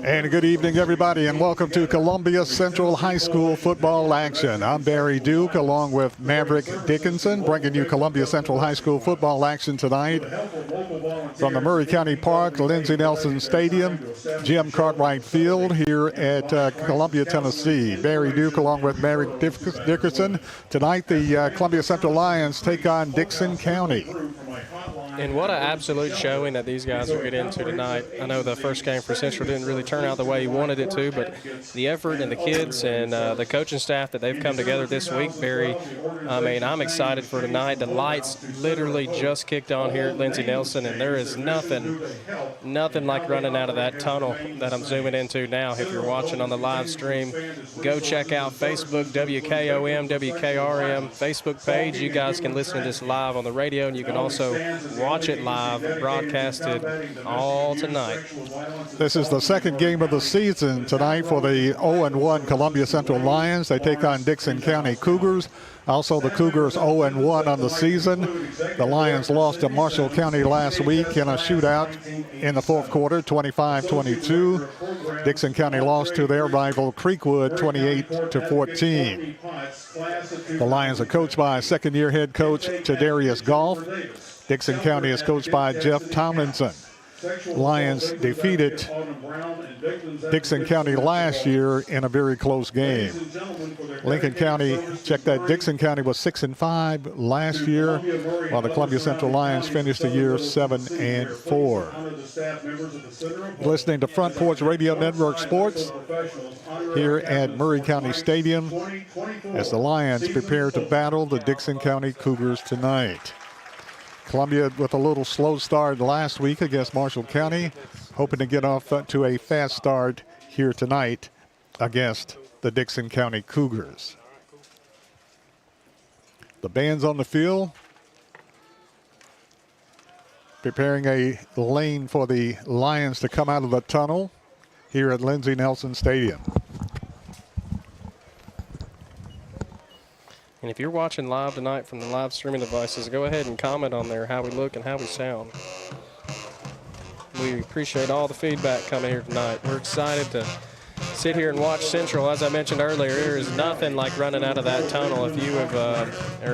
And good evening, everybody, and welcome to Columbia Central High School football action. I'm Barry Duke, along with Maverick Dickinson, bringing you Columbia Central High School football action tonight from the Murray County Park, Lindsey Nelson Stadium, Jim Cartwright Field here at Columbia, Tennessee. Barry Duke, along with Maverick Dickinson. Tonight, the Columbia Central Lions take on Dickson County. And what an absolute showing that these guys will get into tonight. I know the first game for Central didn't really turn out the way he wanted it to, but the effort and the kids and the coaching staff that they've come together this week, Barry, I mean, I'm excited for tonight. The lights literally just kicked on here at Lindsey Nelson, and there is nothing like running out of that tunnel that I'm zooming into now. If you're watching on the live stream, go check out Facebook, WKOM, WKRM Facebook page. You guys can listen to this live on the radio, and you can also watch it live, broadcasted all tonight. This is the second game of the season tonight for the 0-1 Columbia Central Lions. They take on Dickson County Cougars. Also, the Cougars 0-1 on the season. The Lions lost to Marshall County last week in a shootout in the fourth quarter, 25-22. Dickson County lost to their rival Creekwood, 28-14. The Lions are coached by second-year head coach Tadarius Goff. Dickson County is coached by Jeff Tomlinson. Lions defeated Dickson County last year in a very close game. Lincoln County, check that, Dickson County was 6-5 last year, while the Columbia Central Lions finished the year 7-4. Listening to Front Porch Radio Network Sports here at Murray County Stadium as the Lions prepare to battle the Dickson County Cougars tonight. Columbia with a little slow start last week against Marshall County, hoping to get off to a fast start here tonight against the Dickson County Cougars. The band's on the field, preparing a lane for the Lions to come out of the tunnel here at Lindsey Nelson Stadium. And if you're watching live tonight from the live streaming devices, go ahead and comment on there how we look and how we sound. We appreciate all the feedback coming here tonight. We're excited to sit here and watch Central. As I mentioned earlier, there is nothing like running out of that tunnel. If you are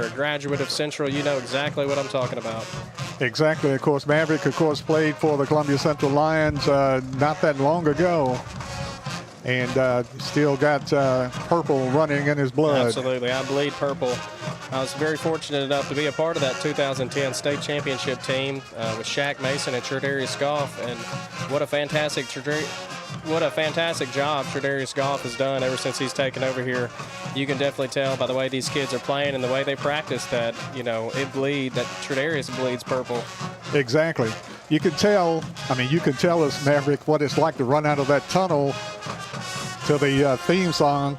a graduate of Central, you know exactly what I'm talking about. Exactly. Of course, Maverick, played for the Columbia Central Lions not that long ago. And still got purple running in his blood. Absolutely. I bleed purple. I was very fortunate enough to be a part of that 2010 state championship team with Shaq Mason and Tredarius Goff. And what a fantastic job Tredarius Goff has done ever since he's taken over here. You can definitely tell by the way these kids are playing and the way they practice that, that Tredarius bleeds purple. Exactly. You can tell us, Maverick, what it's like to run out of that tunnel to the theme song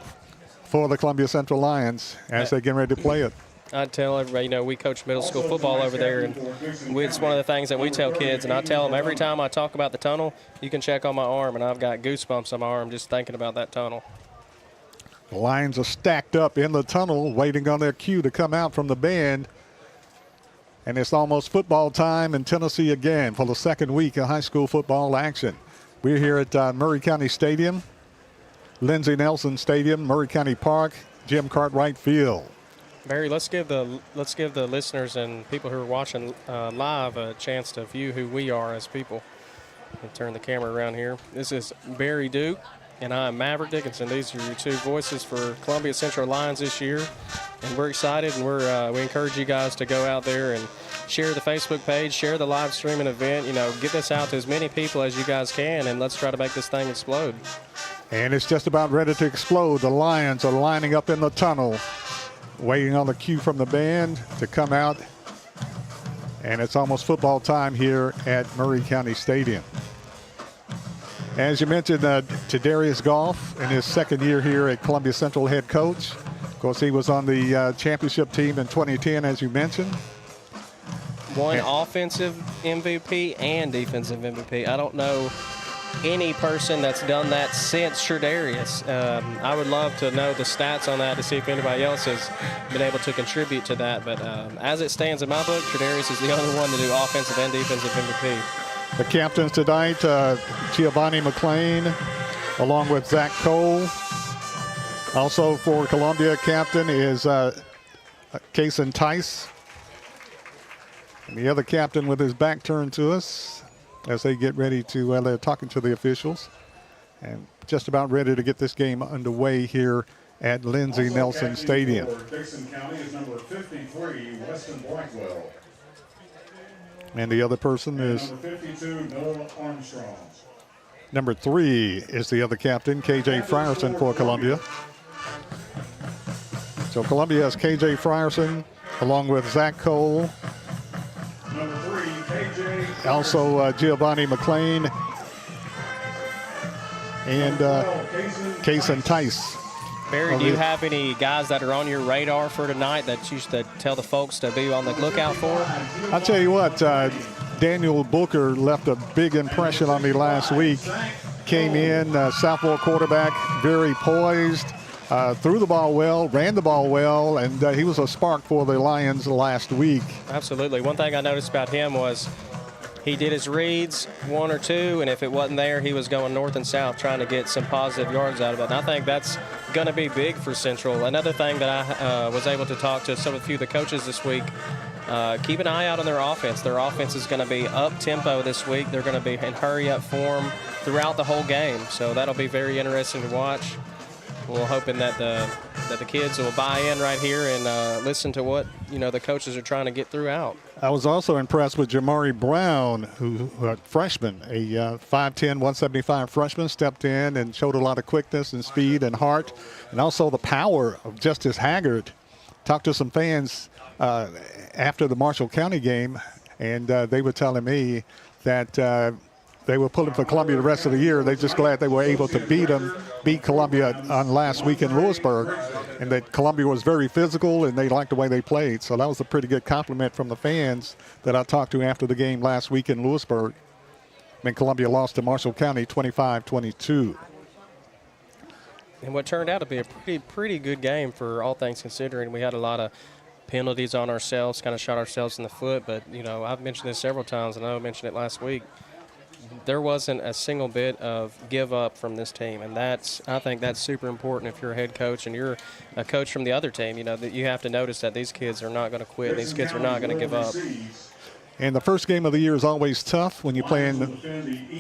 for the Columbia Central Lions as they get ready to play it. I tell everybody, we coach middle school football over there, and it's one of the things that we tell kids, and I tell them every time I talk about the tunnel, you can check on my arm, and I've got goosebumps on my arm just thinking about that tunnel. The Lions are stacked up in the tunnel, waiting on their cue to come out from the band. And it's almost football time in Tennessee again for the second week of high school football action. We're here at Murray County Stadium, Lindsey Nelson Stadium, Murray County Park, Jim Cartwright Field. Barry, let's give the listeners and people who are watching live a chance to view who we are as people. I'll turn the camera around here. This is Barry Duke, and I'm Maverick Dickinson. These are your two voices for Columbia Central Lions this year, and we're excited, and we encourage you guys to go out there and share the Facebook page, share the live streaming event, get this out to as many people as you guys can, and let's try to make this thing explode. And it's just about ready to explode. The Lions are lining up in the tunnel, waiting on the cue from the band to come out. And it's almost football time here at Murray County Stadium. As you mentioned, Tadarius Goff in his second year here at Columbia Central head coach. Of course, he was on the championship team in 2010, as you mentioned. Won offensive MVP and defensive MVP. I don't know any person that's done that since Tradarius. I would love to know the stats on that to see if anybody else has been able to contribute to that. But as it stands in my book, Tradarius is the only one to do offensive and defensive MVP. The captains tonight, Giovanni McLean, along with Zach Cole. Also for Columbia, captain is Kason Tice. And the other captain with his back turned to us as they get ready to, they're talking to the officials. And just about ready to get this game underway here at Lindsey Nelson Stadium. Dickson County is number 53, Weston Blackwell. And the other person is number 52, Noah Armstrong. Number 3 is the other captain, KJ Frierson for Columbia. So Columbia has KJ Frierson along with Zach Cole. Number 3, KJ. Also Giovanni McLean and Kason Tice. Barry, do you have any guys that are on your radar for tonight that you should tell the folks to be on the lookout for? I'll tell you what, Daniel Booker left a big impression on me last week. Came in, sophomore quarterback, very poised, threw the ball well, ran the ball well, and he was a spark for the Lions last week. Absolutely. One thing I noticed about him was he did his reads, 1 or 2, and if it wasn't there, he was going north and south trying to get some positive yards out of it. And I think that's going to be big for Central. Another thing that I was able to talk to a few of the coaches this week, keep an eye out on their offense. Their offense is going to be up-tempo this week. They're going to be in hurry-up form throughout the whole game. So that'll be very interesting to watch. We're hoping that the kids will buy in right here and listen to what the coaches are trying to get throughout. I was also impressed with Jamari Brown, who freshman, a 5'10", 175 freshman, stepped in and showed a lot of quickness and speed and heart, and also the power of Justice Haggard. Talked to some fans after the Marshall County game, and they were telling me that they were pulling for Columbia the rest of the year. They're just glad they were able to beat Columbia on last week in Lewisburg, and that Columbia was very physical and they liked the way they played. So that was a pretty good compliment from the fans that I talked to after the game last week in Lewisburg. When Columbia lost to Marshall County 25-22. And what turned out to be a pretty good game for all things considering. We had a lot of penalties on ourselves, kind of shot ourselves in the foot. But, I've mentioned this several times, and I mentioned it last week. There wasn't a single bit of give up from this team, and I think that's super important if you're a head coach and you're a coach from the other team. That you have to notice that these kids are not going to quit. These kids are not going to give up. And the first game of the year is always tough when you're playing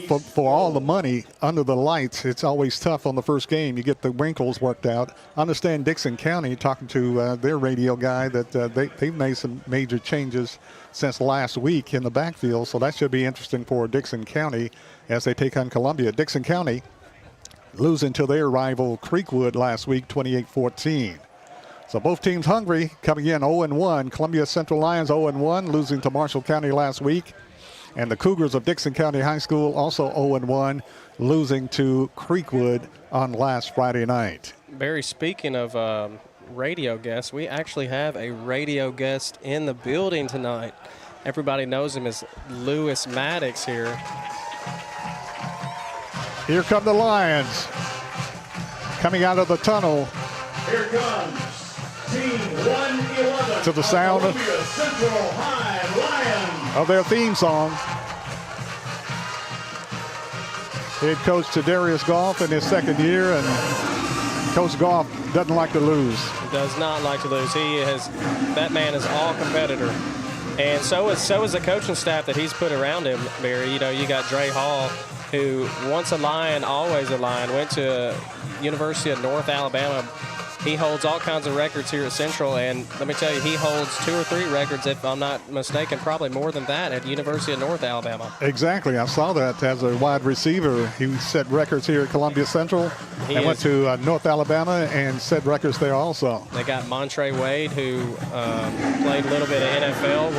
for all the money under the lights. It's always tough on the first game. You get the wrinkles worked out. I understand Dickson County, talking to their radio guy, that they've made some major changes since last week in the backfield. So that should be interesting for Dickson County as they take on Columbia. Dickson County losing to their rival Creekwood last week, 28-14. So both teams hungry, coming in 0-1. Columbia Central Lions 0-1, losing to Marshall County last week. And the Cougars of Dickson County High School also 0-1, losing to Creekwood on last Friday night. Barry, speaking of radio guests, we actually have a radio guest in the building tonight. Everybody knows him as Lewis Maddox here. Here come the Lions, coming out of the tunnel. Here comes Team 111 to the sound Columbia Central High Lions of their theme song. Head coach Tadarius Goff in his second year, and Coach Goff doesn't like to lose. He does not like to lose. That man is all competitor. And so is the coaching staff that he's put around him, Barry. You got Dre Hall, who once a Lion, always a Lion, went to University of North Alabama. He holds all kinds of records here at Central, and let me tell you, he holds 2 or 3 records, if I'm not mistaken, probably more than that at University of North Alabama. Exactly. I saw that as a wide receiver. He set records here at Columbia Central and went to North Alabama and set records there also. They got Montre Wade, who played a little bit of NFL.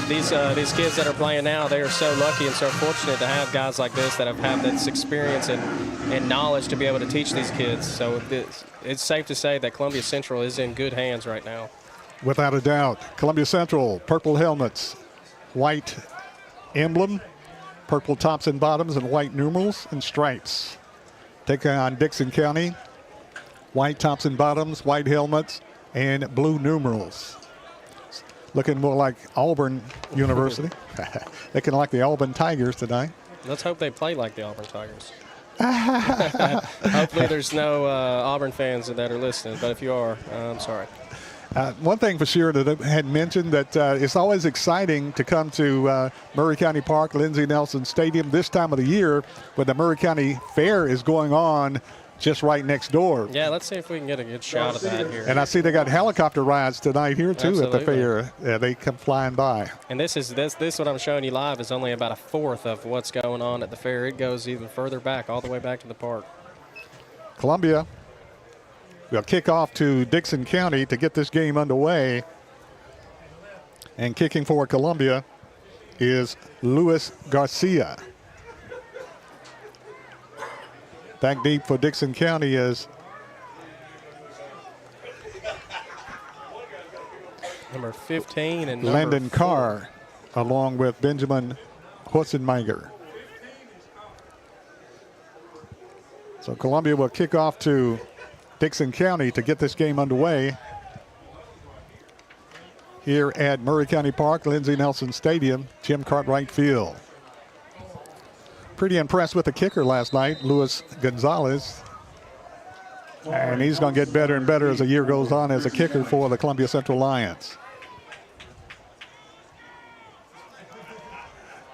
these kids that are playing now, they are so lucky and so fortunate to have guys like this that have had this experience and knowledge to be able to teach these kids. So it's safe to say that Columbia Central is in good hands right now. Without a doubt. Columbia Central, purple helmets, white emblem, purple tops and bottoms, and white numerals and stripes. Taking on Dickson County, white tops and bottoms, white helmets, and blue numerals. Looking more like Auburn University. Looking like the Auburn Tigers tonight. Let's hope they play like the Auburn Tigers. Hopefully there's no Auburn fans that are listening, but if you are, I'm sorry. One thing for sure that I had mentioned that it's always exciting to come to Maury County Park, Lindsey Nelson Stadium this time of the year when the Maury County Fair is going on just right next door. Yeah, let's see if we can get a good shot of that here. And I see they got helicopter rides tonight here too. Absolutely. At the fair. Yeah, they come flying by. And this what I'm showing you live is only about a fourth of what's going on at the fair. It goes even further back, all the way back to the park. Columbia will kick off to Dickson County to get this game underway. And kicking for Columbia is Luis Garcia. Back deep for Dickson County is number 15 and Landon Carr, along with Benjamin Hossenmeyer. So Columbia will kick off to Dickson County to get this game underway here at Maury County Park, Lindsey Nelson Stadium, Jim Cartwright Field. Pretty impressed with the kicker last night, Luis Gonzalez. And he's going to get better and better as the year goes on as a kicker for the Columbia Central Lions.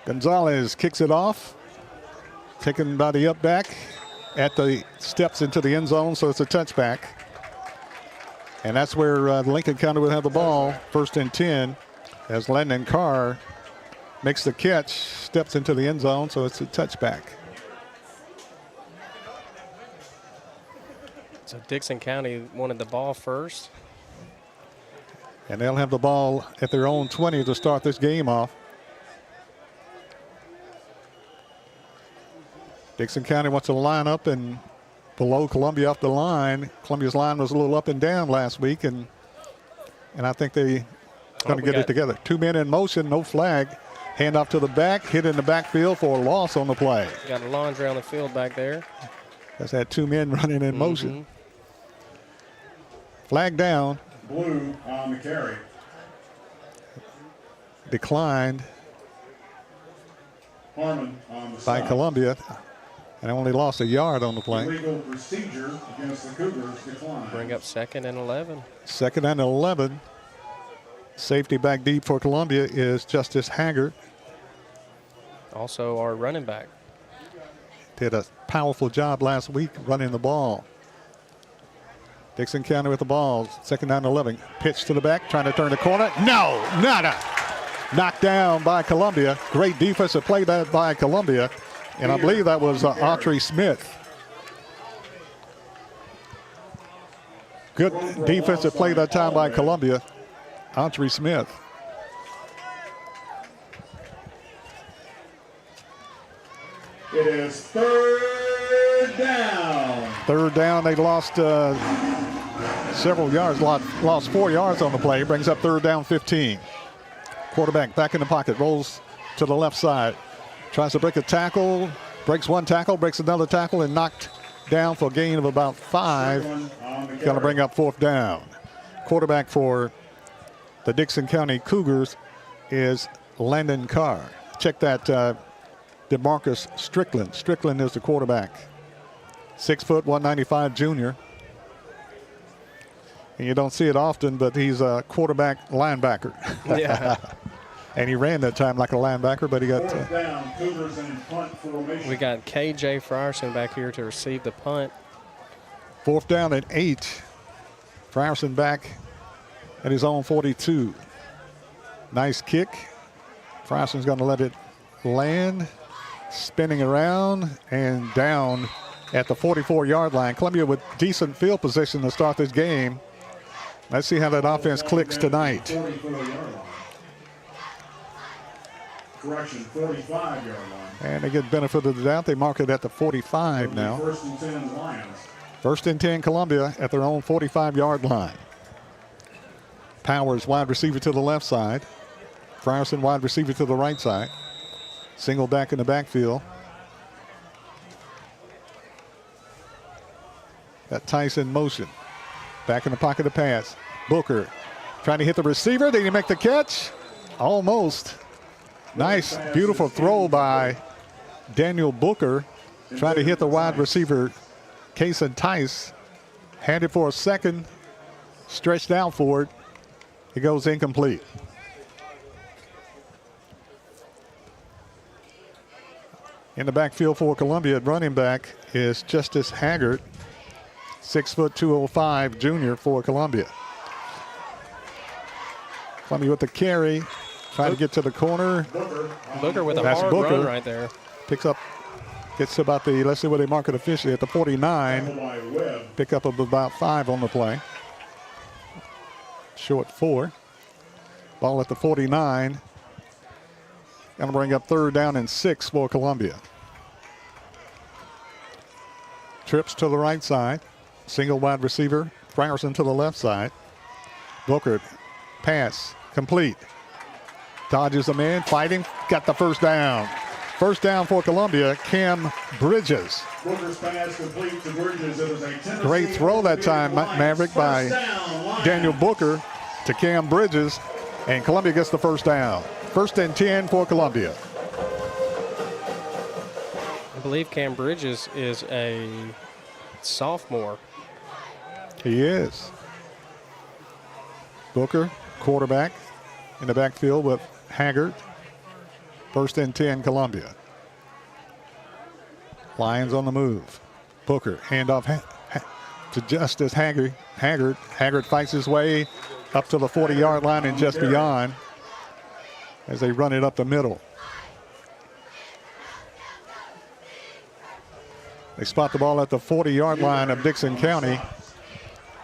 Gonzalez kicks it off, taken by the up back at the steps into the end zone, so it's a touchback. And that's where Lincoln County will have the ball, 1st and 10, as Landon Carr makes the catch, steps into the end zone, so it's a touchback. So Dickson County wanted the ball first. And they'll have the ball at their own 20 to start this game off. Dickson County wants to line up and below Columbia off the line. Columbia's line was a little up and down last week, and I think they're going to get it together. 2 men in motion, no flag. Hand off to the back, hit in the backfield for a loss on the play. Got a laundry on the field back there. That's had 2 men running in motion. Flag down. Blue on the carry. Declined Harmon on the by stop. Columbia, and only lost a yard on the play. Illegal procedure against the Cougars declined. Bring up 2nd and 11. 2nd and 11. Safety back deep for Columbia is Justice Haggard. Also our running back. Did a powerful job last week running the ball. Dickson County with the ball. 2nd down 11. Pitch to the back, trying to turn the corner. No, nada. Knocked down by Columbia. Great defensive play that by Columbia. And I believe that was Autry Smith. Good defensive play that time by Columbia. Autry Smith. It is 3rd down. 3rd down, they lost several yards, lost 4 yards on the play. Brings up 3rd down 15. Quarterback back in the pocket, rolls to the left side. Tries to break a tackle, breaks one tackle, breaks another tackle, and knocked down for a gain of about 5. Going to bring up 4th down. Quarterback for the Dickson County Cougars is Landon Carr. Check that DeMarcus Strickland. Strickland is the quarterback. 6 foot, 195 junior. And you don't see it often, but he's a quarterback linebacker. Yeah. And he ran that time like a linebacker, but he got... 4th down, Cougars in punt formation. We got KJ Frierson back here to receive the punt. 4th down at 8. Frierson back at his own 42. Nice kick. Frierson's going to let it land, spinning around and down at the 44-yard line. Columbia with decent field position to start this game. Let's see how that offense clicks tonight. Correction, 45-yard line. And they get benefit of the doubt. They mark it at the 45 It'll be now. First and 10 Lions. First and 10 Columbia at their own 45-yard line. Powers wide receiver to the left side. Frierson wide receiver to the right side. Single back in the backfield. Got Tyson motion. Back in the pocket to pass. Booker trying to hit the receiver. Did he make the catch? Almost. Nice, beautiful throw by Daniel Booker. Trying to hit the wide receiver, Kason Tice. Had it for a second. Stretched out for it. It goes incomplete. In the backfield for Columbia at running back is Justice Haggard, 6', 205 junior for Columbia. Columbia with the carry, trying to get to the corner. Booker with a That's hard Booker. run right there. Picks up, gets to about the, let's see where they mark it officially, at the 49. By Webb. Pick up of about 5 on the play. Short 4. Ball at the 49. Going to bring up 3rd down and 6 for Columbia. Trips to the right side. Single wide receiver. Frierson to the left side. Booker, pass, complete. Dodges a man, fighting, got the first down. First down for Columbia, Cam Bridges. Booker's pass complete to Bridges. It was a Tennessee Great throw that time, Maverick, by Daniel Booker to Cam Bridges, and Columbia gets the first down. First and 10 for Columbia. I believe Cam Bridges is a sophomore. He is. Booker, quarterback, in the backfield with Haggard. First and 10, Columbia. Lions on the move. Booker, handoff to Justice Haggard. Haggard fights his way up to the 40-yard line and just beyond as they run it up the middle. They spot the ball at the 40-yard line of Dickson County.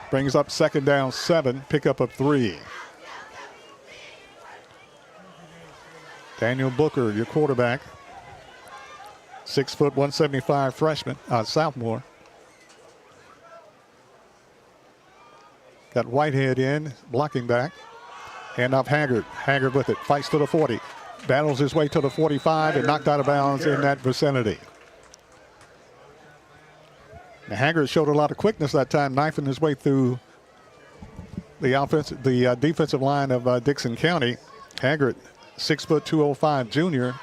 Brings up 2nd down 7, pickup of 3. Daniel Booker, your quarterback. 6', 175 freshman, sophomore. Got Whitehead in, blocking back. Handoff Haggard. Haggard with it, fights to the 40. Battles his way to the 45 and knocked out of bounds in that vicinity. Now, Haggard showed a lot of quickness that time, knifing his way through the defensive line of Dickson County. Haggard, 6', 205 junior.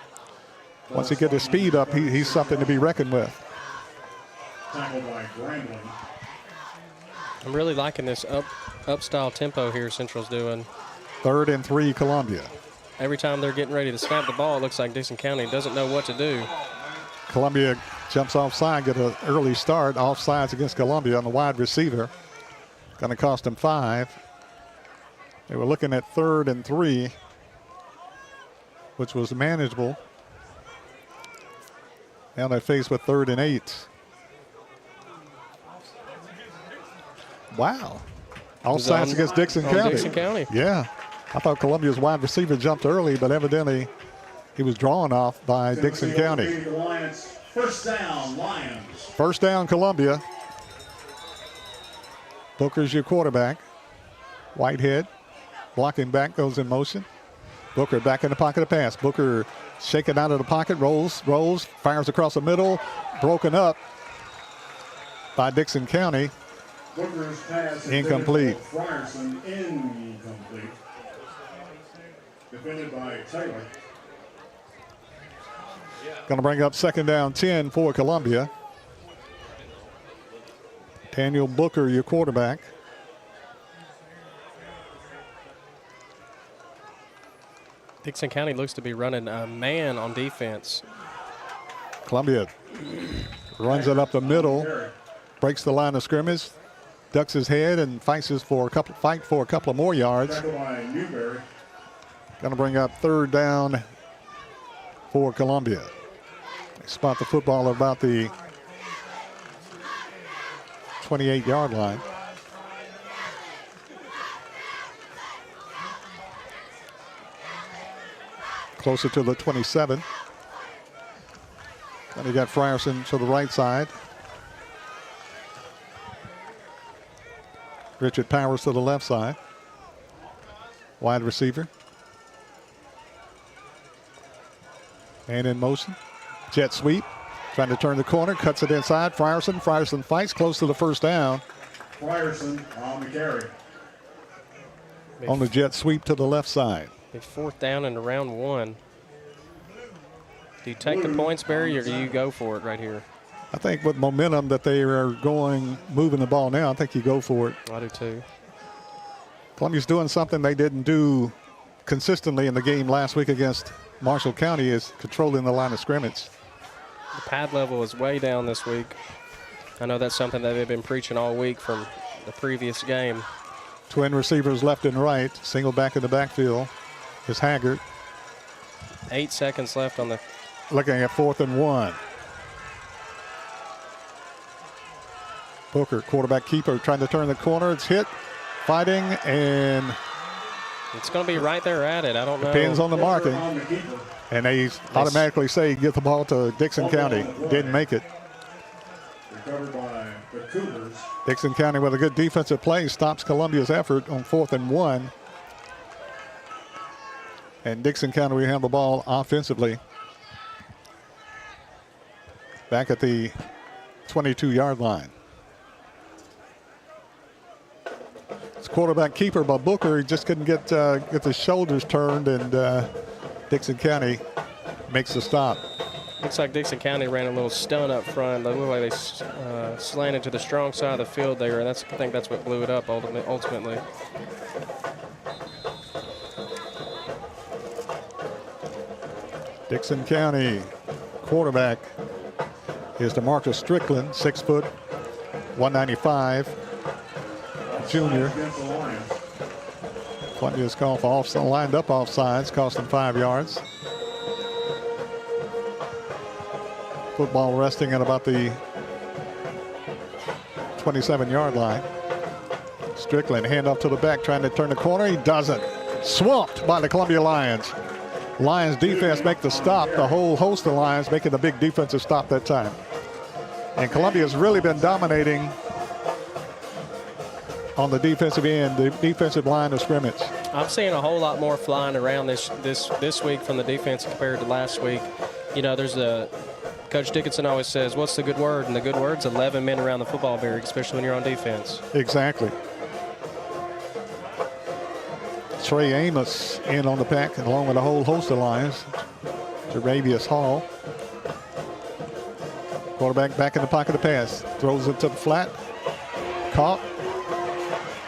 Once he gets his speed up, he's something to be reckoned with. Tackled by Grambling. I'm really liking this up style tempo here Central's doing. 3rd and 3, Columbia. Every time they're getting ready to snap the ball, it looks like Dickson County doesn't know what to do. Columbia jumps offside, get an early start. Offsides against Columbia on the wide receiver. Going to cost them 5. They were looking at 3rd and 3, which was manageable. Now they're faced with 3rd and 8. Wow. Offsides against Dickson County. Dickson County. Yeah. I thought Columbia's wide receiver jumped early, but evidently he was drawn off by Dickson County. First down, Lions. First down, Columbia. Booker's your quarterback. Whitehead blocking back, goes in motion. Booker back in the pocket to pass. Booker shaken out of the pocket, rolls, fires across the middle, broken up by Dickson County. Booker's pass Incomplete. Frierson incomplete. Defended by Taylor. Going to bring up 2nd down 10 for Columbia. Daniel Booker, your quarterback. Dickson County looks to be running a man on defense. Columbia runs it up the middle, breaks the line of scrimmage, ducks his head, and fights for a couple of more yards. Tackled by Newberry. Going to bring up 3rd down for Columbia. They spot the football at about the 28-yard line. closer to the 27. Then you got Frierson to the right side. Richard Powers to the left side. Wide receiver. And in motion. Jet sweep. Trying to turn the corner. Cuts it inside. Frierson. Frierson fights close to the first down. Frierson on the carry. On the jet sweep to the left side. A 4th down in round 1. Do you take the points, Barry, or do you go for it right here? I think with momentum that they are moving the ball now, I think you go for it. I do too. Columbia's doing something they didn't do consistently in the game last week against Marshall County, is controlling the line of scrimmage. The pad level is way down this week. I know that's something that they've been preaching all week from the previous game. Twin receivers left and right. Single back in the backfield is Haggard. 8 seconds left on the. Looking at 4th and 1. Booker, quarterback keeper, trying to turn the corner. It's hit, fighting, and it's going to be right there at it. I don't know. depends on the marking. And they automatically say get the ball to Dickson County. Didn't make it. Recovered by the Cougars. Dickson County with a good defensive play stops Columbia's effort on 4th and 1. And Dickson County will have the ball offensively. Back at the 22-yard line. It's quarterback keeper by Booker. He just couldn't get the shoulders turned, and Dickson County makes the stop. Looks like Dickson County ran a little stun up front. They look like they slanted to the strong side of the field there, and I think that's what blew it up ultimately. Dickson County quarterback is DeMarcus Strickland, 6 foot, 195, junior. Columbia's called for offside, lined up offsides, cost him 5 yards. Football resting at about the 27-yard line. Strickland, hand off to the back, trying to turn the corner. He doesn't. Swamped by the Columbia Lions. Lions defense make the stop. The whole host of Lions making the big defensive stop that time. And Columbia's really been dominating on the defensive end, the defensive line of scrimmage. I'm seeing a whole lot more flying around this week from the defense compared to last week. You know, there's Coach Dickson always says, what's the good word? And the good word's 11 men around the football barrier, especially when you're on defense. Exactly. Trey Amos in on the pack, and along with a whole host of Lions. Jaravius Hall. Quarterback back in the pocket to pass. Throws it to the flat. Caught.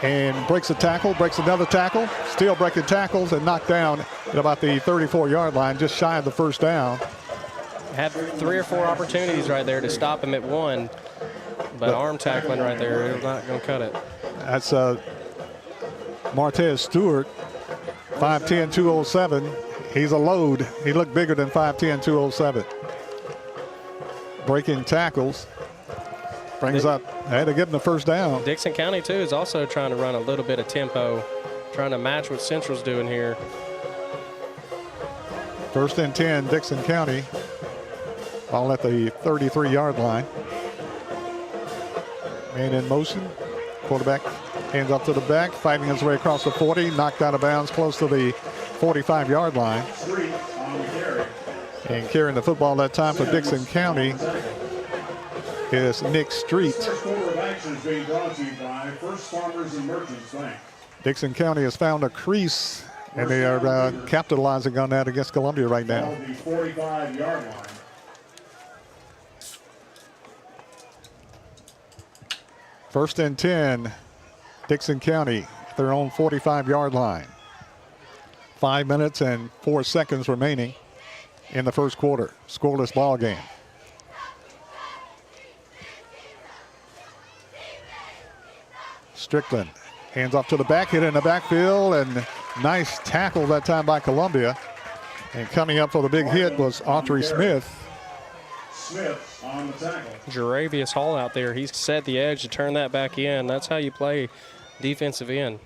And breaks a tackle, breaks another tackle. Still breaking tackles and knocked down at about the 34-yard line, just shy of the first down. Had 3 or 4 opportunities right there to stop him at 1. But arm tackling right there, it's not going to cut it. That's Martez Stewart, 5'10", 207. He's a load. He looked bigger than 5'10", 207. Breaking tackles. Brings up, had to give him the first down. Dickson County, too, is also trying to run a little bit of tempo, trying to match what Central's doing here. 1st and 10, Dickson County. Ball at the 33-yard line. Man in motion. Quarterback hands up to the back, fighting his way across the 40, knocked out of bounds close to the 45-yard line. And carrying the football that time for Dickson County is Nick Street. Dickson County has found a crease, and they are capitalizing on that against Columbia right now. 45-yard line. First and 10, Dickson County, their own 45-yard line. 5 minutes and 4 seconds remaining in the first quarter. Scoreless ball game. Strickland hands off to the back, hit in the backfield, and nice tackle that time by Columbia. And coming up for the big hit was Autry Smith. Smith on the tackle. Jaravius Hall out there. He's set the edge to turn that back in. That's how you play defensive end.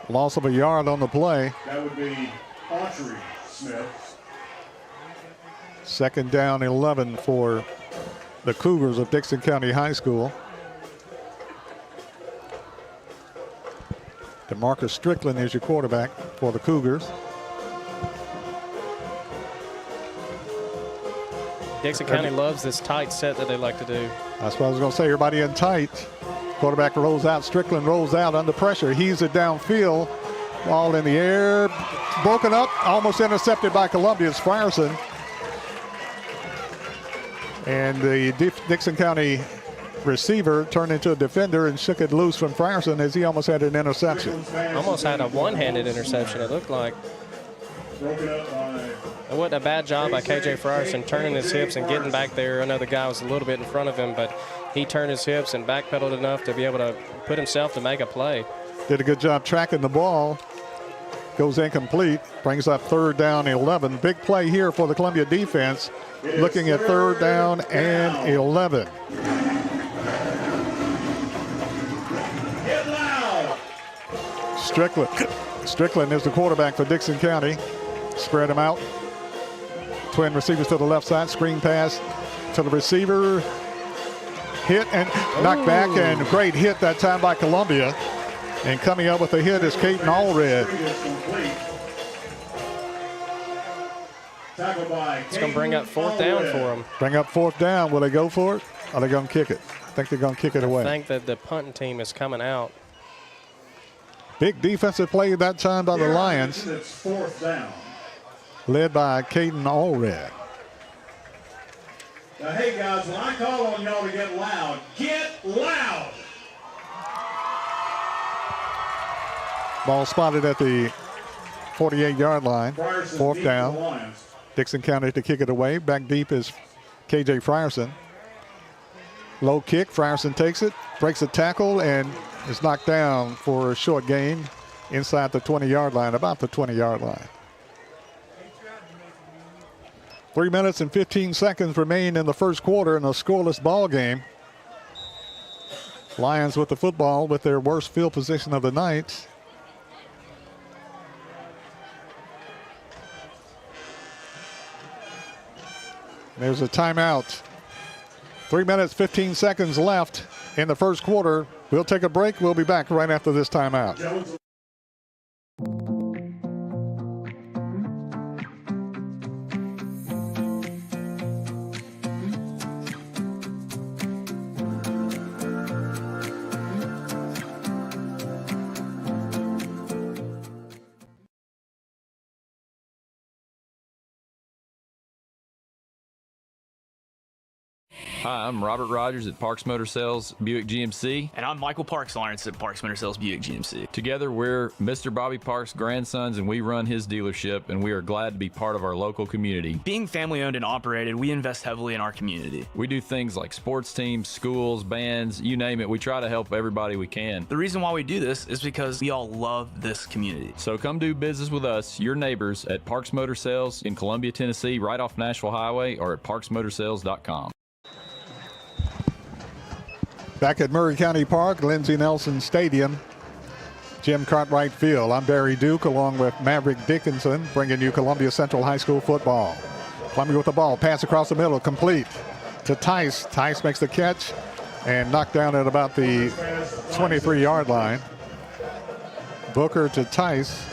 Loss of a yard on the play. That would be Autry Smith. Second down 11 for the Cougars of Dickson County High School. DeMarcus Strickland is your quarterback for the Cougars. Dickson County loves this tight set that they like to do. That's what I was going to say. Everybody in tight. Quarterback rolls out. Strickland rolls out under pressure. Heaves it downfield. Ball in the air. Broken up. Almost intercepted by Columbia's Frierson. And the Dickson County receiver turned into a defender and shook it loose from Frierson as he almost had an interception. Almost had a one-handed interception, it looked like. Broken up by It wasn't a bad job by KJ Frierson turning his hips and getting back there. I know the guy was a little bit in front of him, but he turned his hips and backpedaled enough to be able to put himself to make a play. Did a good job tracking the ball. Goes incomplete. Brings up third down 11. Big play here for the Columbia defense. Looking at third down and 11. Get loud. Strickland is the quarterback for Dickson County. Spread him out. Twin receivers to the left side. Screen pass to the receiver. Hit and knocked back, and great hit that time by Columbia. And coming up with a hit is Caden Allred. It's going to bring up fourth down for them. Bring up fourth down. Will they go for it? Or are they going to kick it? I think they're going to kick it away. I think that the punting team is coming out. Big defensive play that time by the Lions. It's fourth down. Led by Caden Allred. Now, hey, guys, when I call on y'all to get loud, Ball spotted at the 48-yard line. Fourth down. Dickson County to kick it away. Back deep is KJ Frierson. Low kick. Frierson takes it, breaks a tackle, and is knocked down for a short gain inside the 20-yard line, about the 20-yard line. 3 minutes and 15 seconds remain in the first quarter in a scoreless ball game. Lions with the football with their worst field position of the night. There's a timeout. 3 minutes, 15 seconds left in the first quarter. We'll take a break. We'll be back right after this timeout. Hi, I'm Robert Rogers at Parks Motor Sales Buick GMC. And I'm Michael Parks Lawrence at Parks Motor Sales Buick GMC. Together, we're Mr. Bobby Parks' grandsons, and we run his dealership, and we are glad to be part of our local community. Being family owned and operated, we invest heavily in our community. We do things like sports teams, schools, bands, you name it. We try to help everybody we can. The reason why we do this is because we all love this community. So come do business with us, your neighbors, at Parks Motor Sales in Columbia, Tennessee, right off Nashville Highway, or at parksmotorsales.com. Back at Murray County Park, Lindsey Nelson Stadium, Jim Cartwright Field. I'm Barry Duke along with Maverick Dickinson, bringing you Columbia Central High School football. Columbia with the ball, pass across the middle, complete to Tice. Tice makes the catch and knocked down at about the 23-yard line. Booker to Tice.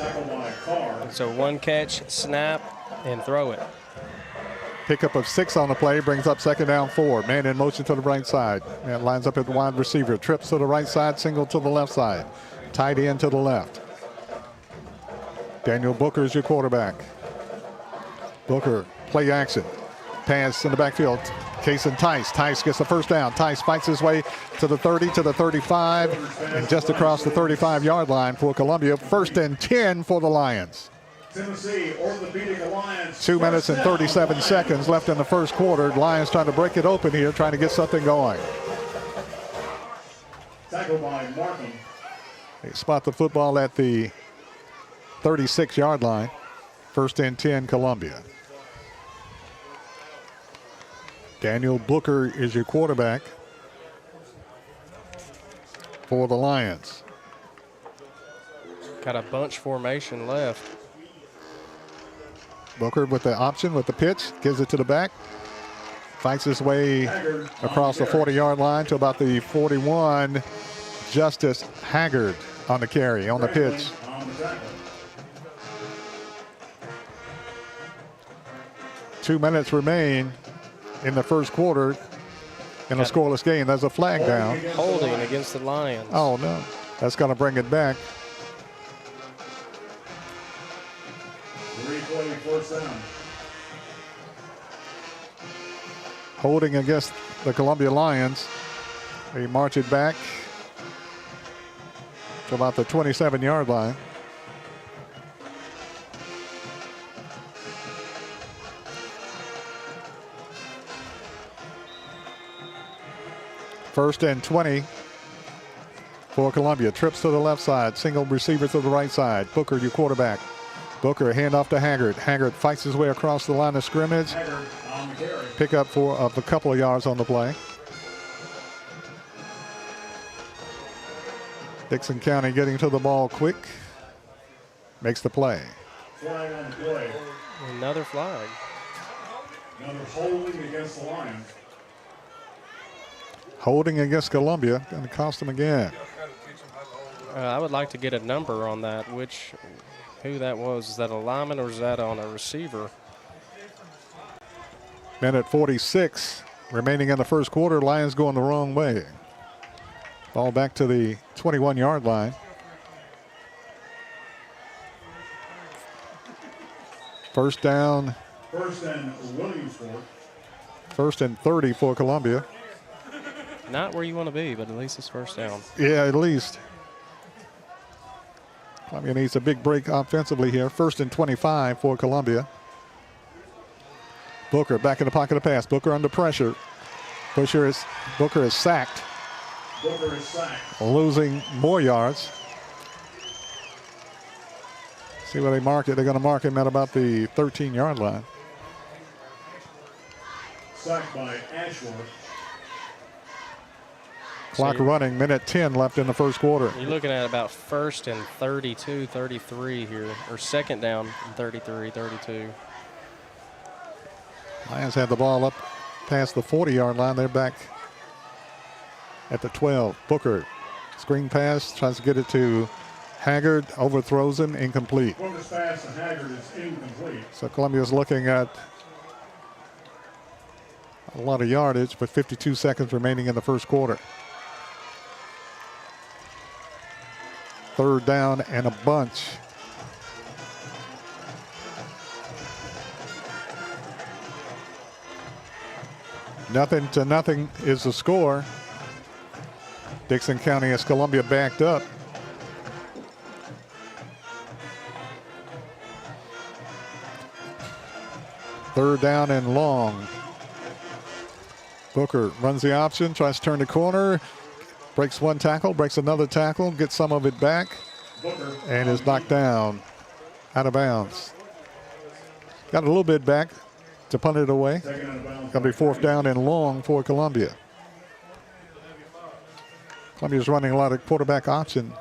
So one catch, snap, and throw it. Pickup of 6 on the play, brings up second down 4. Man in motion to the right side. And lines up at the wide receiver. Trips to the right side, single to the left side. Tight end to the left. Daniel Booker is your quarterback. Booker, play action. Pass in the backfield. Case and Tice. Tice gets the first down. Tice fights his way to the 30, to the 35, and just across the 35-yard line for Columbia. First and 10 for the Lions. Tennessee Orthopedic Alliance. 2 minutes and 37 seconds left in the first quarter. Lions trying to break it open here, trying to get something going. Tackle by Markham. They spot the football at the 36-yard line. First and 10, Columbia. Daniel Booker is your quarterback for the Lions. Got a bunch formation left. Booker with the option, with the pitch, gives it to the back. Fights his way across the 40-yard line to about the 41. Justice Haggard on the carry, on the pitch. 2 minutes remain in the first quarter in a scoreless game. There's a flag down. Holding against the Lions. Oh, no. That's going to bring it back. Replay, first down. Holding against the Columbia Lions. They march it back to about the 27-yard line. First and 20 for Columbia. Trips to the left side. Single receiver to the right side. Booker, your quarterback. Booker, handoff to Haggard. Haggard fights his way across the line of scrimmage. Pick up for a couple of yards on the play. Dickson County getting to the ball quick. Makes the play. Flag on the play. Another flag. Another holding against the Lions. Holding against Columbia. Going to cost them again. I would like to get a number on that. Who that was? Is that a lineman or is that on a receiver? Minute 46 remaining in the first quarter. Lions going the wrong way. Ball back to the 21-yard line. First down. First and Williamsport. First and 30 for Columbia. Not where you want to be, but at least it's first down. Yeah, at least. Columbia needs a big break offensively here. First and 25 for Columbia. Booker back in the pocket of pass. Booker under pressure. Booker is sacked. Booker is sacked. Losing more yards. See where they mark it. They're going to mark him at about the 13-yard line. Sacked by Ashworth. Clock running, minute 10 left in the first quarter. You're looking at about first and 32, 33 here, or second down, 33, 32. Lions had the ball up past the 40-yard line. They're back at the 12. Booker, screen pass, tries to get it to Haggard, overthrows him, incomplete. Booker's pass to Haggard is incomplete. So Columbia's looking at a lot of yardage, but 52 seconds remaining in the first quarter. Third down and a bunch. Nothing to nothing is the score. Dickson County has Columbia backed up. Third down and long. Booker runs the option, tries to turn the corner, breaks one tackle, breaks another tackle, gets some of it back, and is knocked down out of bounds. Got a little bit back to punt it away. Going to be fourth down and long for Columbia. Columbia's running a lot of quarterback option.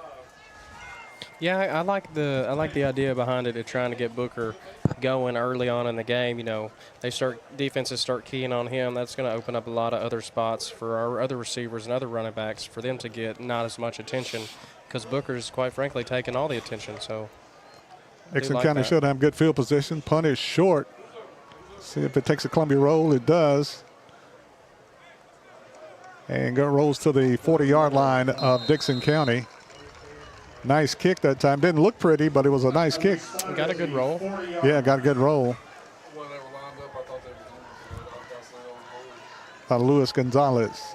Yeah, I like the idea behind it of trying to get Booker going early on in the game. You know, defenses start keying on him. That's going to open up a lot of other spots for our other receivers and other running backs for them to get not as much attention, because Booker's quite frankly taking all the attention. So Dickson County should have good field position. Punt is short. See if it takes a Columbia roll. It does. And rolls to the 40-yard line of Dickson County. Nice kick that time. Didn't look pretty, but it was a nice kick. Got a good roll. Yeah, got a good roll. Luis Gonzalez.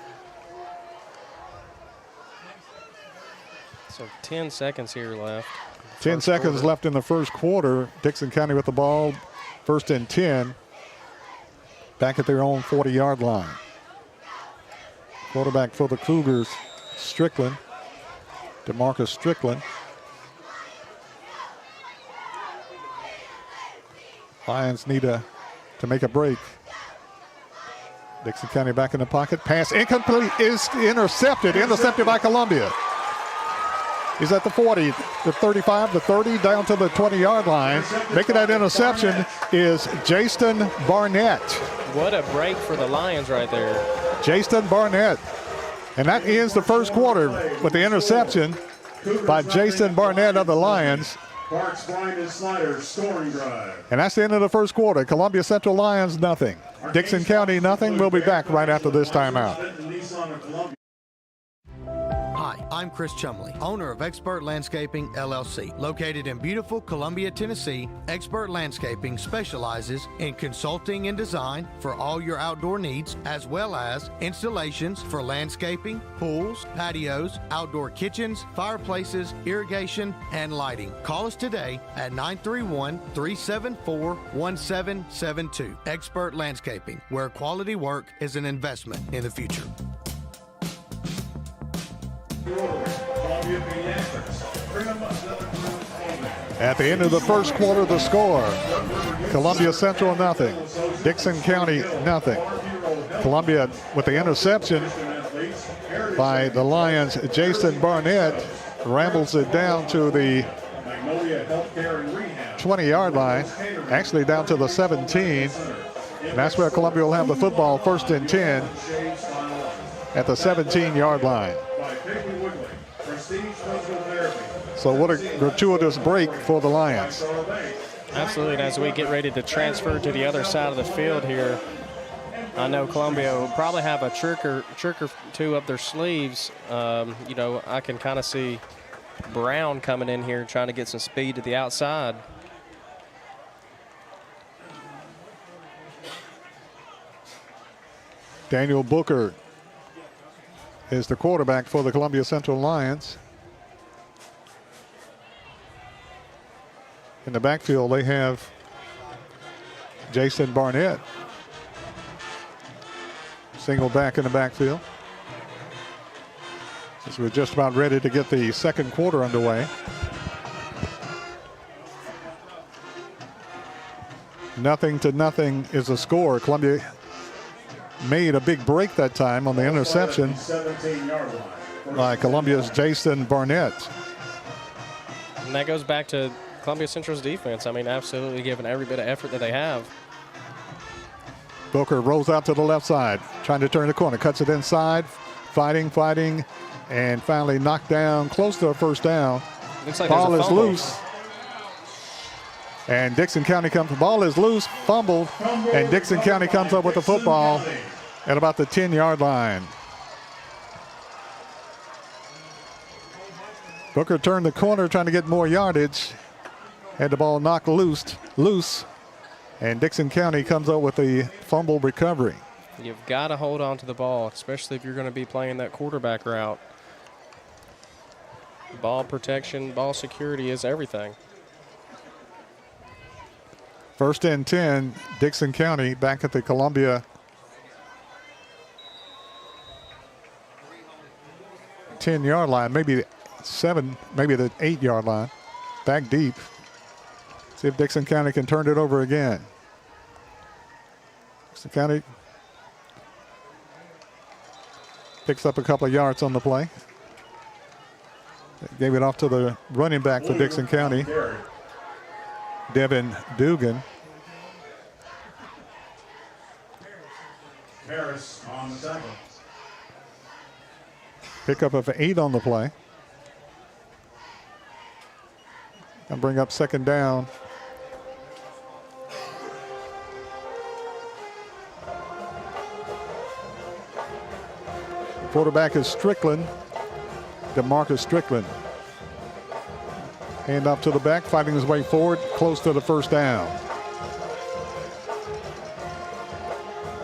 So 10 seconds here left. 10 seconds left in the first quarter. Dickson County with the ball. First and 10. Back at their own 40-yard line. Quarterback for the Cougars, Strickland. DeMarcus Strickland. Lions need to make a break. Dickson County back in the pocket. Pass incomplete, is intercepted by Columbia. He's at the 40, the 35, the 30, down to the 20-yard line. Making that interception is Jason Barnett. What a break for the Lions right there. Jason Barnett. And that ends the first quarter with the interception by Jason Barnett of the Lions. Parks, Bryant, and Snyder scoring drive. And that's the end of the first quarter. Columbia Central Lions, nothing. Dickson County, nothing. We'll be back right after this timeout. Hi, I'm Chris Chumley, owner of Expert Landscaping, LLC. Located in beautiful Columbia, Tennessee, Expert Landscaping specializes in consulting and design for all your outdoor needs, as well as installations for landscaping, pools, patios, outdoor kitchens, fireplaces, irrigation, and lighting. Call us today at 931-374-1772. Expert Landscaping, where quality work is an investment in the future. At the end of the first quarter, the score, Columbia Central, nothing. Dickson County, nothing. Columbia with the interception by the Lions. Jason Barnett rambles it down to the 20-yard line, actually down to the 17. And that's where Columbia will have the football, 1st and 10 at the 17-yard line. So what a gratuitous break for the Lions. Absolutely, and as we get ready to transfer to the other side of the field here, I know Columbia will probably have a trick or two up their sleeves. You know, I can kind of see Brown coming in here trying to get some speed to the outside. Daniel Booker is the quarterback for the Columbia Central Lions. In the backfield, they have Jason Barnett. Single back in the backfield. As we're just about ready to get the second quarter underway. Nothing to nothing is the score. Columbia made a big break that time on the interception by Columbia's Jason Barnett. And that goes back to Columbia Central's defense. I mean, absolutely giving every bit of effort that they have. Booker rolls out to the left side, trying to turn the corner, cuts it inside, fighting, and finally knocked down close to a first down. Looks like ball there's a is fumble. loose. And Dickson County comes, the ball is loose, fumbled, and Dickson County comes up with the football at about the 10-yard line. Booker turned the corner trying to get more yardage. Had the ball knocked loose, and Dickson County comes up with a fumble recovery. You've got to hold on to the ball, especially if you're going to be playing that quarterback route. Ball protection, ball security is everything. 1st and 10, Dickson County back at the Columbia 10-yard line, maybe 7, maybe the 8-yard line, back deep. See if Dickson County can turn it over again. Dickson County picks up a couple of yards on the play. Gave it off to the running back for Dickson County, Devin Dugan. Harris on the tackle. Pickup of 8 on the play. And bring up 2nd down. Quarterback is Strickland, DeMarcus Strickland. Hand off to the back, fighting his way forward, close to the first down.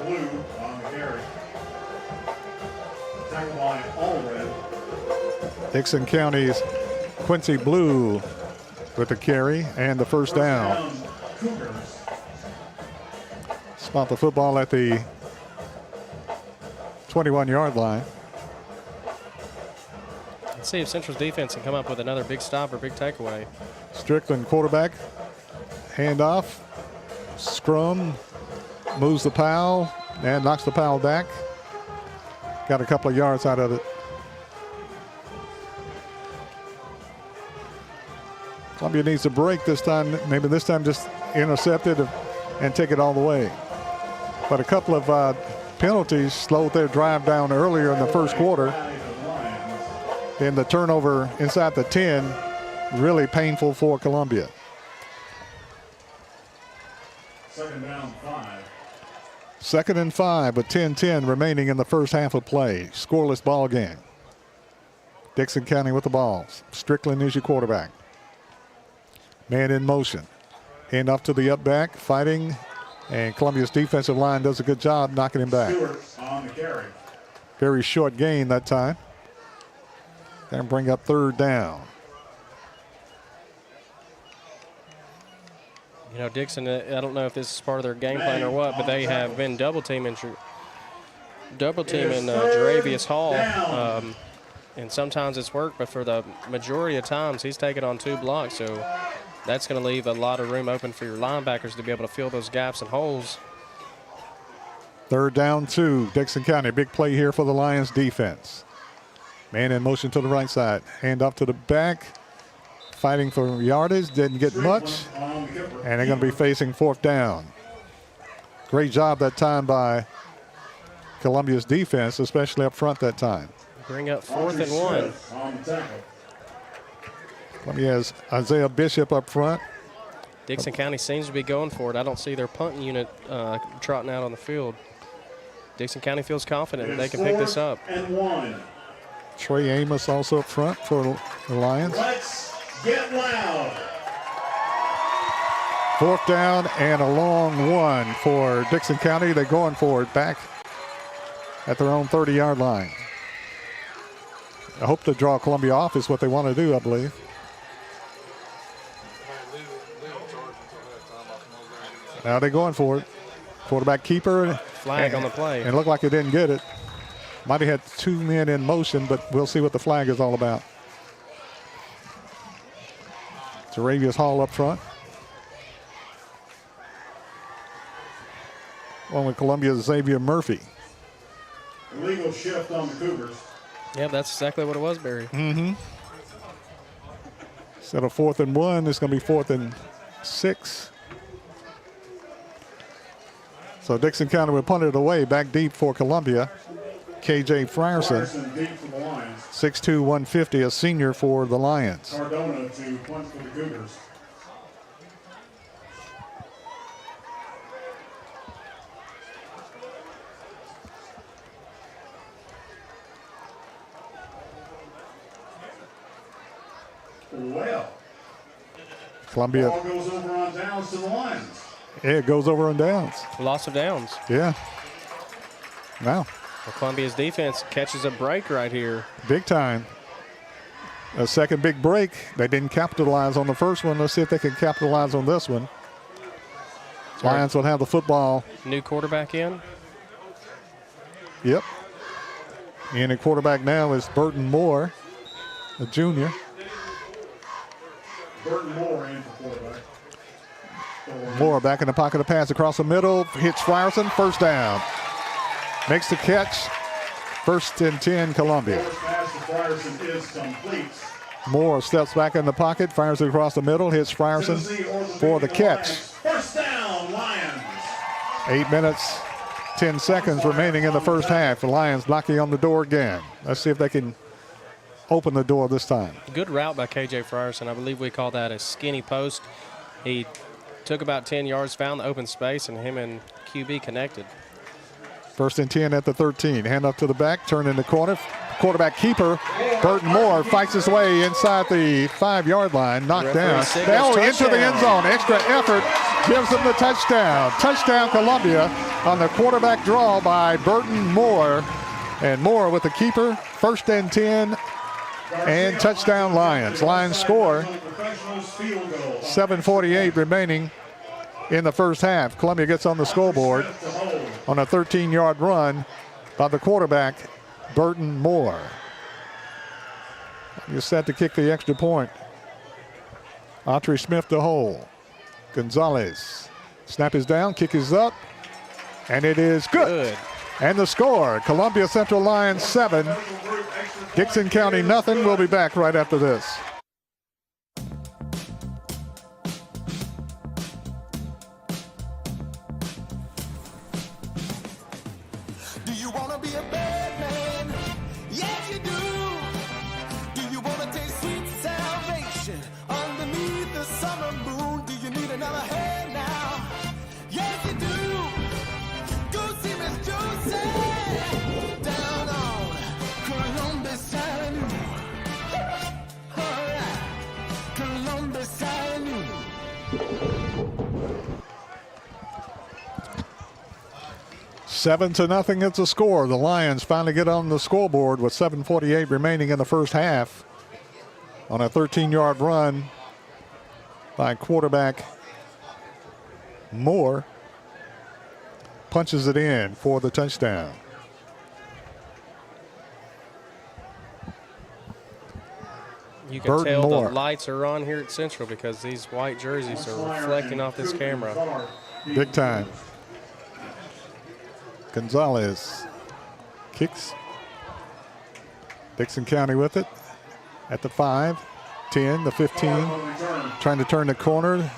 Blue on the carry. Tackle line all red. Dixon County's Quincy Blue with the carry and the first down. Cougars. Spot the football at the 21-yard line. Let's see if Central's defense can come up with another big stop or big takeaway. Strickland quarterback, handoff, scrum, moves the pile and knocks the pile back. Got a couple of yards out of it. Columbia needs to break this time. Maybe this time just intercept it and take it all the way. But a couple of penalties slowed their drive down earlier in the first quarter. Then the turnover inside the 10, really painful for Columbia. Second down 5. Second and 5 with 10-10 remaining in the first half of play. Scoreless ball game. Dickson County with the ball. Strickland is your quarterback. Man in motion. Hand off to the up back, fighting, and Columbia's defensive line does a good job knocking him back. Stewart on the carry. Very short gain that time. And bring up third down. You know, Dickson, I don't know if this is part of their game plan or what, but they have been double teaming Jaravius Hall. And sometimes it's worked, but for the majority of times, he's taken on 2 blocks. So that's going to leave a lot of room open for your linebackers to be able to fill those gaps and holes. Third down 2, Dickson County. Big play here for the Lions defense. Man in motion to the right side. Hand off to the back. Fighting for yardage. Didn't get much. And they're going to be facing fourth down. Great job that time by Columbia's defense, especially up front that time. Bring up 4th and 1. Columbia has Isaiah Bishop up front. Dickson County seems to be going for it. I don't see their punting unit trotting out on the field. Dickson County feels confident that they can pick this up. Trey Amos also up front for the Lions. Let's get loud. Fourth down and a long one for Dickson County. They're going for it back at their own 30-yard line. I hope to draw Columbia off is what they want to do, I believe. Now they're going for it. Quarterback keeper. Flag on the play. And it looked like they didn't get it. Might have had 2 men in motion, but we'll see what the flag is all about. Jaravius Hall up front. One with Columbia's Xavier Murphy. Illegal shift on the Cougars. Yeah, that's exactly what it was, Barry. Instead of 4th and 1, it's going to be 4th and 6. So Dickson County will punt it away back deep for Columbia. KJ Frierson, 6'2", 150, a senior for the Lions. Cardona to punt for the Cougars. Well, Columbia. ball goes over on downs to the Lions. Yeah, it goes over on downs. Loss of downs. Yeah. Wow. Well, Columbia's defense catches a break right here. Big time. A second big break. They didn't capitalize on the first one. Let's see if they can capitalize on this one. Lions will have the football. New quarterback in. Yep. And the quarterback now is Burton Moore, a junior. Burton Moore in for quarterback. Moore back in the pocket of pass across the middle. Hits Frierson. First down. Makes the catch. 1st and 10, Columbia. Pass to Frierson is complete. Moore steps back in the pocket, fires it across the middle, hits Frierson for the catch. First down, Lions. 8 minutes, 10 seconds remaining in the first half. The Lions knocking on the door again. Let's see if they can open the door this time. Good route by KJ Frierson. I believe we call that a skinny post. He took about 10 yards, found the open space, and him and QB connected. 1st and 10 at the 13. Hand up to the back, turn in the corner. Quarterback keeper, Burton Moore, fights his way inside the 5-yard line, knocked down. Now into the end zone. Extra effort gives them the touchdown. Touchdown Columbia on the quarterback draw by Burton Moore. And Moore with the keeper, 1st and 10, and touchdown Lions. Lions score. 7:48 remaining in the first half. Columbia gets on the scoreboard on a 13-yard run by the quarterback, Burton Moore. You're set to kick the extra point. Autry Smith to hole. Gonzalez. Snap is down, kick is up, and it is good. And the score, Columbia Central Lions 7, Dickson County nothing. We'll be back right after this. you wanna be a bad man? Yes, you do. Do you wanna taste sweet salvation underneath the summer moon? Do you need another hand now? Yes, you do. Go see Miss Josie down on Columbus Avenue. All right, Columbus Avenue. 7-0 is the score. The Lions finally get on the scoreboard with 7:48 remaining in the first half on a 13-yard run by quarterback Moore. Punches it in for the touchdown. You can Burton tell Moore. the lights are on here at Central because these white jerseys are reflecting off this camera. Big time. Gonzalez kicks. Dickson County with it at the 5, 10, the 15. Trying to turn the corner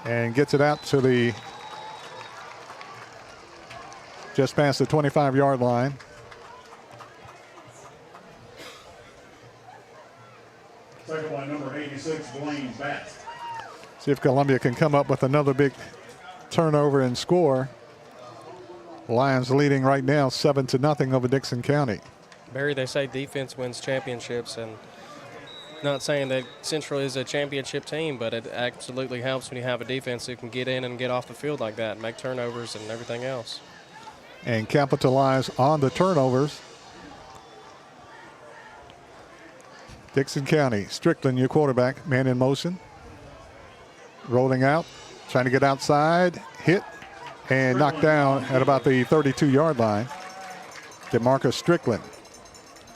and gets it out to the just past the 25-yard line. Second by number 86, Blaine Batt. See if Columbia can come up with another big turnover and score. Lions leading right now 7-0 over Dickson County. Barry, they say defense wins championships, and not saying that Central is a championship team, but it absolutely helps when you have a defense who can get in and get off the field like that and make turnovers and everything else. And capitalize on the turnovers. Dickson County, Strickland, your quarterback, man in motion. Rolling out, trying to get outside, hit, and knocked down at about the 32-yard line. DeMarcus Strickland.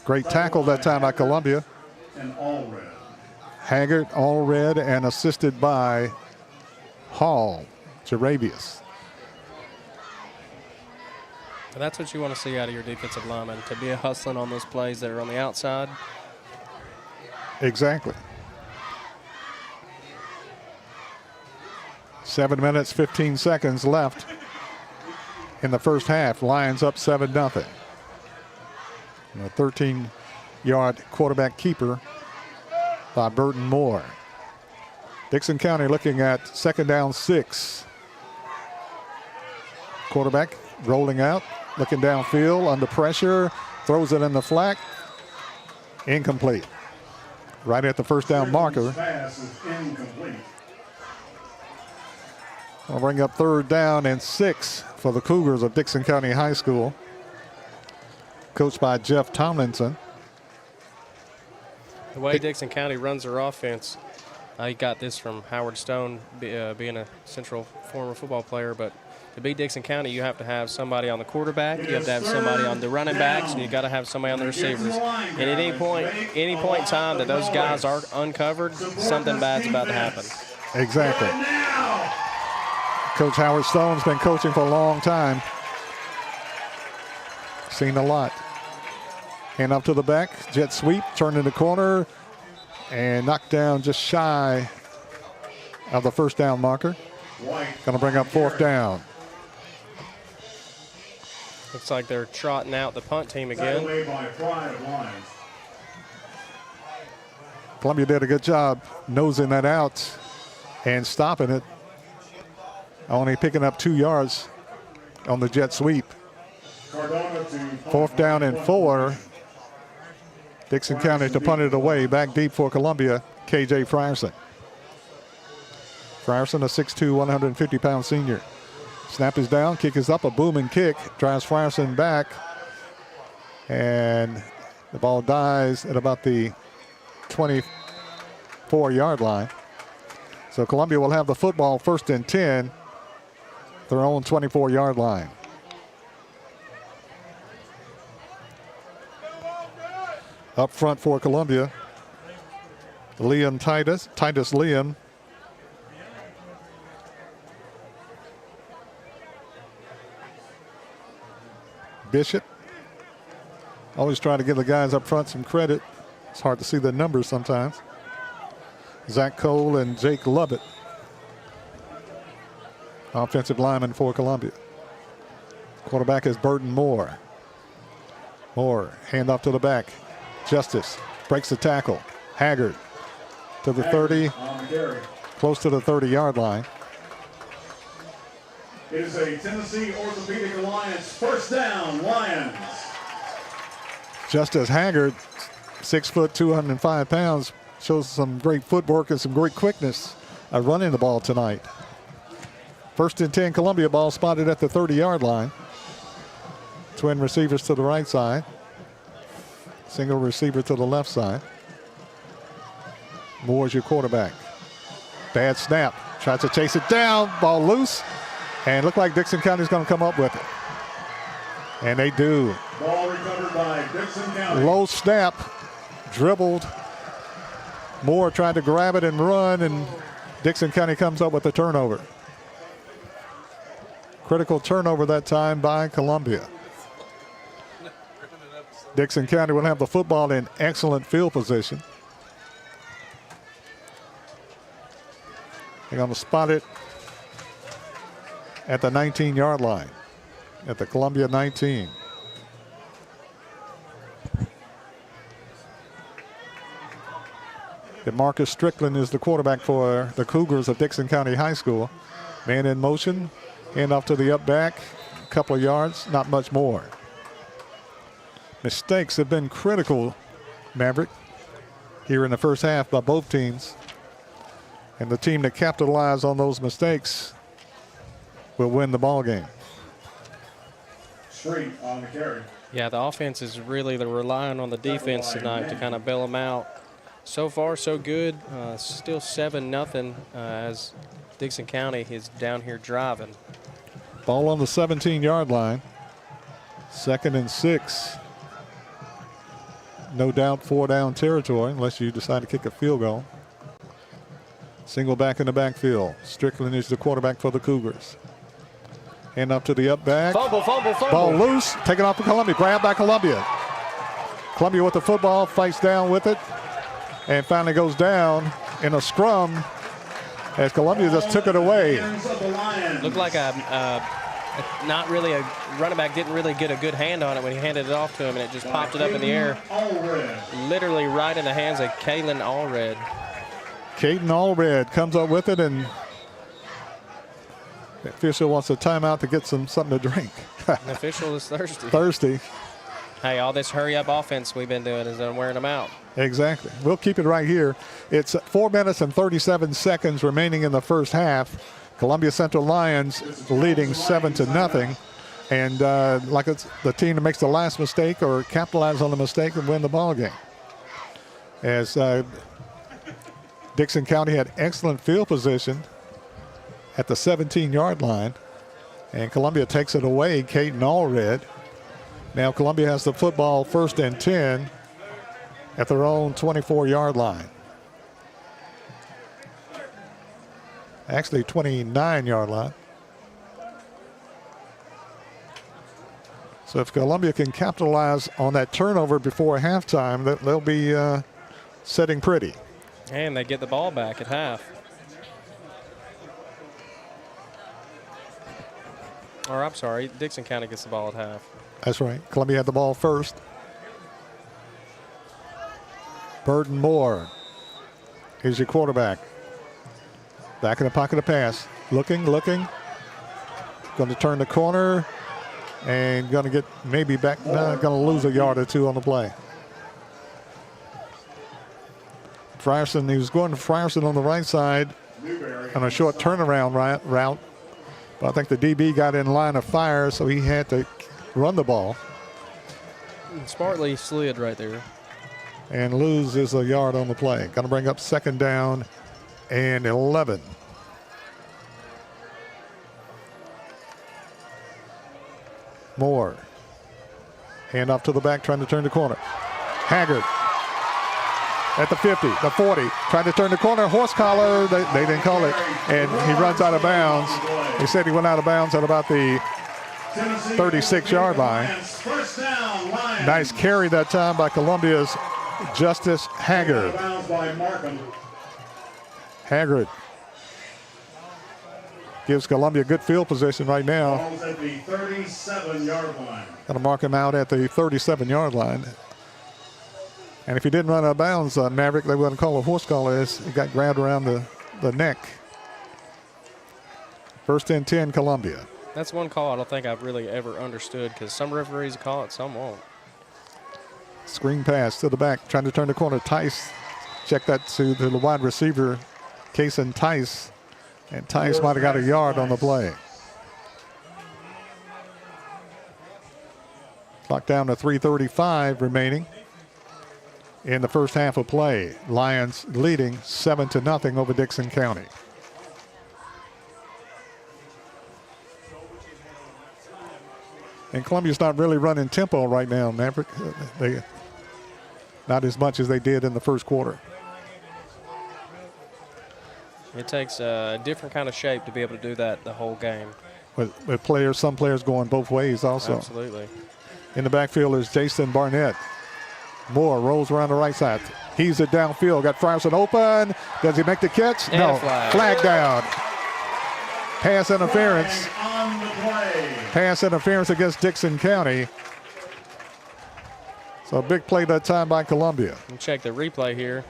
Great tackle that time by Columbia. And Allred. Haggard, Allred, and assisted by Hall, Jarabius. And that's what you want to see out of your defensive lineman, to be hustling on those plays that are on the outside. Exactly. 7 minutes, 15 seconds left in the first half. Lions up 7-0. A 13-yard quarterback keeper by Burton Moore. Dickson County looking at second down 6. Quarterback rolling out, looking downfield, under pressure, throws it in the flat. Incomplete. Right at the first down marker. Pass is incomplete. We'll bring up third down and 6 for the Cougars of Dickson County High School. Coached by Jeff Tomlinson. The way Dickson County runs their offense, I got this from Howard Stone, being a Central former football player, but to beat Dickson County, you have to have somebody on the quarterback, you have to have somebody on the running backs, and you got to have somebody on the receivers. And at any point in time that those guys are uncovered, something bad's about to happen. Exactly. Coach Howard Stone's been coaching for a long time. Seen a lot. Hand up to the back, jet sweep, turn in the corner, and knocked down just shy of the first down marker. Going to bring up fourth down. Looks like they're trotting out the punt team again. Columbia did a good job nosing that out and stopping it. Only picking up 2 yards on the jet sweep. Fourth down and 4. Dickson County to punt it away. Back deep for Columbia, KJ Frierson. Frierson, a 6'2", 150-pound senior. Snap is down, kick is up, a booming kick. Drives Frierson back. And the ball dies at about the 24-yard line. So Columbia will have the football first and 10. Their own 24-yard line. Up front for Columbia, Titus Liam. Bishop. Always trying to give the guys up front some credit. It's hard to see the numbers sometimes. Zach Cole and Jake Lovett. Offensive lineman for Columbia. Quarterback is Burton Moore. Moore, hand off to the back. Justice breaks the tackle. Haggard to the 30, On the carry. close to the 30-yard line. It is a Tennessee Orthopedic Alliance first down, Lions. Justice Haggard, 6 foot, 205 pounds, shows some great footwork and some great quickness running the ball tonight. First and 10, Columbia ball spotted at the 30-yard line. Twin receivers to the right side. Single receiver to the left side. Moore's your quarterback. Bad snap. Tries to chase it down. Ball loose. And look like Dickson County's going to come up with it. And they do. Ball recovered by Dickson County. Low snap. Dribbled. Moore tried to grab it and run, and Dickson County comes up with a turnover. Critical turnover that time by Columbia. Dickson County will have the football in excellent field position. They're going to spot it at the 19-yard line, at the Columbia 19. Marcus Strickland is the quarterback for the Cougars of Dickson County High School. Man in motion, hand off to the up back, a couple of yards, not much more. Mistakes have been critical, Maverick, here in the first half by both teams. And the team that capitalized on those mistakes will win the ball game. Street on the carry. Yeah, the offense is really relying on the defense tonight to kind of bail them out. So far, so good. Still 7-0 as Dickson County is down here driving. Ball on the 17-yard line. 2nd and 6. No doubt 4-down territory unless you decide to kick a field goal. Single back in the backfield. Strickland is the quarterback for the Cougars. Hand up to the up back. Fumble, fumble, fumble. Ball loose. Taken off for Columbia. Grabbed by Columbia. Columbia with the football. Fights down with it. And finally goes down in a scrum as Columbia just took it away. Looked like not really a running back didn't really get a good hand on it when he handed it off to him, and it just popped it up in the air. Literally right in the hands of Kalen Allred. Caden Allred comes up with it, and the official wants a timeout to get something to drink. The official is thirsty. Thirsty. Hey, all this hurry-up offense we've been doing is wearing them out. Exactly. We'll keep it right here. It's 4 minutes and 37 seconds remaining in the first half. Columbia Central Lions leading 7-0. And like it's the team that makes the last mistake or capitalize on the mistake and win the ball game. As Dickson County had excellent field position at the 17-yard line. And Columbia takes it away, Caden Allred. Now Columbia has the football 1st and 10 at their own 24-yard line. Actually 29-yard line. So if Columbia can capitalize on that turnover before halftime, they'll be sitting pretty. And they get the ball back at half. Or I'm sorry, Dickson County gets the ball at half. That's right. Columbia had the ball first. Burden Moore. Here's your quarterback. Back in the pocket of pass. Looking. Going to turn the corner. And going to get maybe back. Going to lose a yard or two on the play. Frierson, he was going to Frierson on the right side on a short turnaround route. But I think the DB got in line of fire, so he had to run the ball. Smartly slid right there. And loses a yard on the play. Going to bring up 2nd down and 11. Moore. Hand off to the back, trying to turn the corner. Haggard at the 50, the 40, trying to turn the corner. Horse collar, they didn't call it. And he runs out of bounds. They said he went out of bounds at about the 36-yard line. Nice carry that time by Columbia's Justice Haggard. Gives Columbia good field position right now. Ball's at the 37-yard line. Got to mark him out at the 37-yard line. And if he didn't run out of bounds, Maverick, they wouldn't call a horse collar as he got grabbed around the neck. First and 10, Columbia. That's one call I don't think I've really ever understood, because some referees call it, some won't. Screen pass to the back, trying to turn the corner. Tice, check that to the wide receiver, Kason Tice. And Tice might have got a yard on the play. Clock down to 3:35 remaining in the first half of play. Lions leading 7-0 over Dickson County. And Columbia's not really running tempo right now, Maverick. Not as much as they did in the first quarter. It takes a different kind of shape to be able to do that the whole game. With players, some players going both ways also. Absolutely. In the backfield is Jason Barnett. Moore rolls around the right side. He's it downfield. Got Frierson open. Does he make the catch? And no. a flag. Flag down. Pass interference. On the play. Pass interference against Dickson County. So a big play that time by Columbia. And check the replay here.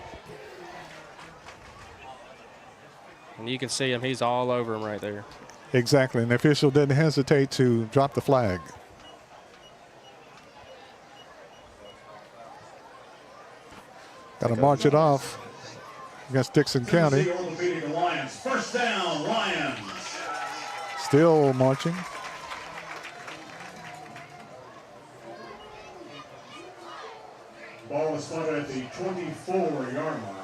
And you can see him. He's all over him right there. Exactly. And the official didn't hesitate to drop the flag. Got to march it off against Dickson County. Tennessee will defeat the Lions. First down, Lions. Still marching. Ball is spotted at the 24-yard line.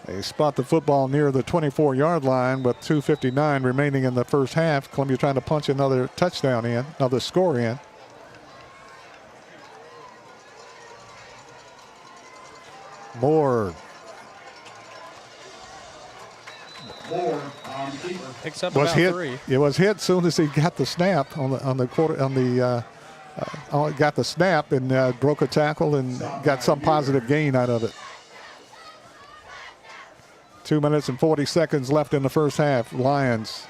They spot the football near the 24-yard line with 2:59 remaining in the first half. Columbia trying to punch another touchdown in, another score in. Moore. Moore on keeper. Picks up Was about hit. 3. It was hit soon as he got the snap got the snap and broke a tackle and got some positive gain out of it. 2 minutes and 40 seconds left in the first half. Lions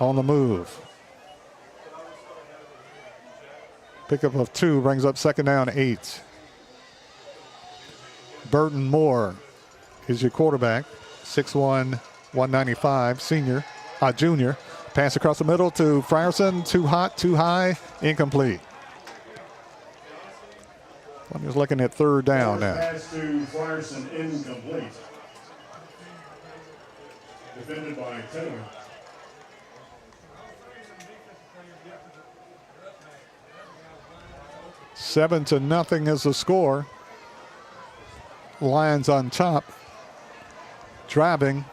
on the move. Pickup of 2 brings up second down 8. Burton Moore is your quarterback. 6'1", 195, junior. Pass across the middle to Frierson. Too hot, too high, incomplete. I'm just looking at third down now. Pass to Frierson, incomplete. Defended by Taylor. 7-0 is the score. Lions on top. Driving,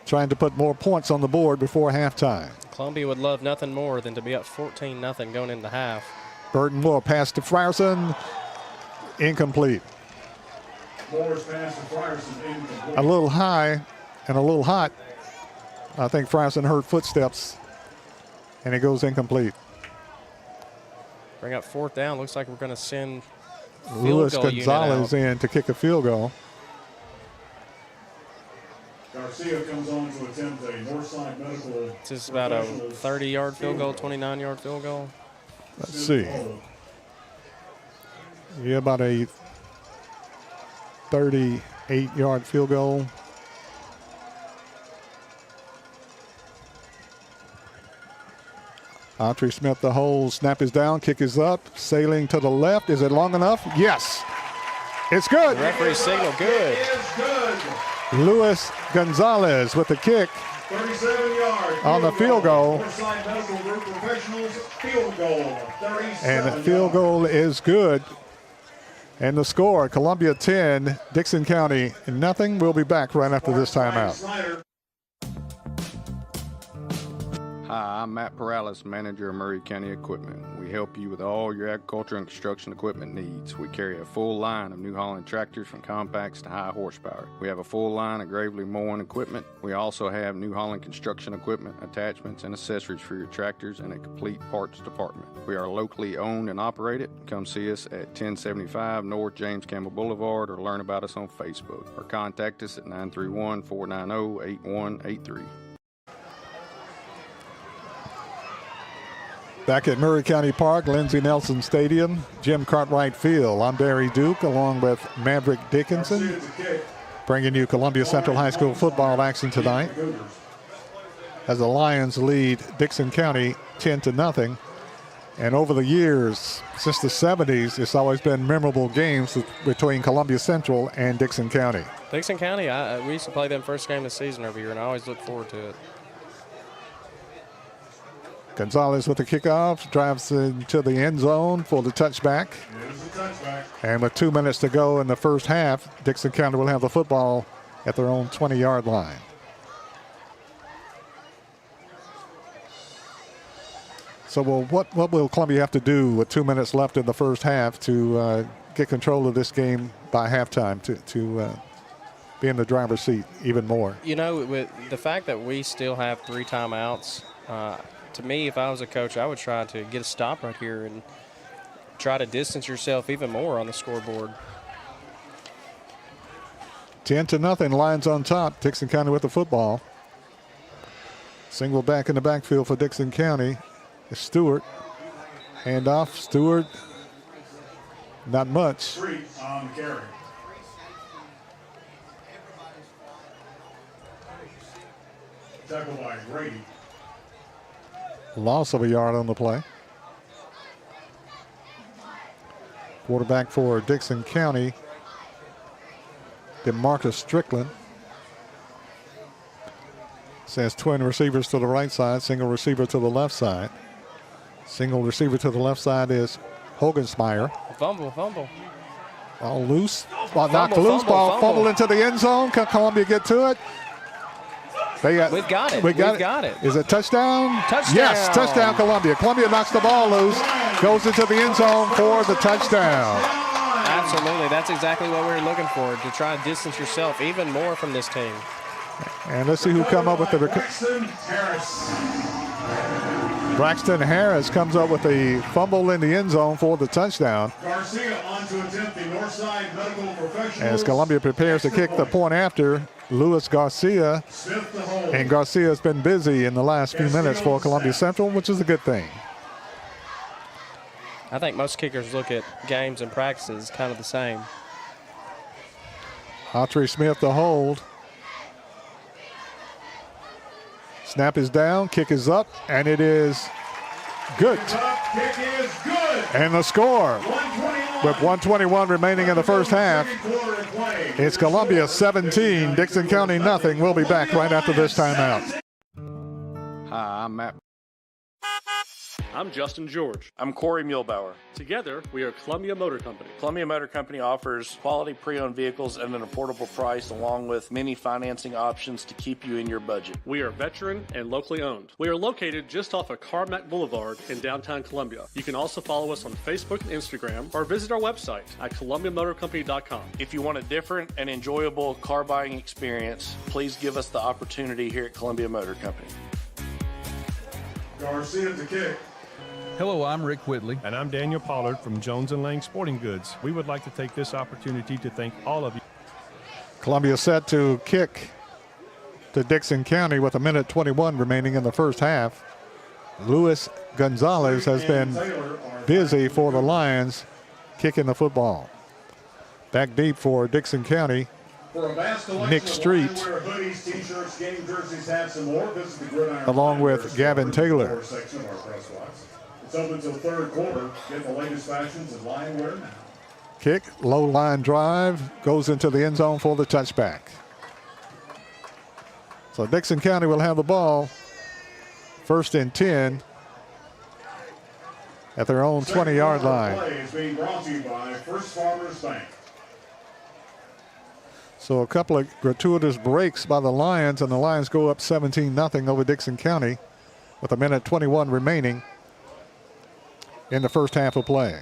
trying to put more points on the board before halftime. Columbia would love nothing more than to be up 14-0 going into half. Burton Moore pass to Frierson. Incomplete. Moore's pass to Frierson, incomplete. A little high and a little hot. I think Frierson heard footsteps, and it goes incomplete. Bring up fourth down. Looks like we're going to send Luis field goal unit Gonzalez out. in to kick a field goal. Garcia comes on to attempt a Northside Medical. This is about a 30-yard field goal, 29-yard field goal. Let's see. Yeah, about a 38-yard field goal. Autry Smith the hole. Snap is down. Kick is up. Sailing to the left. Is it long enough? Yes. It's good. Referee signal good. Is good. Luis Gonzalez with the kick 37-yard on the field goal. Northside Medical Group Professionals field goal. 37 And the field goal is good. And the score, Columbia 10, Dickson County nothing. We'll be back right after this timeout. Snyder. Hi, I'm Matt Perales, manager of Murray County Equipment. We help you with all your agriculture and construction equipment needs. We carry a full line of New Holland tractors from compacts to high horsepower. We have a full line of gravely mowing equipment. We also have New Holland construction equipment, attachments, and accessories for your tractors and a complete parts department. We are locally owned and operated. Come see us at 1075 North James Campbell Boulevard or learn about us on Facebook or contact us at 931-490-8183. Back at Murray County Park, Lindsey Nelson Stadium, Jim Cartwright Field. I'm Barry Duke along with Maverick Dickinson, bringing you Columbia Central High School football action tonight as the Lions lead Dickson County 10-0. And over the years, since the 70s, it's always been memorable games between Columbia Central and Dickson County. Dickson County, we used to play them first game of the season every year, and I always look forward to it. Gonzalez with the kickoff, drives into the end zone for the touchback. And with 2 minutes to go in the first half, Dickson County will have the football at their own 20-yard line. So what will Columbia have to do with 2 minutes left in the first half to get control of this game by halftime to be in the driver's seat even more? You know, with the fact that we still have 3 timeouts, to me, if I was a coach, I would try to get a stop right here and try to distance yourself even more on the scoreboard. 10-0, Lions on top. Dickson County with the football. Single back in the backfield for Dickson County is Stewart. Handoff, Stewart. Not much. Street on the carry. Tackle by Grady. Loss of a yard on the play. Quarterback for Dickson County, DeMarcus Strickland. Says twin receivers to the right side, single receiver to the left side. Single receiver to the left side is Hogensmeyer. Fumble. Ball loose. Ball knocked loose. Ball fumble into the end zone. Can Columbia get to it? We've got it. We've got it. Is it touchdown? Touchdown. Yes, touchdown Columbia. Columbia knocks the ball loose, goes into the end zone for the touchdown. Absolutely. That's exactly what we were looking for, to try to distance yourself even more from this team. And let's see who come up with the Braxton Harris comes up with a fumble in the end zone for the touchdown. Garcia on to attempt the Northside Medical Professionals. As Columbia prepares to kick the point after, Luis Garcia. And Garcia has been busy in the last few minutes for Columbia Central, which is a good thing. I think most kickers look at games and practices kind of the same. Autry Smith to hold. Snap is down, kick is up, and it is good. Kick is good. And the score, with 1:21 remaining in the first half, it's Columbia 17, Dickson County nothing. We'll be back right after this timeout. Hi, I'm Matt. I'm Justin George. I'm Corey Muehlbauer. Together, we are Columbia Motor Company. Columbia Motor Company offers quality pre-owned vehicles at an affordable price, along with many financing options to keep you in your budget. We are veteran and locally owned. We are located just off of Carmack Boulevard in downtown Columbia. You can also follow us on Facebook and Instagram, or visit our website at columbiamotorcompany.com. If you want a different and enjoyable car buying experience, please give us the opportunity here at Columbia Motor Company. Garcia to kick. Hello, I'm Rick Whitley. And I'm Daniel Pollard from Jones & Lang Sporting Goods. We would like to take this opportunity to thank all of you. Columbia set to kick to Dickson County with 1:21 remaining in the first half. Luis Gonzalez has been busy for the Lions kicking the football. Back deep for Dickson County. Nick Street, Hoodies, t-shirts, game jerseys, hats, and more. Visit the Gridiron along with Gavin Taylor. It's open until third quarter. Get the latest fashions in line wear now. Kick, low line drive, goes into the end zone for the touchback. So Dickson County will have the ball. 1st and 10 at their own 20-yard line. Play is being brought to you by First Farmers Bank. So a couple of gratuitous breaks by the Lions, and the Lions go up 17-0 over Dickson County. with 1:21 remaining in the first half of play.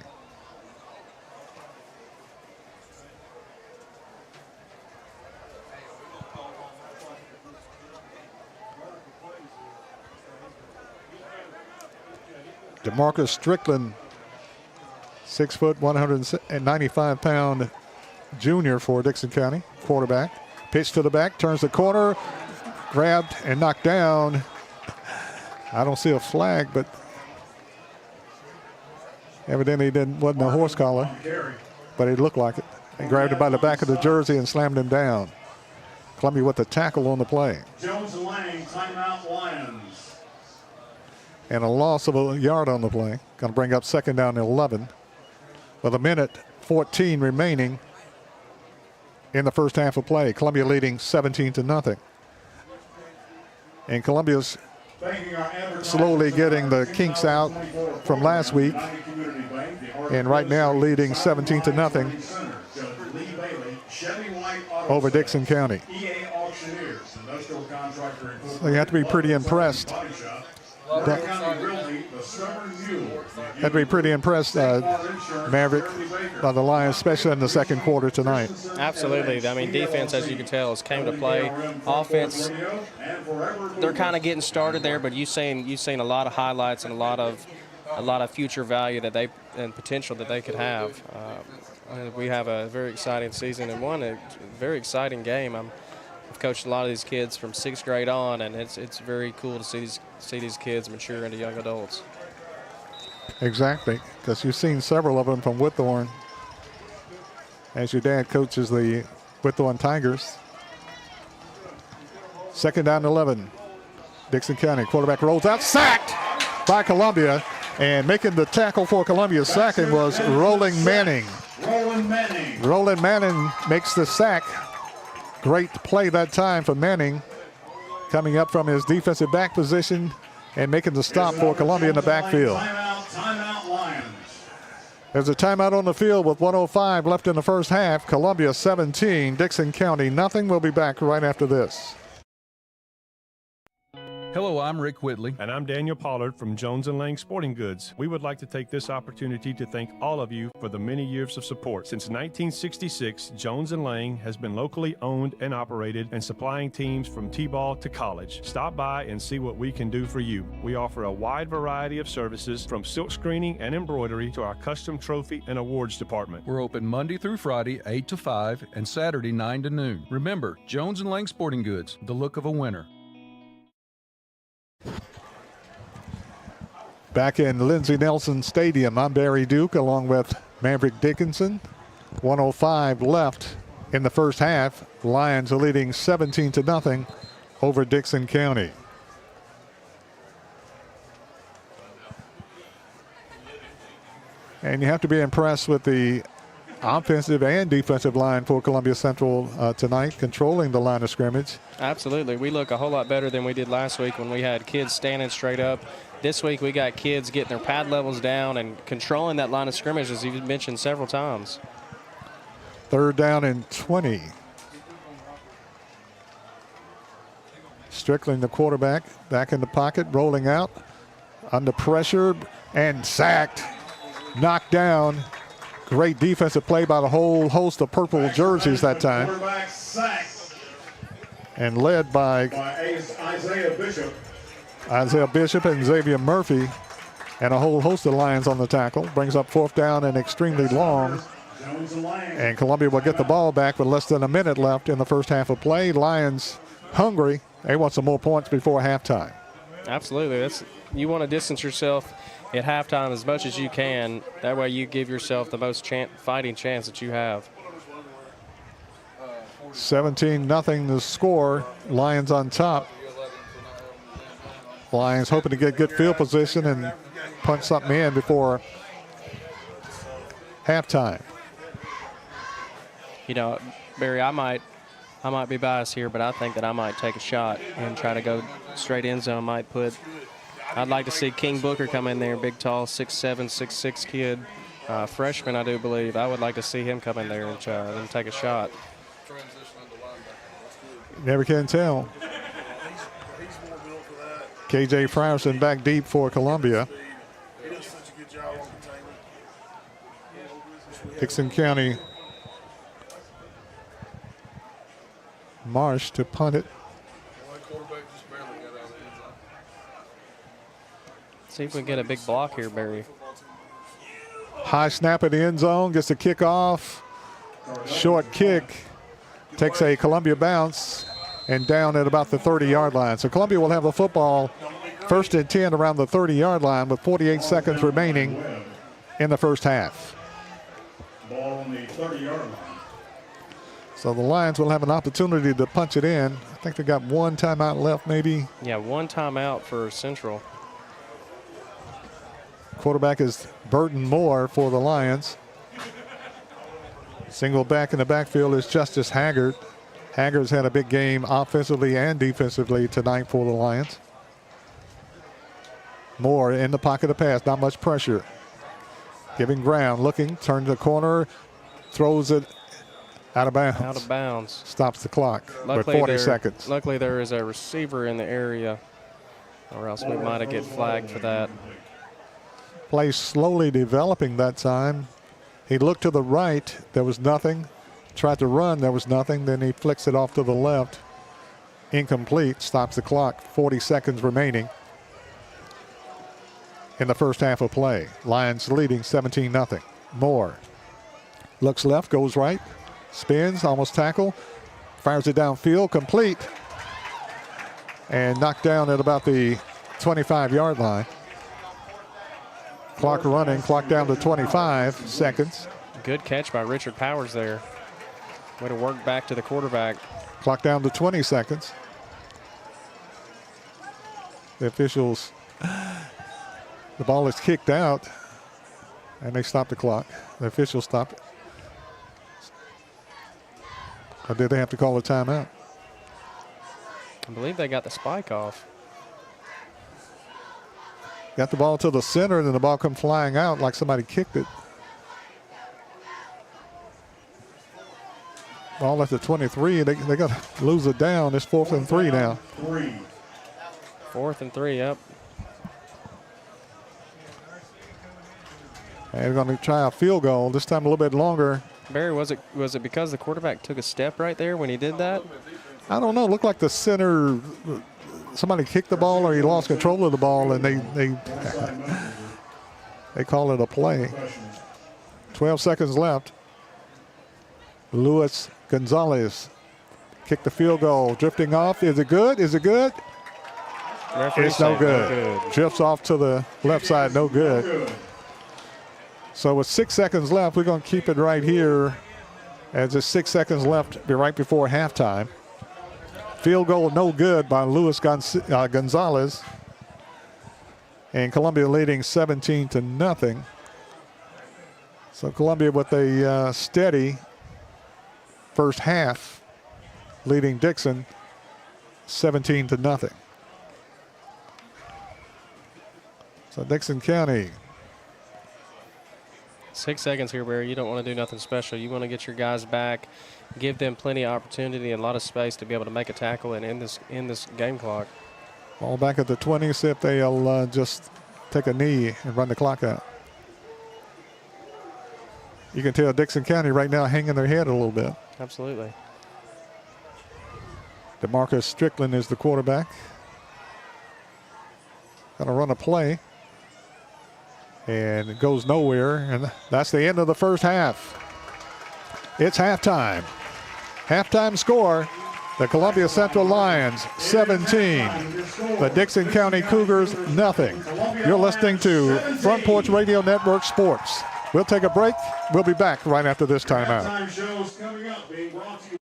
DeMarcus Strickland, 6 foot, 195-pound junior for Dickson County, quarterback. Pitch to the back, turns the corner, grabbed and knocked down. I don't see a flag, but evidently wasn't a horse collar, but it looked like it. He grabbed him by the back of the jersey and slammed him down. Columbia with the tackle on the play. Jones and Lang, timeout Lions. And a loss of a yard on the play. Going to bring up second down and 11 with 1:14 remaining in the first half of play. Columbia leading 17-0. And Columbia's slowly getting the kinks out from last week. And right now leading 17-0 over Dickson County. So you have to be pretty impressed. Had to be pretty impressed, Maverick, by the Lions, especially in the second quarter tonight. Absolutely. I mean, defense, as you can tell, has came to play. Offense, they're kind of getting started there, but you've seen a lot of highlights and a lot of future value that they and potential that they could have. We have a very exciting season and a very exciting game. I've coached a lot of these kids from 6th grade on, and it's very cool to see these kids mature into young adults. Exactly, because you've seen several of them from Whitthorne, as your dad coaches the Whitthorne Tigers. Second down 11. Dickson County quarterback rolls out, sacked by Columbia, and making the tackle for Columbia's sacking was Roland Manning. Roland Manning makes the sack. Great play that time for Manning, coming up from his defensive back position and making the stop for Columbia in the backfield. Timeout Lions. There's a timeout on the field with 1:05 left in the first half. Columbia 17, Dickson County nothing. We'll be back right after this. Hello, I'm Rick Whitley. And I'm Daniel Pollard from Jones and Lang Sporting Goods. We would like to take this opportunity to thank all of you for the many years of support. Since 1966, Jones and Lang has been locally owned and operated and supplying teams from T-ball to college. Stop by and see what we can do for you. We offer a wide variety of services from silk screening and embroidery to our custom trophy and awards department. We're open Monday through Friday, 8 to 5, and Saturday, 9 to noon. Remember, Jones and Lang Sporting Goods, the look of a winner. Back in Lindsey Nelson Stadium, I'm Barry Duke along with Maverick Dickinson. 1:05 left in the first half. Lions are leading 17-0 over Dickson County. And you have to be impressed with the offensive and defensive line for Columbia Central tonight, controlling the line of scrimmage. Absolutely. We look a whole lot better than we did last week when we had kids standing straight up. This week we got kids getting their pad levels down and controlling that line of scrimmage, as you've mentioned several times. Third down and 20. Strickland, the quarterback, back in the pocket, rolling out, under pressure, and sacked, knocked down. Great defensive play by the whole host of purple jerseys that time. And led by Isaiah Bishop and Xavier Murphy, and a whole host of Lions on the tackle. Brings up fourth down and extremely long. And Columbia will get the ball back with less than a minute left in the first half of play. Lions hungry. They want some more points before halftime. Absolutely. You want to distance yourself at halftime as much as you can. That way you give yourself the most fighting chance that you have. 17-0 the score. Lions on top. Lions hoping to get good field position and punch something in before halftime. You know, Barry, I might be biased here, but I think that I might take a shot and try to go straight end zone. I'd like to see King Booker come in there, big, tall, 6'7", 6'6" kid, freshman, I do believe. I would like to see him come in there and take a shot. Never can tell. KJ Frierson back deep for Columbia. Dickson County Marsh to punt it. See if we can get a big block here, Barry. High snap at the end zone, gets the kick off. Short kick, takes a Columbia bounce and down at about the 30-yard line. So Columbia will have the football first and 10 around the 30-yard line with 48 seconds remaining in the first half. Ball on the 30-yard line. So the Lions will have an opportunity to punch it in. I think they got one timeout left maybe. Yeah, one timeout for Central. Quarterback is Burton Moore for the Lions. Single back in the backfield is Justice Haggard. Haggard's had a big game offensively and defensively tonight for the Lions. Moore in the pocket of pass, not much pressure. Giving ground, looking, turns the corner, throws it out of bounds. Out of bounds. Stops the clock with 40 seconds. Luckily, there is a receiver in the area, or else we might have get flagged for that. Play slowly developing that time. He looked to the right, there was nothing. Tried to run, there was nothing. Then he flicks it off to the left. Incomplete, stops the clock. 40 seconds remaining in the first half of play. Lions leading 17-0. Moore looks left, goes right, spins, almost tackle, fires it downfield, complete, and knocked down at about the 25-yard line. Clock running, clock down to 25 seconds. Good catch by Richard Powers there. Way to work back to the quarterback. Clock down to 20 seconds. The officials, the ball is kicked out, and they stop the clock. The officials stop it. Or did they have to call a timeout? I believe they got the spike off. Got the ball to the center, and then the ball come flying out like somebody kicked it. Ball at the 23. They got to lose it down. It's 4th and 3 now. 4th and 3, yep. And they're going to try a field goal, this time a little bit longer. Barry, was it because the quarterback took a step right there when he did that? I don't know. It looked like the center, somebody kicked the ball or he lost control of the ball, and they call it a play. 12 seconds left. Luis Gonzalez kicked the field goal, drifting off. Is it good? Is it good? It's no good. Drifts off to the left side, no good. So with 6 seconds left, we're going to keep it right here as there's 6 seconds left, be right before halftime. Field goal no good by Luis Gonzalez. And Columbia leading 17-0. So Columbia with a steady first half, leading Dickson 17-0. So Dickson County. 6 seconds here, Barry. You don't want to do nothing special. You want to get your guys back, give them plenty of opportunity and a lot of space to be able to make a tackle and end this game clock. Ball back at the 20, see if they'll just take a knee and run the clock out. You can tell Dickson County right now hanging their head a little bit. Absolutely. DeMarcus Strickland is the quarterback. Gonna run a play. And it goes nowhere, and that's the end of the first half. It's halftime. Halftime score, the Columbia Central Lions 17, the Dickson County Cougars nothing. You're listening to Front Porch Radio Network Sports. We'll take a break. We'll be back right after this timeout. Halftime shows coming up, being brought to you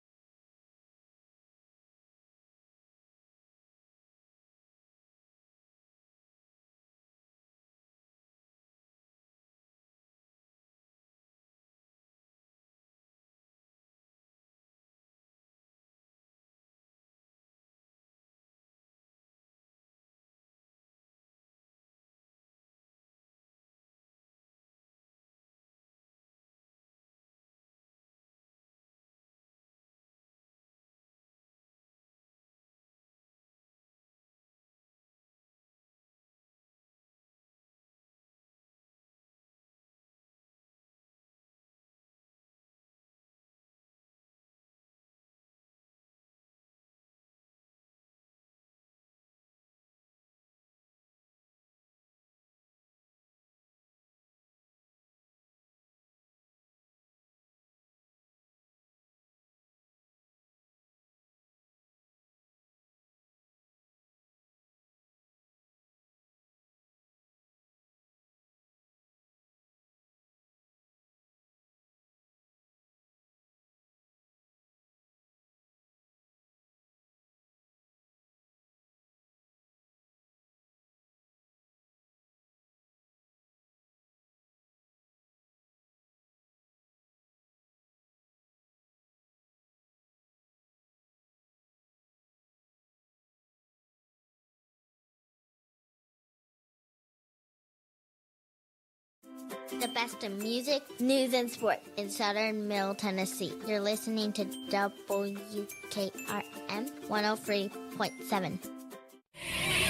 The best in music, news, and sports in southern Middle Tennessee. You're listening to WKRM 103.7.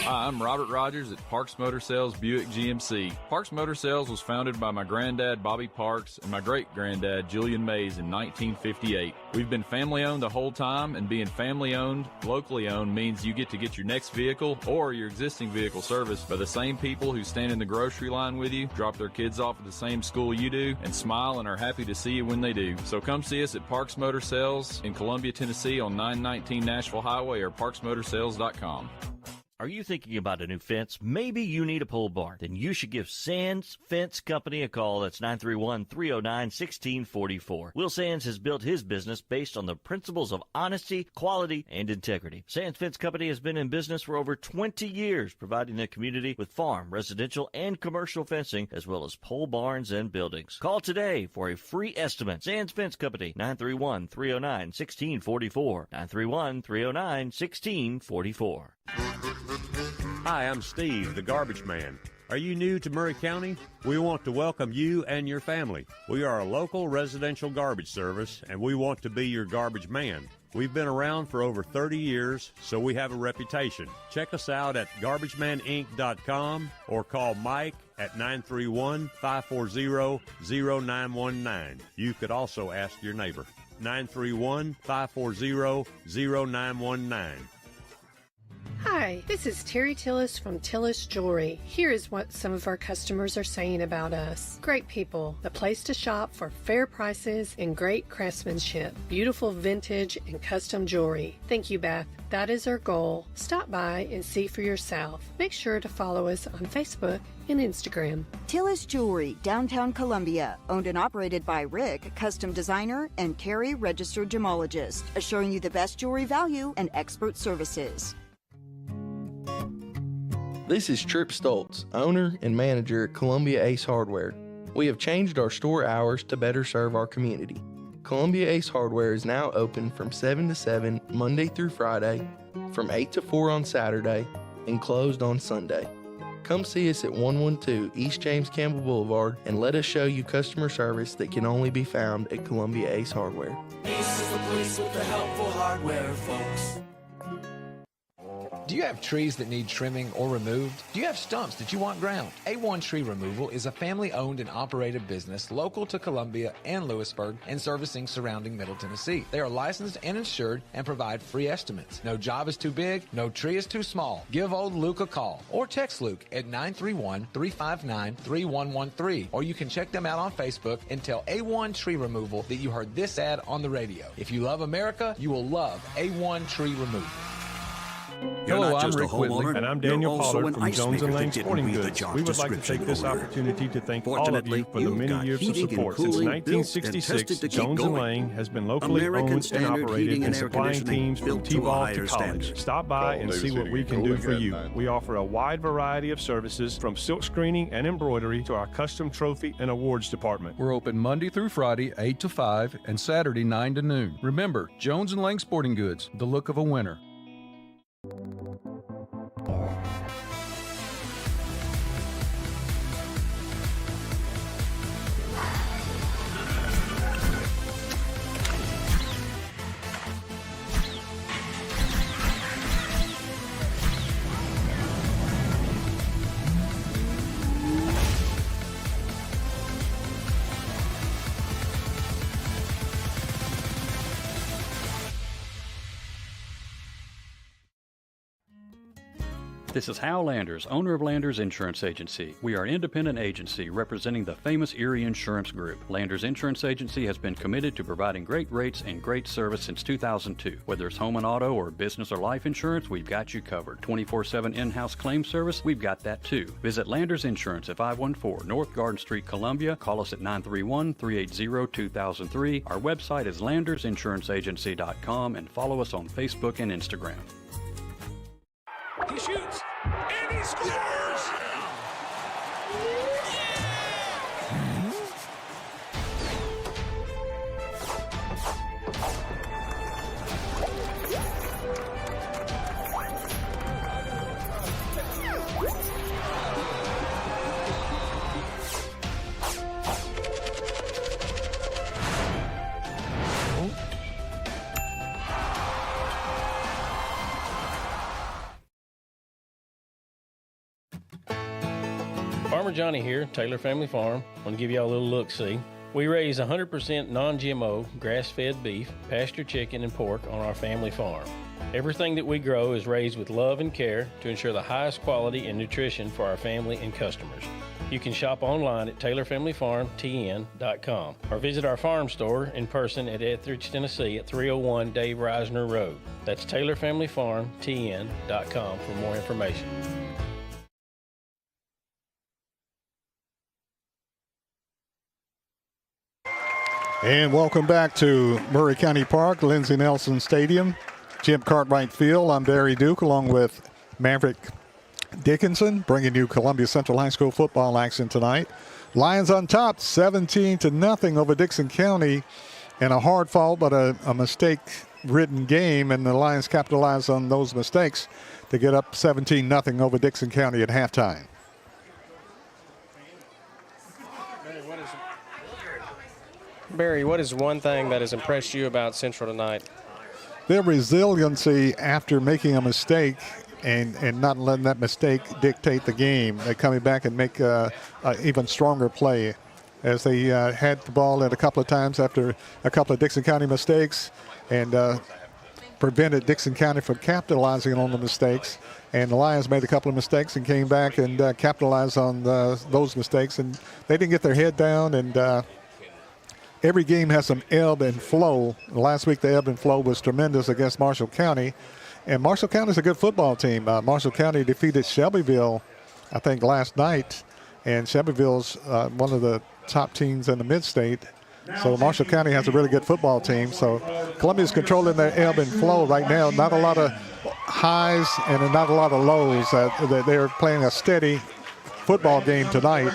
Hi, I'm Robert Rogers at Parks Motor Sales Buick GMC. Parks Motor Sales was founded by my granddad, Bobby Parks, and my great-granddad, Julian Mays, in 1958. We've been family-owned the whole time, and being family-owned, locally owned, means you get to get your next vehicle or your existing vehicle serviced by the same people who stand in the grocery line with you, drop their kids off at the same school you do, and smile and are happy to see you when they do. So come see us at Parks Motor Sales in Columbia, Tennessee on 919 Nashville Highway or parksmotorsales.com. Are you thinking about a new fence? Maybe you need a pole barn. Then you should give Sands Fence Company a call. That's 931-309-1644. Will Sands has built his business based on the principles of honesty, quality, and integrity. Sands Fence Company has been in business for over 20 years, providing the community with farm, residential, and commercial fencing, as well as pole barns and buildings. Call today for a free estimate. Sands Fence Company, 931-309-1644. 931-309-1644. Hi, I'm Steve, the Garbage Man. Are you new to Murray County? We want to welcome you and your family. We are a local residential garbage service, and we want to be your garbage man. We've been around for over 30 years, so we have a reputation. Check us out at garbagemaninc.com or call Mike at 931-540-0919. You could also ask your neighbor. 931-540-0919. Hi, this is Terry Tillis from Tillis Jewelry. Here is what some of our customers are saying about us. Great people, the place to shop for fair prices and great craftsmanship, beautiful vintage and custom jewelry. Thank you, Beth. That is our goal. Stop by and see for yourself. Make sure to follow us on Facebook and Instagram. Tillis Jewelry, downtown Columbia, owned and operated by Rick, custom designer, and Carrie, registered gemologist, assuring you the best jewelry value and expert services. This is Tripp Stoltz, owner and manager at Columbia Ace Hardware. We have changed our store hours to better serve our community. Columbia Ace Hardware is now open from 7 to 7 Monday through Friday, from 8 to 4 on Saturday, and closed on Sunday. Come see us at 112 East James Campbell Boulevard and let us show you customer service that can only be found at Columbia Ace Hardware. Ace is the place with the helpful hardware, folks. Do you have trees that need trimming or removed? Do you have stumps that you want ground? A1 Tree Removal is a family-owned and operated business local to Columbia and Lewisburg and servicing surrounding Middle Tennessee. They are licensed and insured and provide free estimates. No job is too big, no tree is too small. Give old Luke a call or text Luke at 931-359-3113, or you can check them out on Facebook and tell A1 Tree Removal that you heard this ad on the radio. If you love America, you will love A1 Tree Removal. Hello, I'm Rick Whitley. And I'm Daniel Pollard from Jones & Lang Sporting Goods. We would like to take this opportunity to thank all of you for the many years of support. Since 1966, Jones & Lang has been locally owned and operated and supplying teams from T-ball to college. Stop by and see what we can do for you. We offer a wide variety of services from silk screening and embroidery to our custom trophy and awards department. We're open Monday through Friday, 8 to 5, and Saturday, 9 to noon. Remember, Jones & Lang Sporting Goods, the look of a winner. This is Hal Landers, owner of Landers Insurance Agency. We are an independent agency representing the famous Erie Insurance Group. Landers Insurance Agency has been committed to providing great rates and great service since 2002. Whether it's home and auto or business or life insurance, we've got you covered. 24/7 in-house claim service, we've got that too. Visit Landers Insurance at 514 North Garden Street, Columbia. Call us at 931-380-2003. Our website is landersinsuranceagency.com and follow us on Facebook and Instagram. He shoots, and he scores! Farmer Johnny here, Taylor Family Farm. I want to give y'all a little look-see. We raise 100% non-GMO, grass-fed beef, pasture chicken, and pork on our family farm. Everything that we grow is raised with love and care to ensure the highest quality and nutrition for our family and customers. You can shop online at TaylorFamilyFarmTN.com or visit our farm store in person at Etheridge, Tennessee at 301 Dave Reisner Road. That's TaylorFamilyFarmTN.com for more information. And welcome back to Maury County Park, Lindsey Nelson Stadium, Jim Cartwright Field. I'm Barry Duke along with Maverick Dickinson, bringing you Columbia Central High School football action tonight. Lions on top, 17-0 over Dickson County, and a hard fought but a mistake-ridden game, and the Lions capitalized on those mistakes to get up 17-0 over Dickson County at halftime. Barry, what is one thing that has impressed you about Central tonight? Their resiliency after making a mistake and not letting that mistake dictate the game. They're coming back and make an even stronger play as they had the ball in a couple of times after a couple of Dickson County mistakes and prevented Dickson County from capitalizing on the mistakes. And the Lions made a couple of mistakes and came back and capitalized on those mistakes. And they didn't get their head down, and every game has some ebb and flow. Last week, the ebb and flow was tremendous against Marshall County. And Marshall County is a good football team. Marshall County defeated Shelbyville, I think, last night. And Shelbyville's one of the top teams in the mid-state. So Marshall County has a really good football team. So Columbia's controlling their ebb and flow right now. Not a lot of highs and not a lot of lows. They're playing a steady football game tonight,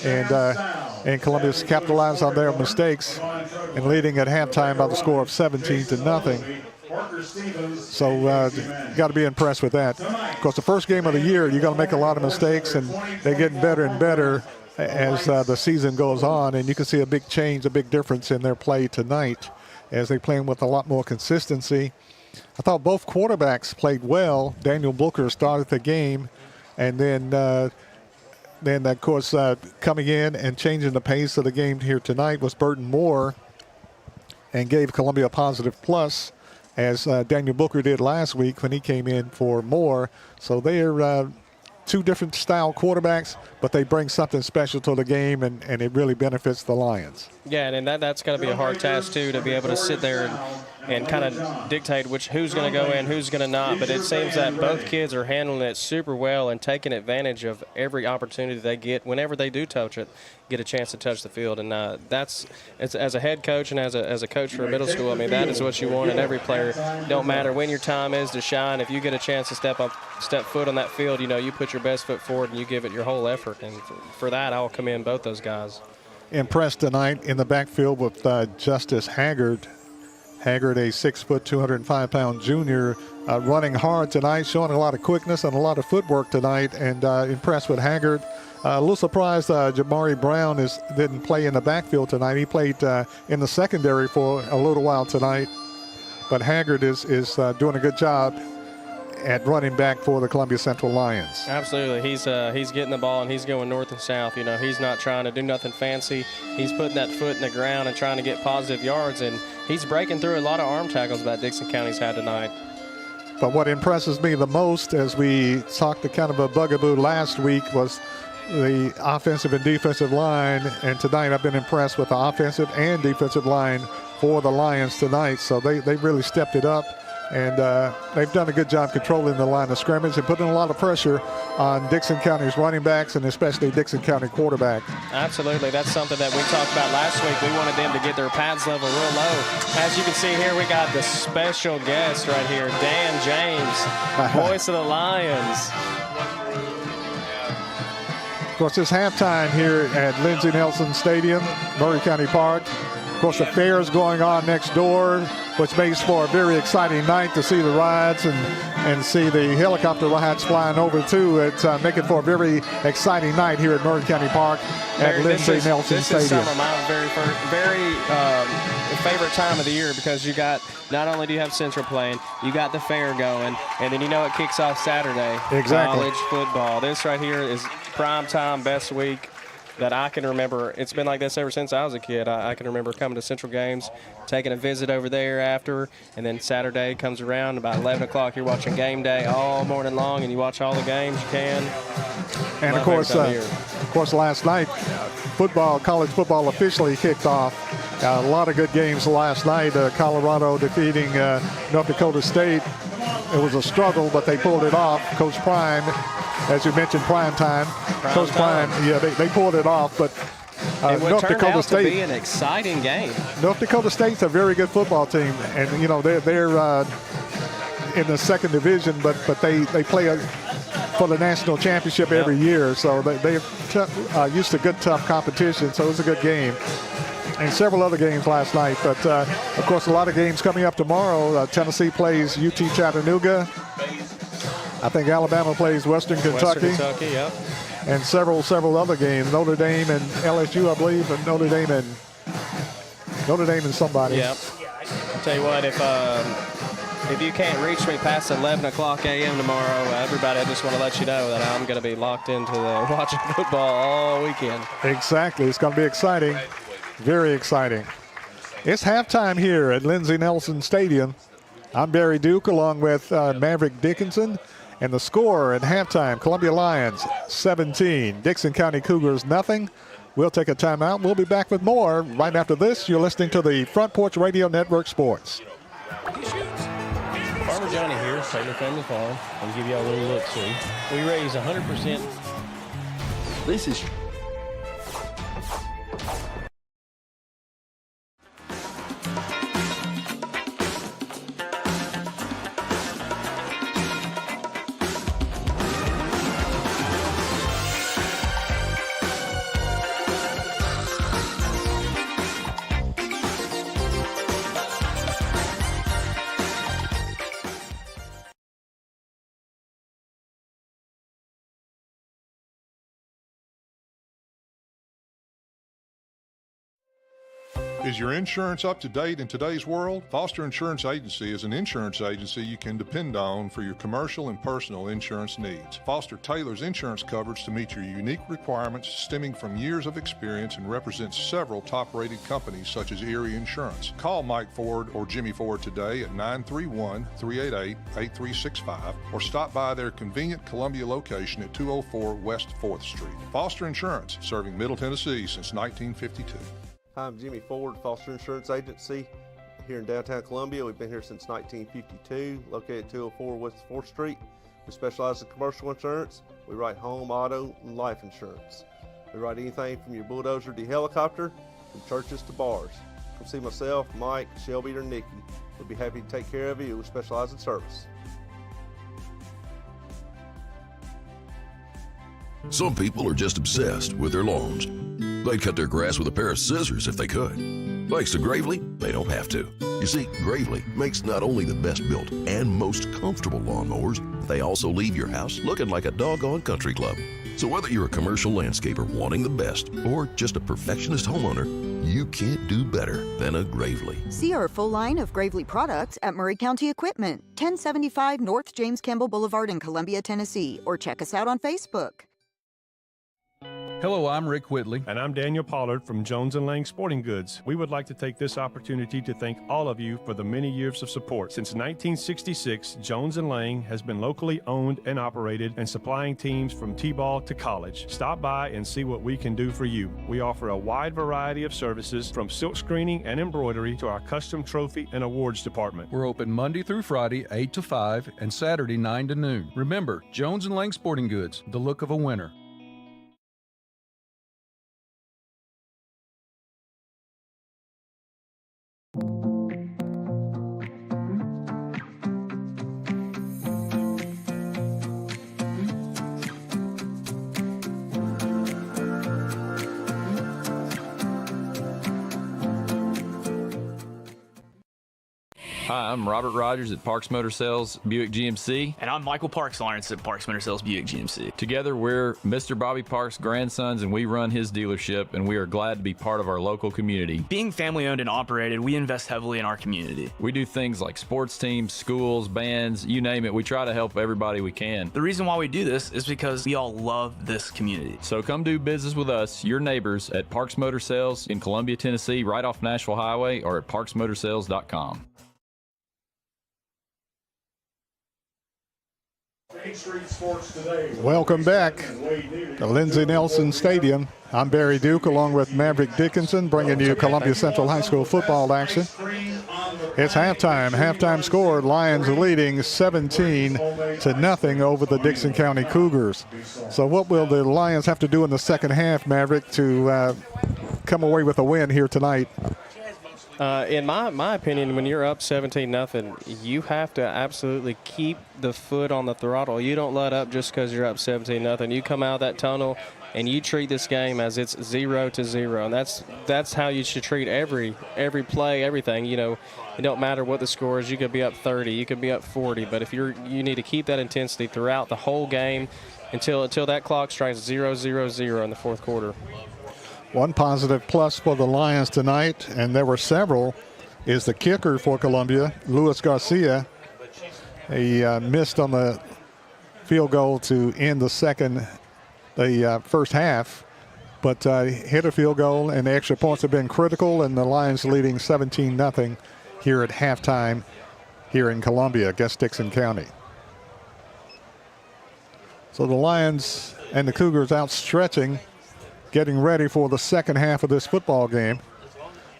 and Columbia's capitalized on their mistakes and leading at halftime by the score of 17-0. So got to be impressed with that. Of course, the first game of the year, you're going to make a lot of mistakes, and they're getting better and better as the season goes on, and you can see a big change, a big difference in their play tonight as they're playing with a lot more consistency. I thought both quarterbacks played well. Daniel Booker started the game, and then of course, coming in and changing the pace of the game here tonight was Burton Moore, and gave Columbia a positive plus, as Daniel Booker did last week when he came in for Moore. So they're two different style quarterbacks, but they bring something special to the game, and it really benefits the Lions. Yeah, and that's going to be a hard task, too, to be able to sit there and kind of dictate who's going to go in, who's going to not. But it seems that both kids are handling it super well and taking advantage of every opportunity they get whenever they do touch it, get a chance to touch the field. And as a head coach and as a coach for a middle school, I mean, that is what you want in every player. Don't matter when your time is to shine. If you get a chance to step foot on that field, you put your best foot forward and you give it your whole effort. And for that, I'll commend both those guys. Impressed tonight in the backfield with Justice Haggard. Haggard, a 6', 205-pound junior, running hard tonight, showing a lot of quickness and a lot of footwork tonight, and impressed with Haggard. A little surprised Jamari Brown didn't play in the backfield tonight. He played in the secondary for a little while tonight, but Haggard is doing a good job at running back for the Columbia Central Lions. Absolutely. He's getting the ball and he's going north and south. He's not trying to do nothing fancy. He's putting that foot in the ground and trying to get positive yards, and he's breaking through a lot of arm tackles that Dickson County's had tonight. But what impresses me the most, as we talked to kind of a bugaboo last week, was the offensive and defensive line, and tonight I've been impressed with the offensive and defensive line for the Lions tonight. So they really stepped it up. And they've done a good job controlling the line of scrimmage and putting a lot of pressure on Dickson County's running backs and especially Dickson County quarterback. Absolutely. That's something that we talked about last week. We wanted them to get their pads level real low. As you can see here, we got the special guest right here, Dan James, voice of the Lions. Of course, it's halftime here at Lindsey Nelson Stadium, Maury County Park. Of course, the fair is going on next door, which makes for a very exciting night to see the rides and and see the helicopter rides flying over too. It's making for a very exciting night here at Murray County Park at Lindsey Nelson this Stadium. This is some of my very favorite time of the year, because you got, not only do you have Central playing, you got the fair going, and then it kicks off Saturday. Exactly. College football. This right here is prime time, best week that I can remember. It's been like this ever since I was a kid. I can remember coming to Central games, taking a visit over there after, and then Saturday comes around about 11 o'clock. You're watching game day all morning long, and you watch all the games you can. And of course, last night, college football officially kicked off. A lot of good games last night. Colorado defeating North Dakota State. It was a struggle, but they pulled it off. Coach Prime, as you mentioned, Prime time. Coach Prime, yeah, they pulled it off. But North Dakota State, to be an exciting game. North Dakota State's a very good football team, and they're in the second division, but they play for the national championship every year, so they're used to good, tough competition. So it was a good game. And several other games last night. But, of course, a lot of games coming up tomorrow. Tennessee plays UT Chattanooga. I think Alabama plays Western Kentucky. Western Kentucky, yep. And several other games. Notre Dame and LSU, I believe, and Notre Dame and somebody. Yep. I'll tell you what, if you can't reach me past 11 o'clock a.m. tomorrow, everybody, I just want to let you know that I'm going to be locked into the watching football all weekend. Exactly. It's going to be exciting. Very exciting. It's halftime here at Lindsey Nelson Stadium. I'm Barry Duke along with Maverick Dickinson. And the score at halftime, Columbia Lions 17, Dickson County Cougars nothing. We'll take a timeout. We'll be back with more right after this. You're listening to the Front Porch Radio Network Sports. Farmer Johnny here, Taylor Family Farm. I'll give you all a little look-see. We raise 100%. This is Is your insurance up to date in today's world? Foster Insurance Agency is an insurance agency you can depend on for your commercial and personal insurance needs. Foster tailors insurance coverage to meet your unique requirements stemming from years of experience and represents several top-rated companies such as Erie Insurance. Call Mike Ford or Jimmy Ford today at 931-388-8365 or stop by their convenient Columbia location at 204 West 4th Street. Foster Insurance, serving Middle Tennessee since 1952. Hi, I'm Jimmy Ford, Foster Insurance Agency here in downtown Columbia. We've been here since 1952, located at 204 West 4th Street. We specialize in commercial insurance. We write home, auto, and life insurance. We write anything from your bulldozer to your helicopter, from churches to bars. Come see myself, Mike, Shelby, or Nikki. We'll be happy to take care of you. We specialize in service. Some people are just obsessed with their lawns. They'd cut their grass with a pair of scissors if they could. Thanks to Gravely, they don't have to. You see, Gravely makes not only the best built and most comfortable lawnmowers, but they also leave your house looking like a doggone country club. So whether you're a commercial landscaper wanting the best or just a perfectionist homeowner, you can't do better than a Gravely. See our full line of Gravely products at Murray County Equipment, 1075 North James Campbell Boulevard in Columbia, Tennessee, or check us out on Facebook. Hello, I'm Rick Whitley. And I'm Daniel Pollard from Jones & Lang Sporting Goods. We would like to take this opportunity to thank all of you for the many years of support. Since 1966, Jones & Lang has been locally owned and operated and supplying teams from T-ball to college. Stop by and see what we can do for you. We offer a wide variety of services from silk screening and embroidery to our custom trophy and awards department. We're open Monday through Friday, 8 to 5, and Saturday, 9 to noon. Remember, Jones & Lang Sporting Goods, the look of a winner. Hi, I'm Robert Rogers at Parks Motor Sales Buick GMC. And I'm Michael Parks Lawrence at Parks Motor Sales Buick GMC. Together, we're Mr. Bobby Parks' grandsons, and we run his dealership, and we are glad to be part of our local community. Being family owned and operated, we invest heavily in our community. We do things like sports teams, schools, bands, you name it. We try to help everybody we can. The reason why we do this is because we all love this community. So come do business with us, your neighbors, at Parks Motor Sales in Columbia, Tennessee, right off Nashville Highway, or at parksmotorsales.com. Welcome back to Lindsey Nelson Stadium. I'm Barry Duke along with Maverick Dickinson bringing you Columbia Central High School football action. It's halftime. Halftime score, Lions leading 17-0 over the Dickson County Cougars. So what will the Lions have to do in the second half, Maverick, to come away with a win here tonight? In my opinion, when you're up 17-0, you have to absolutely keep the foot on the throttle. You don't let up just because you're up 17-0. You come out of that tunnel and you treat this game as it's 0-0, and that's how you should treat every play, everything. You know, it don't matter what the score is. You could be up 30, you could be up 40, but if you need to keep that intensity throughout the whole game until that clock strikes 0-0-0 in the fourth quarter. One positive plus for the Lions tonight, and there were several, is the kicker for Columbia, Luis Garcia. He missed on the field goal to end the first half, but hit a field goal, and the extra points have been critical, and the Lions leading 17-0 here at halftime here in Columbia against Dickson County. So the Lions and the Cougars out stretching, getting ready for the second half of this football game.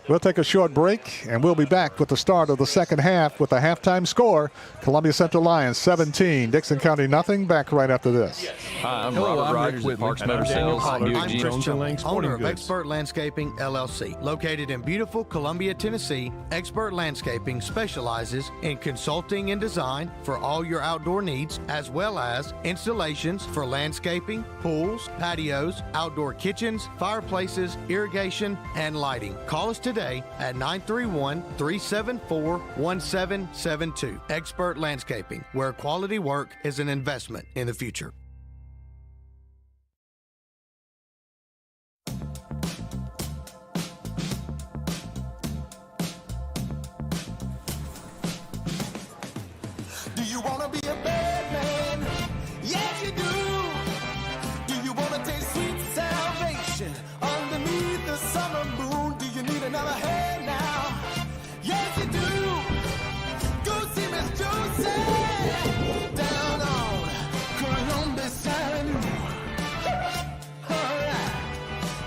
We'll take a short break, and we'll be back with the start of the second half with a halftime score. Columbia Central Lions 17, Dickson County nothing. Back right after this. Hi, I'm Robert Rogers at Parks Motor Sales. I'm Chris Jones, owner of Expert Landscaping, LLC. Located in beautiful Columbia, Tennessee, Expert Landscaping specializes in consulting and design for all your outdoor needs, as well as installations for landscaping, pools, patios, outdoor kitchens, fireplaces, irrigation, and lighting. Call us today at 931-374-1772. Expert Landscaping, where quality work is an investment in the future. Do you want to be a bad man? Yes, you do. Do you want to taste sweet salvation underneath the summer moon? Do you need another hand now? Yes, you do. Go see Miss Josie down on Columbus Avenue. All right,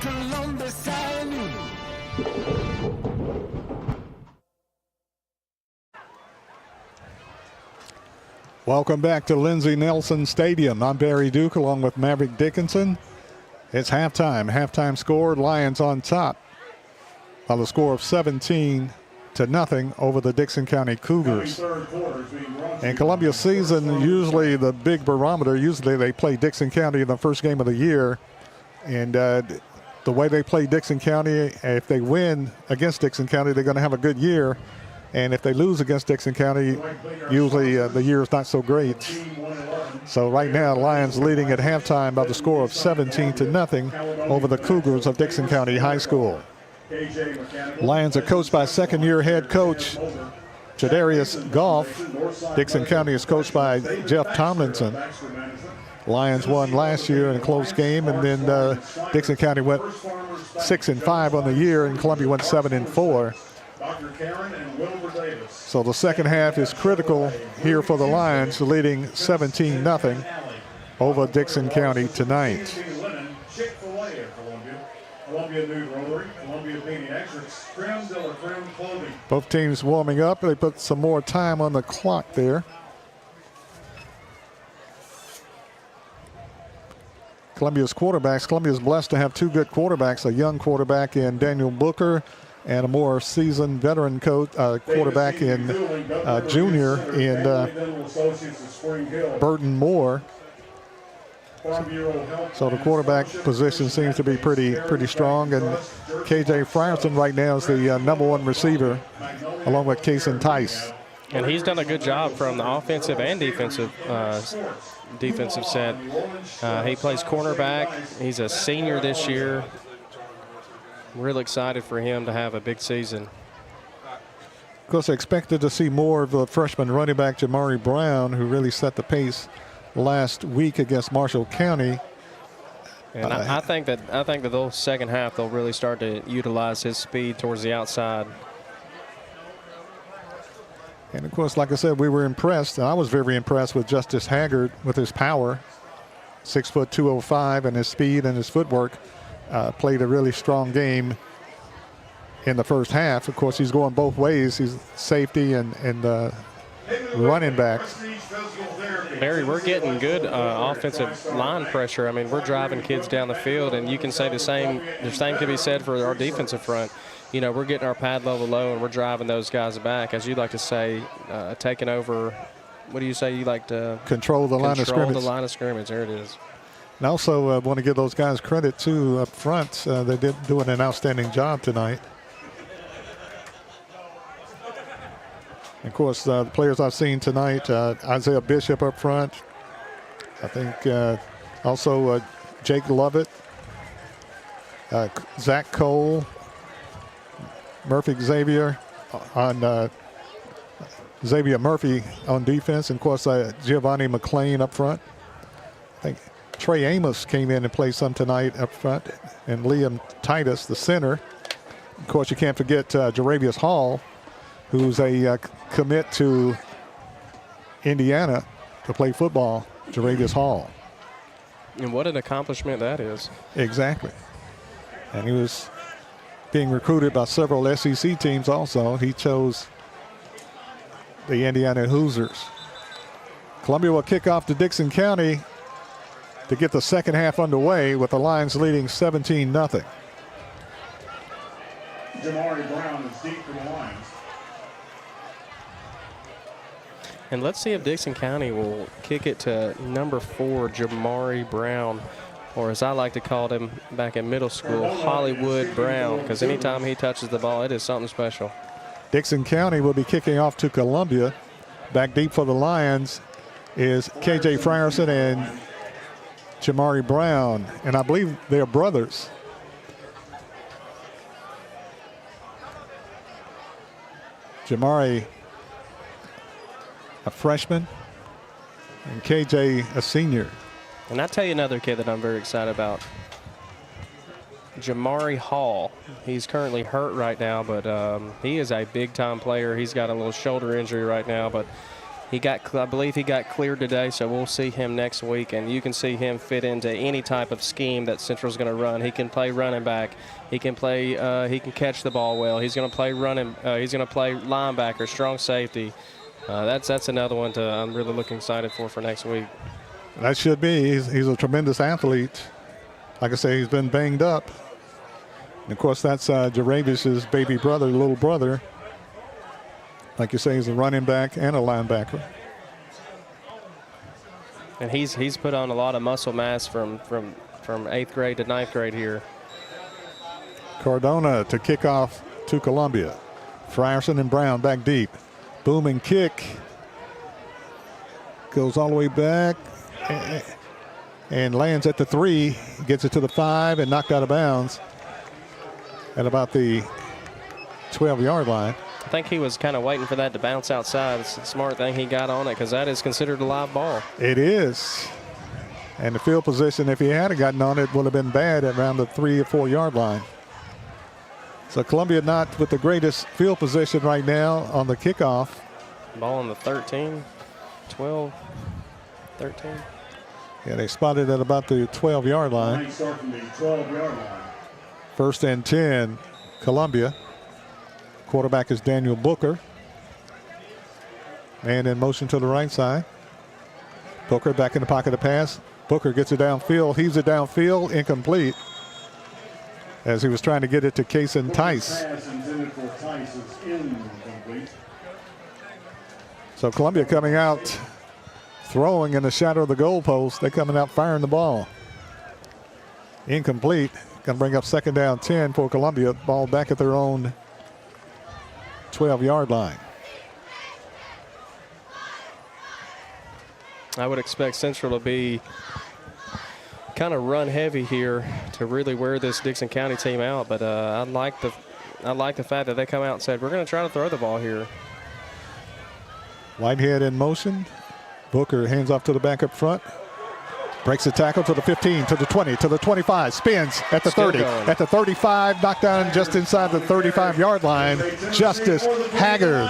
Columbus Avenue. Welcome back to Lindsey Nelson Stadium. I'm Barry Duke along with Maverick Dickinson. It's halftime. Halftime score, Lions on top by the score of 17-0 over the Dickson County Cougars. In Columbia season, usually the big barometer, usually they play Dickson County in the first game of the year. And the way they play Dickson County, if they win against Dickson County, they're going to have a good year. And if they lose against Dickson County, usually the year is not so great. So right now, Lions leading at halftime by the score of 17-0 over the Cougars of Dickson County High School. Lions are coached by second-year head coach Jadarius Goff. Dickson County is coached by Jeff Tomlinson. Lions won last year in a close game, and then Dickson County went 6-5 on the year, and Columbia went 7-4. So the second half is critical here for the Lions, leading 17-0 over Dickson County tonight. Both teams warming up. They put some more time on the clock there. Columbia's quarterbacks. Columbia's blessed to have two good quarterbacks, a young quarterback in Daniel Booker and a more seasoned veteran quarterback in junior in Burton Moore. So the quarterback position seems to be pretty strong, and KJ Frierson right now is the #1 receiver, along with Kason Tice. And he's done a good job from the offensive and defensive set. He plays cornerback. He's a senior this year. Real excited for him to have a big season. Of course, I expected to see more of the freshman running back Jamari Brown, who really set the pace last week against Marshall County. And I think that the second half they'll really start to utilize his speed towards the outside. And of course, like I said, we were impressed. And I was very impressed with Justice Haggard with his power, 6 foot 205, and his speed and his footwork. Played a really strong game in the first half. Of course, he's going both ways. He's safety and running back. Barry, we're getting good offensive line pressure. I mean, we're driving kids down the field, and you can say the same could be said for our defensive front. You know, we're getting our pad level low, and we're driving those guys back, as you like to say, taking over. What do you say? You like to control the line of scrimmage. Control the line of scrimmage. There it is. And also want to give those guys credit, too, up front. They did doing an outstanding job tonight. And of course, the players I've seen tonight, Isaiah Bishop up front. I think also Jake Lovett, Zach Cole, Murphy Xavier on Xavier Murphy on defense. And of course, Giovanni McLean up front. I think Trey Amos came in and played some tonight up front. And Liam Titus, the center. Of course, you can't forget Jaravius Hall, who's a commit to Indiana to play football, Jaravius Hall. And what an accomplishment that is. Exactly. And he was being recruited by several SEC teams also. He chose the Indiana Hoosiers. Columbia will kick off to Dickson County to get the second half underway with the Lions leading 17-0. Jamari Brown is deep for the Lions. And let's see if Dickson County will kick it to number 4, Jamari Brown, or as I like to call him back in middle school, Hollywood Brown, because anytime he touches the ball, it is something special. Dixon County will be kicking off to Columbia. Back deep for the Lions is KJ Frierson and Jamari Brown, and I believe they're brothers. Jamari, a freshman, and KJ, a senior. And I'll tell you another kid that I'm very excited about, Jamari Hall. He's currently hurt right now, but he is a big-time player. He's got a little shoulder injury right now, but I believe he got cleared today, so we'll see him next week, and you can see him fit into any type of scheme that Central's going to run. He can play running back. He can play. He can catch the ball well. He's going to play running. He's going to play linebacker, strong safety. That's another one I'm really looking excited for next week. That should be. He's a tremendous athlete. Like I say, he's been banged up. And of course, that's Jaravis's baby brother, little brother. Like you say, he's a running back and a linebacker. And he's put on a lot of muscle mass from 8th grade to 9th grade here. Cardona to kick off to Columbia. Frierson and Brown back deep. Booming kick. Goes all the way back and lands at the 3. Gets it to the 5 and knocked out of bounds at about the 12-yard line. I think he was kind of waiting for that to bounce outside. It's a smart thing he got on it because that is considered a live ball. It is. And the field position, if he had gotten on it, would have been bad at around the 3 or 4 yard line. So Columbia not with the greatest field position right now on the kickoff. Ball on the 13, 12, 13. Yeah, they spotted at about the 12-yard line. Start from the 12-yard line. 1st and 10, Columbia. Quarterback is Daniel Booker. And in motion to the right side. Booker back in the pocket to pass. Booker gets it downfield, heaves it downfield, incomplete. As he was trying to get it to Kason Tice. So Columbia coming out, throwing in the shadow of the goalpost. They're coming out firing the ball. Incomplete. Going to bring up 2nd down 10 for Columbia. Ball back at their own 12-yard line. I would expect Central to be kind of run heavy here to really wear this Dickson County team out. But I like the fact that they come out and said, we're going to try to throw the ball here. Whitehead in motion. Booker hands off to the back up front. Breaks the tackle to the 15, to the 20, to the 25. Spins at the 30, at the 35. Knocked down just inside the 35-yard line. Justice Haggard.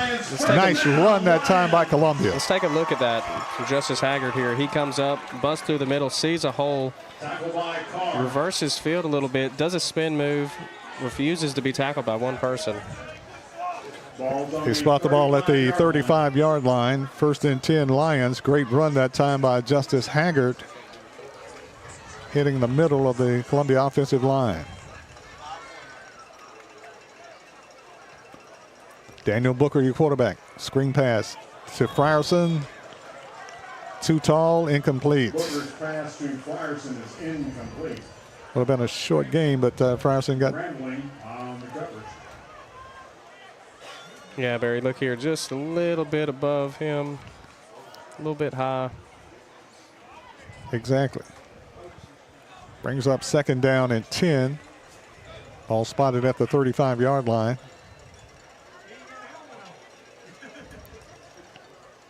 Nice run that time by Columbia. Let's take a look at that for Justice Haggard here. He comes up, busts through the middle, sees a hole, reverses field a little bit, does a spin move, refuses to be tackled by one person. They spot the ball at the 35-yard line. 1st and 10 Lions. Great run that time by Justice Haggard, hitting the middle of the Columbia offensive line. Daniel Booker, your quarterback. Screen pass to Frierson. Too tall, incomplete. Booker's pass to Frierson is incomplete. Would have been a short game, but Frierson got... Rambling on the coverage. Yeah, Barry, look here, just a little bit above him, a little bit high. Exactly. Brings up 2nd down and 10. Ball spotted at the 35-yard line.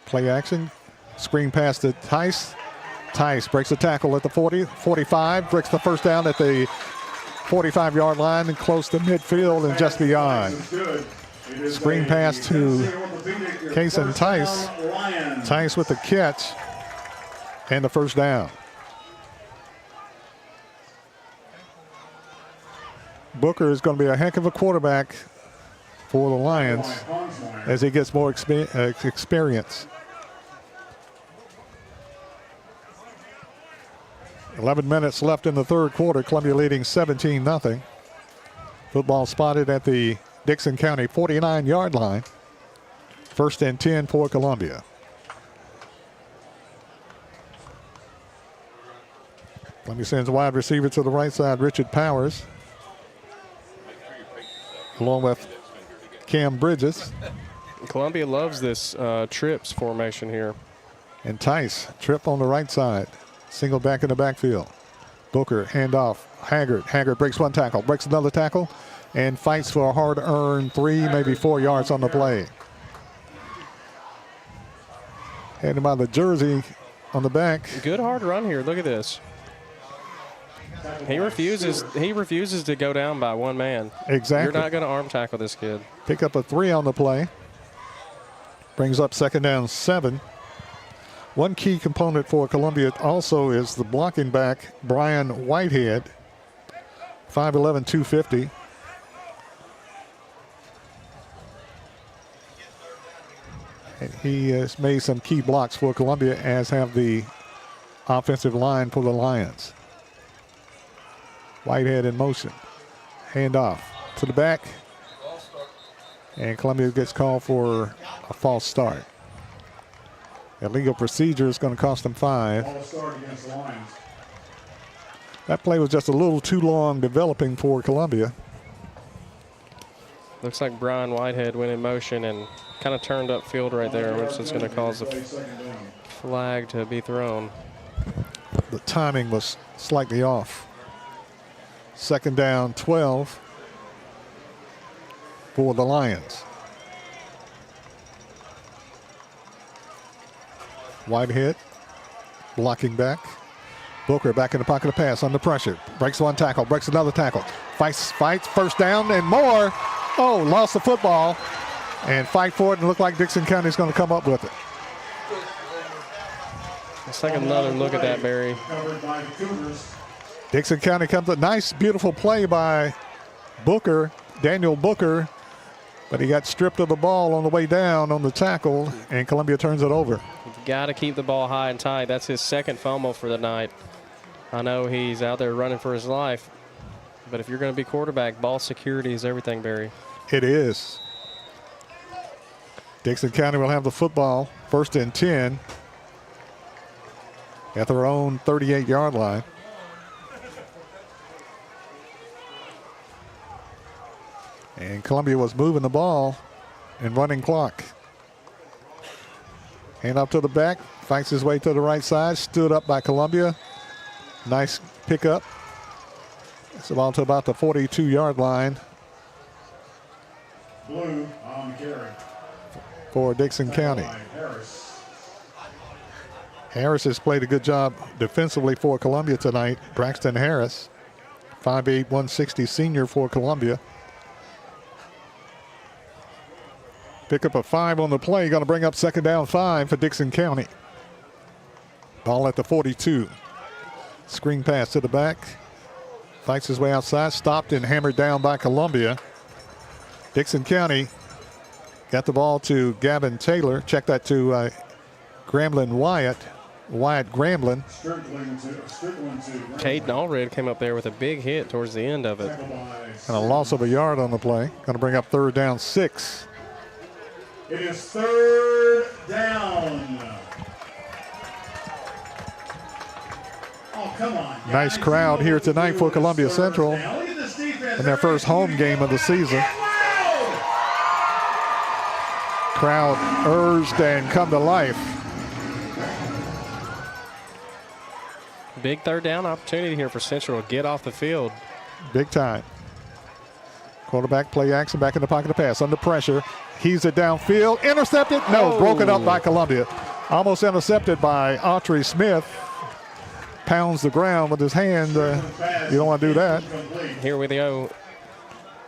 Play action. Screen pass to Tice. Tice breaks the tackle at the 40, 45. Breaks the first down at the 45-yard line and close to midfield and just beyond. Screen pass to Kason Tice. Tice with the catch and the first down. Booker is going to be a heck of a quarterback for the Lions as he gets more experience. 11 minutes left in the 3rd quarter. Columbia leading 17-0. Football spotted at the Dickson County 49-yard line. 1st and 10 for Columbia. Columbia sends a wide receiver to the right side, Richard Powers, along with Cam Bridges. Columbia loves this trips formation here. And Tice, trip on the right side. Single back in the backfield. Booker, handoff. Haggard. Haggard breaks one tackle, breaks another tackle, and fights for a hard-earned 3, maybe 4 yards on the play. Handed by the jersey on the back. Good hard run here. Look at this. He refuses to go down by one man. Exactly. You're not going to arm tackle this kid. Pick up a 3 on the play. Brings up 2nd down 7. One key component for Columbia also is the blocking back, Brian Whitehead, 5'11", 250. And he has made some key blocks for Columbia, as have the offensive line for the Lions. Whitehead in motion. Handoff to the back. And Columbia gets called for a false start. Illegal procedure is going to cost them 5. False start against the Lions. That play was just a little too long developing for Columbia. Looks like Brian Whitehead went in motion and kind of turned up field right there, which is going to cause a flag to be thrown. The timing was slightly off. 2nd down 12 for the Lions. Whitehead blocking back. Booker back in the pocket of pass under pressure. Breaks one tackle, breaks another tackle. Fights, 1st down and more. Oh, lost the football. And fight for it and look like Dickson County is going to come up with it. Let's take another look at that, Barry. Dickson County comes a nice, beautiful play by Booker, Daniel Booker, but he got stripped of the ball on the way down on the tackle, and Columbia turns it over. You've got to keep the ball high and tight. That's his 2nd fumble for the night. I know he's out there running for his life, but if you're going to be quarterback, ball security is everything, Barry. It is. Dickson County will have the football, 1st and 10 at their own 38-yard line. And Columbia was moving the ball and running clock. Hand up to the back, fights his way to the right side, stood up by Columbia. Nice pickup. It's about to about the 42-yard line. Blue on carry. For Dickson County. Harris has played a good job defensively for Columbia tonight. Braxton Harris, 5'8", 160 senior for Columbia. Pick up a 5 on the play. Going to bring up second down 5 for Dickson County. Ball at the 42. Screen pass to the back. Fights his way outside. Stopped and hammered down by Columbia. Dickson County got the ball to Gavin Taylor. Check that to Grambling Wyatt. Wyatt Grambling. Caden Allred came up there with a big hit towards the end of it. And a loss of a yard on the play. Going to bring up third down 6. It is third down. Oh, come on. Nice crowd here tonight for Columbia Central in their first home game of the season. Crowd urged and come to life. Big third down opportunity here for Central to get off the field. Big time. Quarterback play action, back in the pocket to pass. Under pressure. He's it downfield. Intercepted. No, broken up by Columbia. Almost intercepted by Autry Smith. Pounds the ground with his hand. You don't want to do that. Here we go.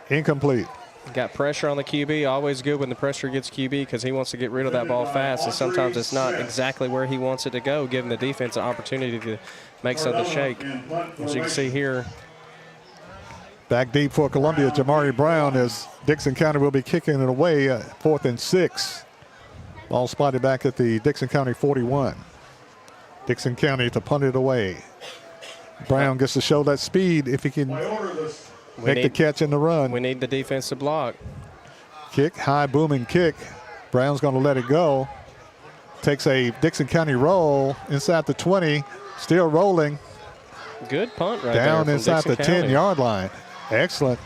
Incomplete. Got pressure on the QB. Always good when the pressure gets QB because he wants to get rid of that ball fast. And sometimes it's not exactly where he wants it to go, giving the defense an opportunity to make something shake. As you can see here. Back deep for Columbia, Jamari Brown, as Dickson County will be kicking it away. 4th and 6. Ball spotted back at the Dickson County 41. Dickson County to punt it away. Brown gets to show that speed if he can make the catch in the run. We need the defense to block. Kick, high booming kick. Brown's going to let it go. Takes a Dickson County roll inside the 20. Still rolling. Good punt right down there. Inside the 10-yard line. Excellent.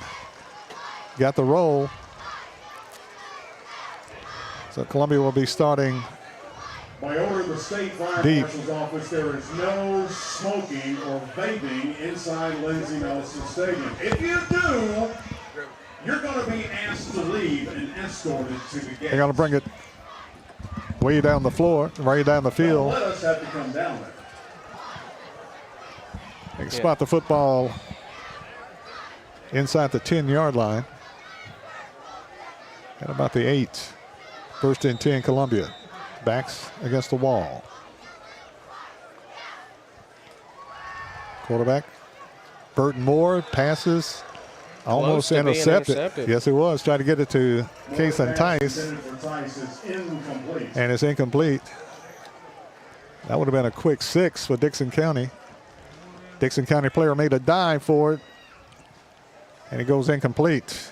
Got the roll. So Columbia will be starting. By order of the State Fire Marshal's Office, there is no smoking or vaping inside Lindsey Nelson Stadium. If you do, you're going to be asked to leave and escorted to the gate. They're going to bring it way down the floor, way down the field. Let us have to come down there. They spot the football inside the 10-yard line. At about the 8. 1st and 10, Columbia. Backs against the wall. Quarterback, Burton Moore, passes. Almost intercepted. Yes, it was. Trying to get it to Kason Tice. And it's incomplete. That would have been a quick 6 for Dickson County. Dickson County player made a dive for it. And it goes incomplete.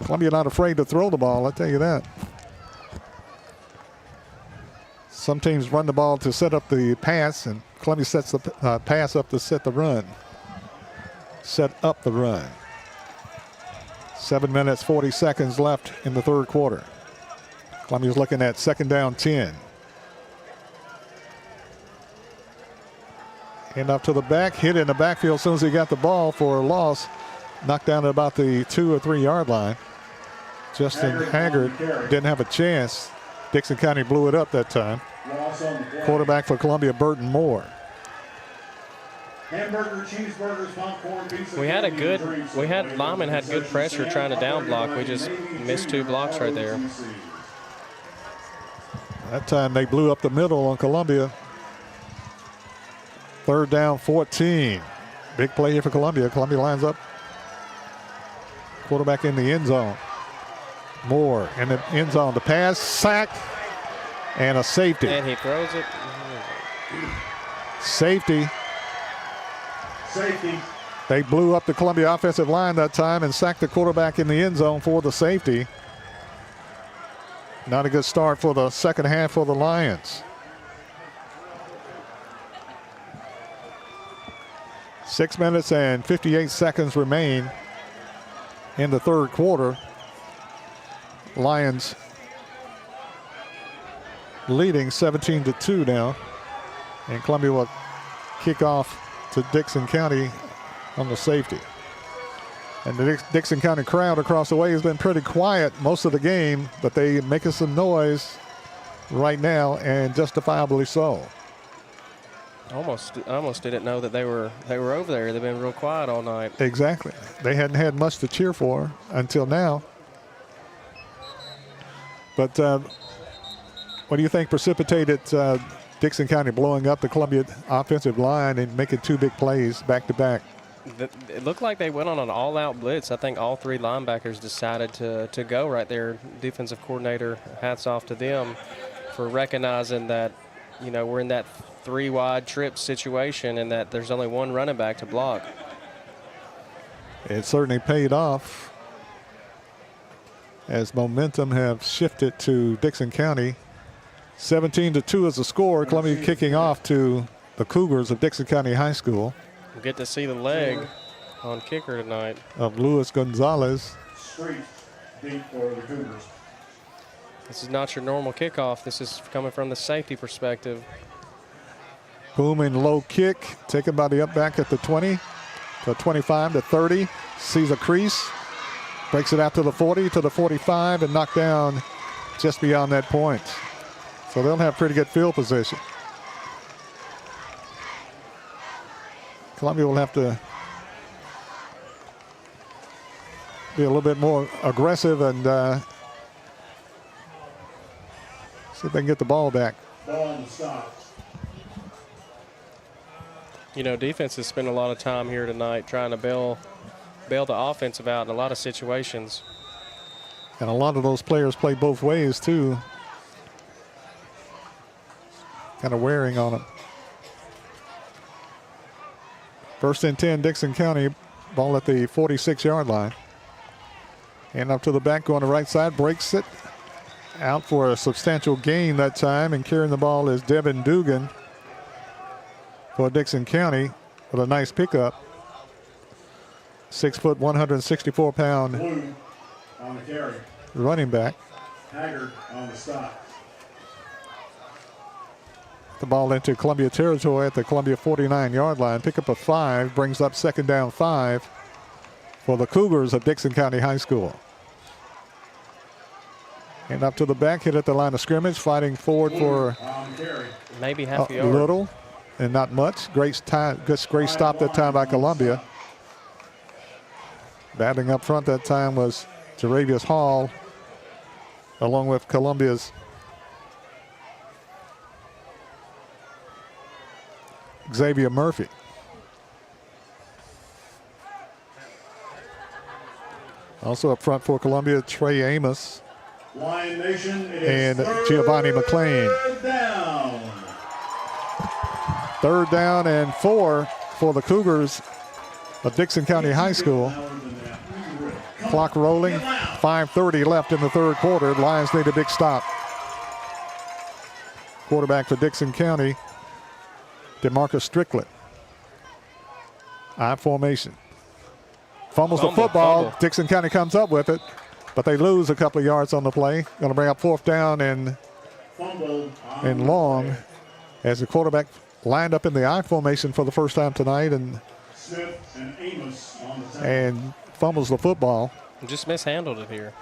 Columbia not afraid to throw the ball, I'll tell you that. Some teams run the ball to set up the pass, and Columbia sets the pass up to set the run. Set up the run. 7 minutes, 40 seconds left in the third quarter. Columbia's looking at second down 10. Hand up to the back, hit in the backfield as soon as he got the ball for a loss. Knocked down at about the 2 or 3 yard line. Justin Haggard didn't have a chance. Dickson County blew it up that time. Quarterback for Columbia, Burton Moore. Hamburger, cheeseburgers, popcorn, pizza. Lyman had good pressure trying to down block. We just missed 2 blocks right there. That time they blew up the middle on Columbia. Third down 14. Big play here for Columbia. Columbia lines up. Quarterback in the end zone. Moore in the end zone. The pass, sack, and a safety. And he throws it. Safety. Safety. They blew up the Columbia offensive line that time and sacked the quarterback in the end zone for the safety. Not a good start for the second half for the Lions. 6 minutes and 58 seconds remain in the third quarter. Lions leading 17-2 now. And Columbia will kick off to Dickson County on the safety. And the Dickson County crowd across the way has been pretty quiet most of the game, but they making some noise right now, and justifiably so. I almost didn't know that they were over there. They've been real quiet all night. Exactly. They hadn't had much to cheer for until now. But what do you think precipitated Dickson County blowing up the Columbia offensive line and making two big plays back to back? It looked like they went on an all-out blitz. I think all three linebackers decided to go right there. Defensive coordinator, hats off to them for recognizing that, you know, we're in that three-wide trip situation and that there's only one running back to block. It certainly paid off as momentum have shifted to Dickson County. 17-2 is the score. Columbia kicking off to the Cougars of Dickson County High School. We'll get to see the leg on kicker tonight. Of Luis Gonzalez. Street deep for the Cougars. This is not your normal kickoff. This is coming from the safety perspective. Booming low kick taken by the up back at the 20, to 25 to 30. Sees a crease. Breaks it out to the 40, to the 45, and knocked down just beyond that point. So they'll have pretty good field position. Columbia will have to be a little bit more aggressive and see if they can get the ball back. Ball on the stop. You know, defense has spent a lot of time here tonight trying to bail the offensive out in a lot of situations. And a lot of those players play both ways too. Kind of wearing on them. First and 10, Dickson County. Ball at the 46-yard line. And up to the back, going to the right side, breaks it. Out for a substantial gain that time, and carrying the ball is Devin Dugan for Dickson County with a nice pickup. 6 foot, 164-pound Blue on the carry. running back. Haggard on the stop. The ball into Columbia territory at the Columbia 49-yard line. Pickup of 5 brings up second down 5 for the Cougars of Dickson County High School. And up to the back, hit at the line of scrimmage, fighting forward for maybe half a a yard. little and not much. Great stop that time by Columbia. Battling up front that time was Jaravius Hall, along with Columbia's Xavier Murphy. Also up front for Columbia, Trey Amos Lion Nation, it and is Giovanni McLean. down. Third down and 4 for the Cougars of Dickson County High School. Clock rolling, 5:30 left in the third quarter. Lions need a big stop. Quarterback for Dickson County, DeMarcus Strickland. I formation. Fumbles the football. Dickson County comes up with it, but they lose a couple of yards on the play. Going to bring up fourth down and long as the quarterback lined up in the I formation for the first time tonight and Smith and Amos on the tackle. and fumbles the football. Just mishandled it here.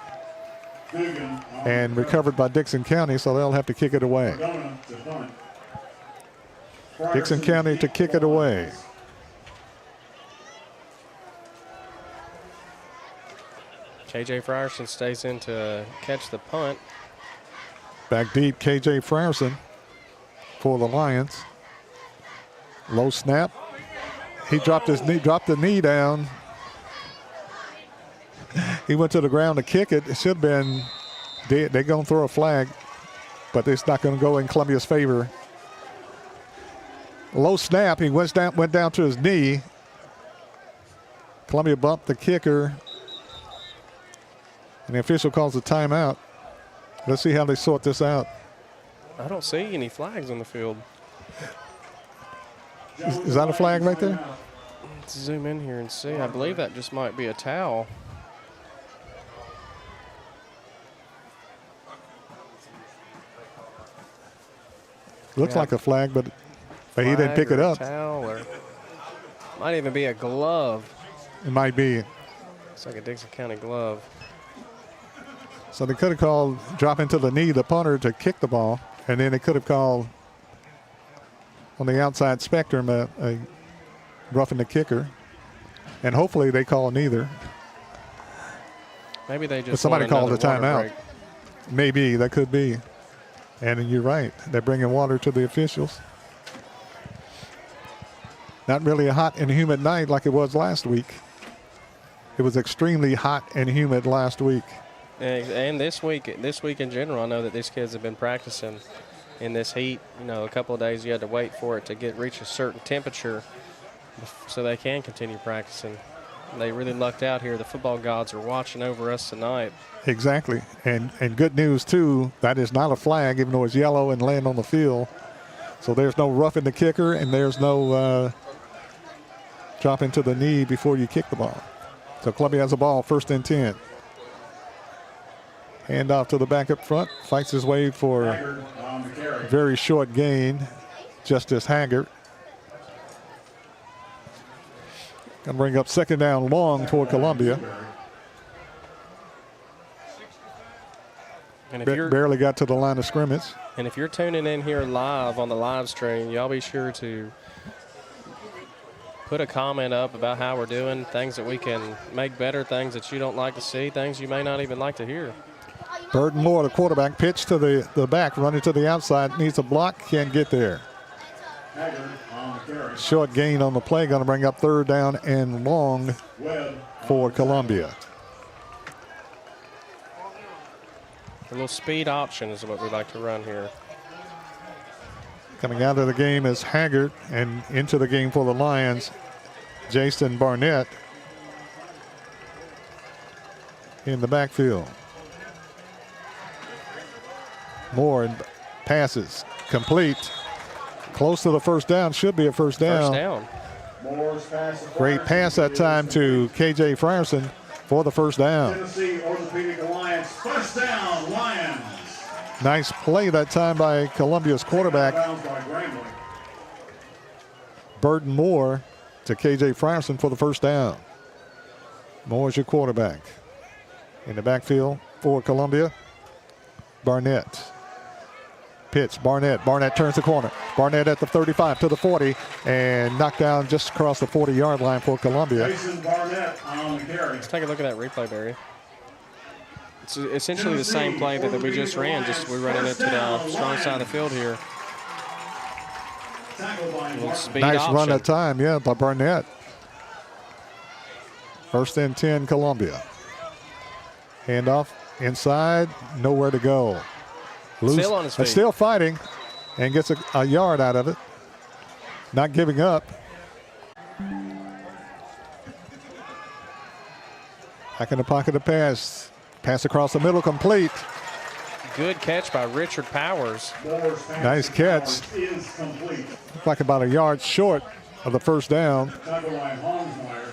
Dugan on And recovered by Dickson County, so they'll have to kick it away. Cardona to punt. Dickson County to kick it away. KJ Frierson stays in to catch the punt. Back deep, KJ Frierson for the Lions. Low snap. He dropped the knee down. He went to the ground to kick it. It should have been, they're going to throw a flag, but it's not going to go in Columbia's favor. Low snap. He went down to his knee. Columbia bumped the kicker. And the official calls a timeout. Let's see how they sort this out. I don't see any flags on the field. Is that a flag right there? Let's zoom in here and see. I believe that just might be a towel. Looks like a flag, but he didn't pick it up. Towel, or might even be a glove. It might be. It's like a Dickson County glove. So they could have called dropping to the knee the punter to kick the ball, and then they could have called on the outside spectrum a roughing the kicker, and hopefully they call neither. Maybe they just but somebody called a timeout. Maybe that could be, and you're right. They're bringing water to the officials. Not really a hot and humid night like it was last week. It was extremely hot and humid last week. And this week in general, I know that these kids have been practicing in this heat. You know, a couple of days you had to wait for it to reach a certain temperature so they can continue practicing. They really lucked out here. The football gods are watching over us tonight. Exactly. And good news, too, that is not a flag, even though it's yellow and laying on the field. So there's no roughing the kicker, and there's no dropping to the knee before you kick the ball. So Columbia has a ball, 1st and 10. Hand off to the back up front. Fights his way for a very short gain. Justice Haggard. Going to bring up 2nd down long for Columbia. And barely got to the line of scrimmage. And if you're tuning in here live on the live stream, y'all be sure to put a comment up about how we're doing, things that we can make better, things that you don't like to see, things you may not even like to hear. Burton Moore, the quarterback, pitch to the back, running to the outside, needs a block, can't get there. Short gain on the play, going to bring up 3rd down and long for Columbia. A little speed option is what we like to run here. Coming out of the game is Haggard, and into the game for the Lions, Jason Barnett in the backfield. Moore passes complete. Close to the 1st down. Should be a 1st down. Great pass that time to KJ Frierson for the 1st down. Tennessee Orthopedic Alliance, 1st down, Lions. Nice play that time by Columbia's quarterback, Burton Moore, to KJ Frierson for the 1st down. Moore is your quarterback. In the backfield for Columbia, Barnett. Pitch, Barnett. Barnett turns the corner. Barnett at the 35 to the 40 and knocked down just across the 40-yard line for Columbia. Jason Barnett on the carry. Let's take a look at that replay, Barry. It's essentially the same play that we just ran. Just we're running it to the strong side of the field here. Nice option. Run of time, yeah, by Barnett. 1st and 10, Columbia. Handoff inside, nowhere to go. Still on his feet. Still fighting and gets a yard out of it. Not giving up. Back in the pocket of pass. Pass across the middle, complete. Good catch by Richard Powers. Nice catch. Like about a yard short of the 1st down.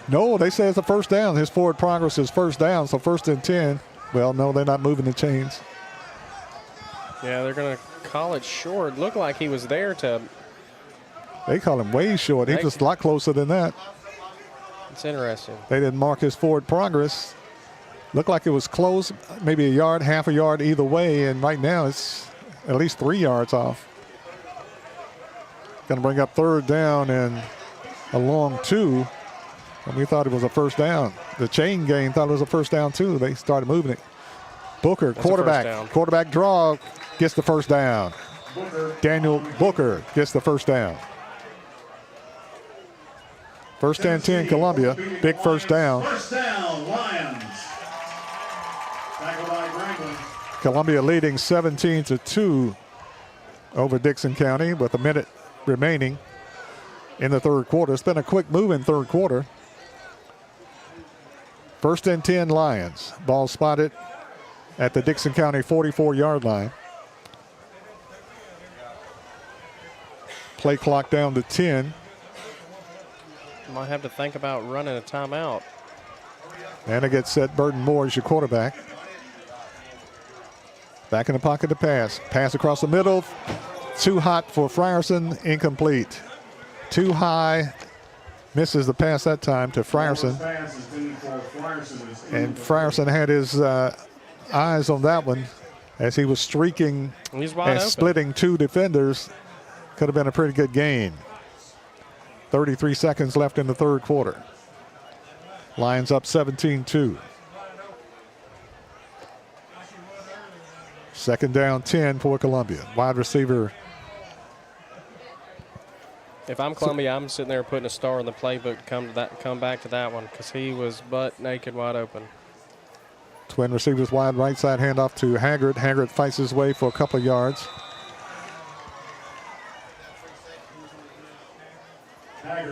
No, they say it's a 1st down. His forward progress is 1st down, so 1st and 10. Well, no, they're not moving the chains. Yeah, they're going to call it short. Looked like he was there to. They call him way short. He was a lot closer than that. It's interesting. They didn't mark his forward progress. Looked like it was close, maybe a yard, half a yard either way, and right now it's at least 3 yards off. Going to bring up 3rd down and a long 2. And we thought it was a 1st down. The chain game thought it was a 1st down too. They started moving it. Booker, quarterback draw, gets the 1st down. Daniel Booker gets the 1st down. 1st and 10, Columbia. Big 1st down. 1st down, Lions. Columbia leading 17-2 over Dickson County with a minute remaining in the 3rd quarter. It's been a quick move in 3rd quarter. 1st and 10, Lions. Ball spotted at the Dickson County 44-yard line. Play clock down to 10. Might have to think about running a timeout. And it gets set. Burton Moore is your quarterback. Back in the pocket to pass. Pass across the middle. too hot for Frierson, incomplete. Too high, misses the pass that time to Frierson. And Frierson had his eyes on that one as he was streaking and splitting two defenders. Could have been a pretty good gain. 33 seconds left in the third quarter. Lions up 17-2. Second down 10 for Columbia. Wide receiver. If I'm Columbia, I'm sitting there putting a star in the playbook to come back to that one because he was butt naked wide open. Twin receivers wide, right side handoff to Haggard. Haggard fights his way for a couple of yards.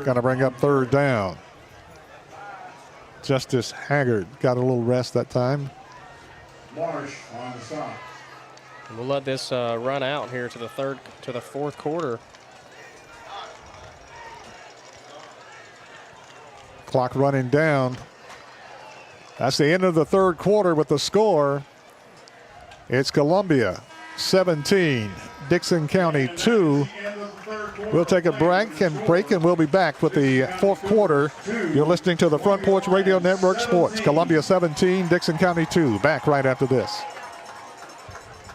Got to bring up third down. Justice Haggard got a little rest that time. Marsh on the stop. We'll let this run out here to the fourth quarter. Clock running down. That's the end of the third quarter with the score. It's Columbia 17, Dickson County 2. We'll take a break and we'll be back with the fourth quarter. You're listening to the Front Porch Radio Network Sports. Columbia 17, Dickson County 2. Back right after this.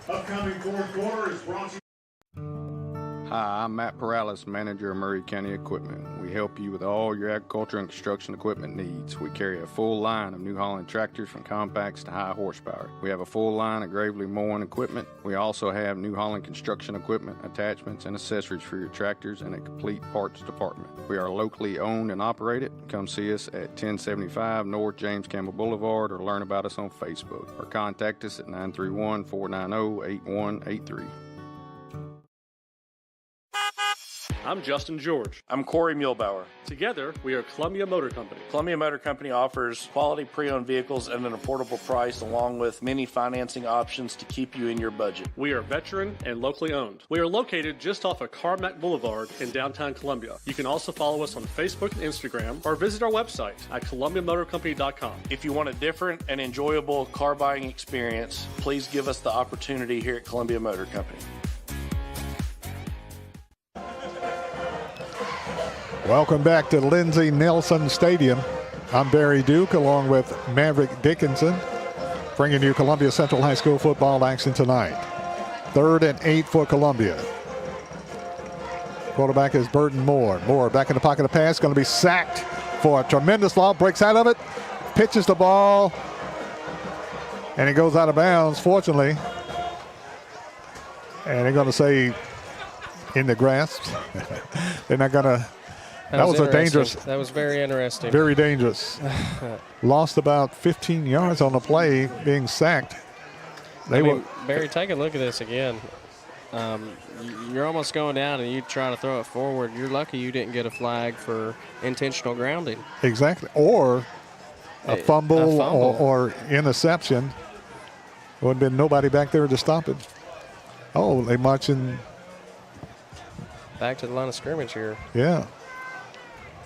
Upcoming fourth quarter is brought to you. Hi, I'm Matt Perales, manager of Murray County Equipment. We help you with all your agriculture and construction equipment needs. We carry a full line of New Holland tractors from compacts to high horsepower. We have a full line of Gravely mowing equipment. We also have New Holland construction equipment, attachments, and accessories for your tractors and a complete parts department. We are locally owned and operated. Come see us at 1075 North James Campbell Boulevard or learn about us on Facebook or contact us at 931-490-8183. I'm Justin George. I'm Corey Muehlbauer. Together, we are Columbia Motor Company. Columbia Motor Company offers quality pre-owned vehicles at an affordable price along with many financing options to keep you in your budget. We are veteran and locally owned. We are located just off of Carmack Boulevard in downtown Columbia. You can also follow us on Facebook and Instagram or visit our website at columbiamotorcompany.com. If you want a different and enjoyable car buying experience, please give us the opportunity here at Columbia Motor Company. Welcome back to Lindsey Nelson Stadium. I'm Barry Duke along with Maverick Dickinson, bringing you Columbia Central High School football action tonight. 3rd and 8 for Columbia. Quarterback is Burton Moore. Moore back in the pocket of pass, going to be sacked for a tremendous loss, breaks out of it, pitches the ball, and it goes out of bounds, fortunately. And they're going to say in the grass. They're not going to. That was a dangerous. That was very interesting. Very dangerous. Lost about 15 yards on the play, being sacked. Barry, take a look at this again. You're almost going down and you try to throw it forward. You're lucky you didn't get a flag for intentional grounding. Exactly. Or a fumble. Or interception. There would have been nobody back there to stop it. Oh, they marching back to the line of scrimmage here. Yeah.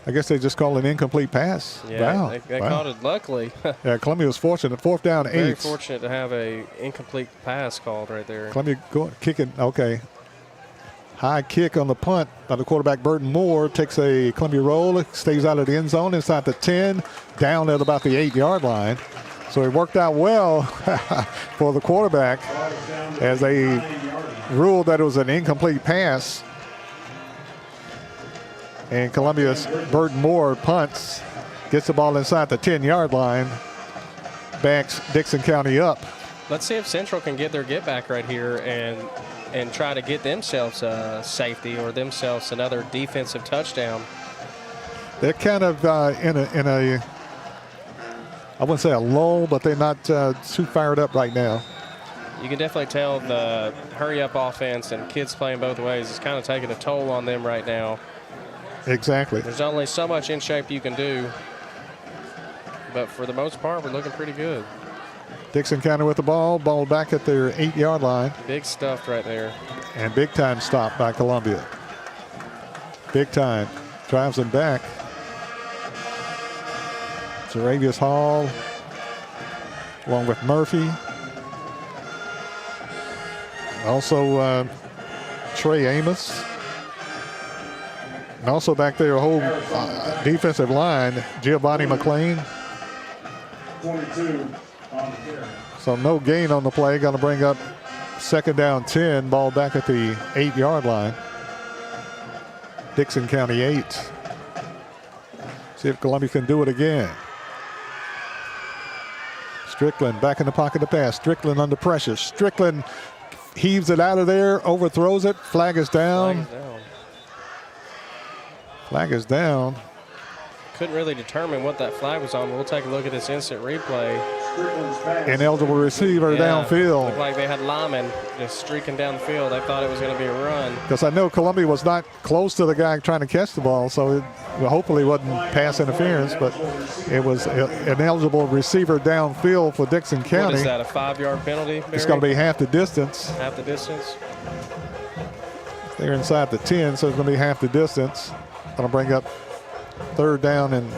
I guess they just called an incomplete pass. Yeah, wow. they called it luckily. Yeah, Columbia was fortunate. 4th down, 8. Very fortunate to have a incomplete pass called right there. Columbia kicking. Okay. High kick on the punt by the quarterback, Burton Moore. Takes a Columbia roll, stays out of the end zone, inside the 10, down at about the 8-yard line. So it worked out well for the quarterback as they ruled that it was an incomplete pass. And Columbia's Burton Moore punts, gets the ball inside the 10-yard line, backs Dickson County up. Let's see if Central can get their get back right here and try to get themselves safety or themselves another defensive touchdown. They're kind of in a I wouldn't say a lull, but they're not too fired up right now. You can definitely tell the hurry-up offense and kids playing both ways is kind of taking a toll on them right now. Exactly. There's only so much in shape you can do, but for the most part, we're looking pretty good. Dickson County with the ball back at their 8-yard line. Big stuff right there. And big time stop by Columbia. Big time. Drives them back. Zeravius Hall along with Murphy. Also Trey Amos. And also back there, a whole defensive line, Giovanni McLean. 22 on the carry. So no gain on the play. Going to bring up 2nd down 10. Ball back at the 8-yard line. Dickson County 8. See if Columbia can do it again. Strickland back in the pocket to pass. Strickland under pressure. Strickland heaves it out of there, overthrows it. Flag is down. Flag is down. Couldn't really determine what that flag was on. We'll take a look at this instant replay. Ineligible receiver downfield. Looked like they had linemen just streaking down the field. They thought it was going to be a run. Because I know Columbia was not close to the guy trying to catch the ball, so it hopefully wasn't pass interference, but it was an ineligible receiver downfield for Dickson County. What is that, a 5-yard penalty, Barry? It's going to be half the distance. Half the distance? They're inside the 10, so it's going to be half the distance. Going to bring up 3rd down and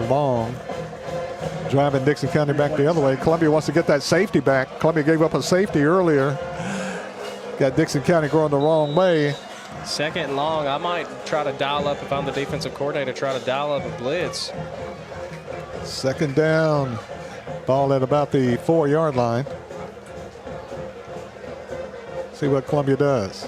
long. Driving Dickson County back the other way. Columbia wants to get that safety back. Columbia gave up a safety earlier. Got Dickson County going the wrong way. 2nd and long. I might try to dial up, if I'm the defensive coordinator, try to dial up a blitz. 2nd down. Ball at about the 4-yard line. See what Columbia does.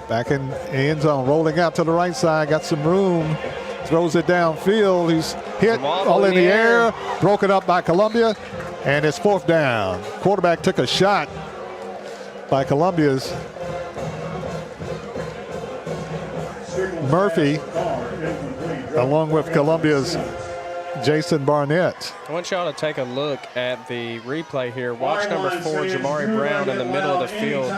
Back in end zone, rolling out to the right side. Got some room. Throws it downfield. He's hit all in the air. Broken up by Columbia. And it's 4th down. Quarterback took a shot by Columbia's Murphy, along with Columbia's Jason Barnett. I want y'all to take a look at the replay here. Watch number 4, Jamari Brown, in the middle of the field.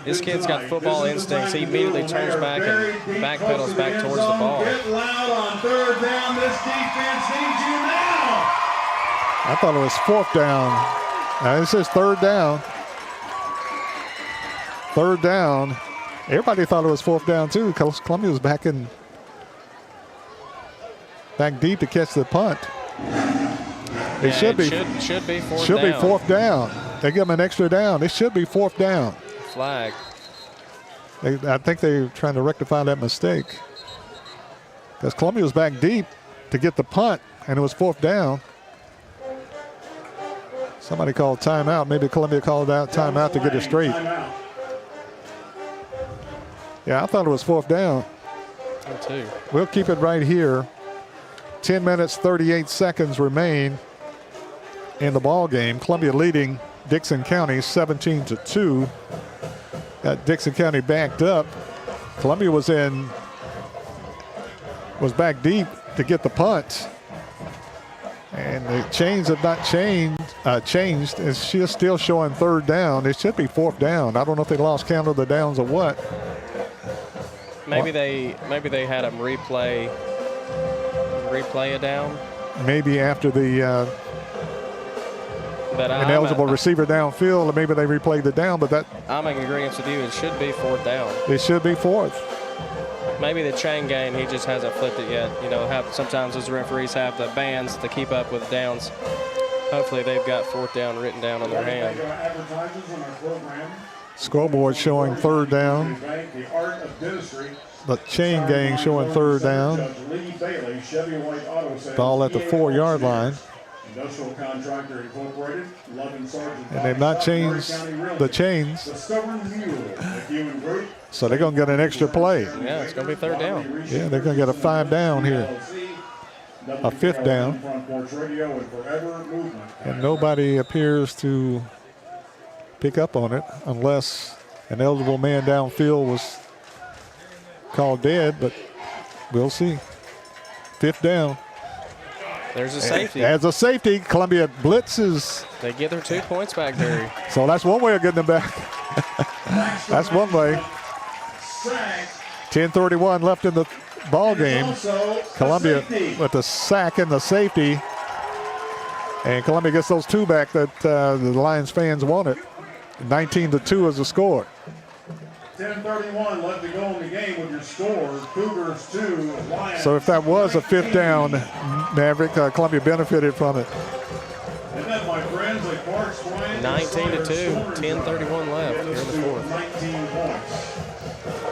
This kid's got football instincts. He immediately turns back and backpedals back towards the ball. Get loud on 3rd down. This defense needs you now. I thought it was 4th down. Now this is 3rd down. 3rd down. Everybody thought it was 4th down too, because Columbia was back deep to catch the punt. It should be 4th down. They give them an extra down. It should be 4th down. Flag. I think they're trying to rectify that mistake, because Columbia was back deep to get the punt, and it was 4th down. Somebody called timeout. Maybe Columbia called out timeout to get it straight. Yeah, I thought it was 4th down. Me too. We'll keep it right here. 10 minutes, 38 seconds remain in the ball game. Columbia leading Dickson County 17-2. Got Dickson County backed up. Columbia was back deep to get the punt. And the chains have not changed. It's just still showing 3rd down. It should be 4th down. I don't know if they lost count of the downs or what. Maybe they had them replay a down. Maybe after the ineligible receiver downfield, or maybe they replayed the down, but that. I'm in agreement with you. It should be 4th down. It should be 4th. Maybe the chain gang, he just hasn't flipped it yet. You know, sometimes those referees have the bands to keep up with downs. Hopefully they've got 4th down written down on their hand. Scoreboard showing 3rd down. The chain gang showing 3rd down. Ball at the 4-yard line. Industrial Contractor Incorporated, and they've not changed the chains. So they're going to get an extra play. Yeah, it's going to be 3rd down. Yeah, they're going to get a 5 down here. A 5th down. And nobody appears to pick up on it unless an eligible man downfield was called dead, but we'll see. 5th down. There's a safety. As a safety, Columbia blitzes. They get their 2 points back there. So that's one way of getting them back. That's one way. 10:31 left in the ball game. Columbia with the sack and the safety. And Columbia gets those 2 back that the Lions fans wanted. 19-2 is the score. 10:31 left to go in the game with your score. Cougars 2, Lions. So if that was a 5th down, Maverick, Columbia benefited from it. And that, my friends, a part 19-2, 10:31 left here in the fourth.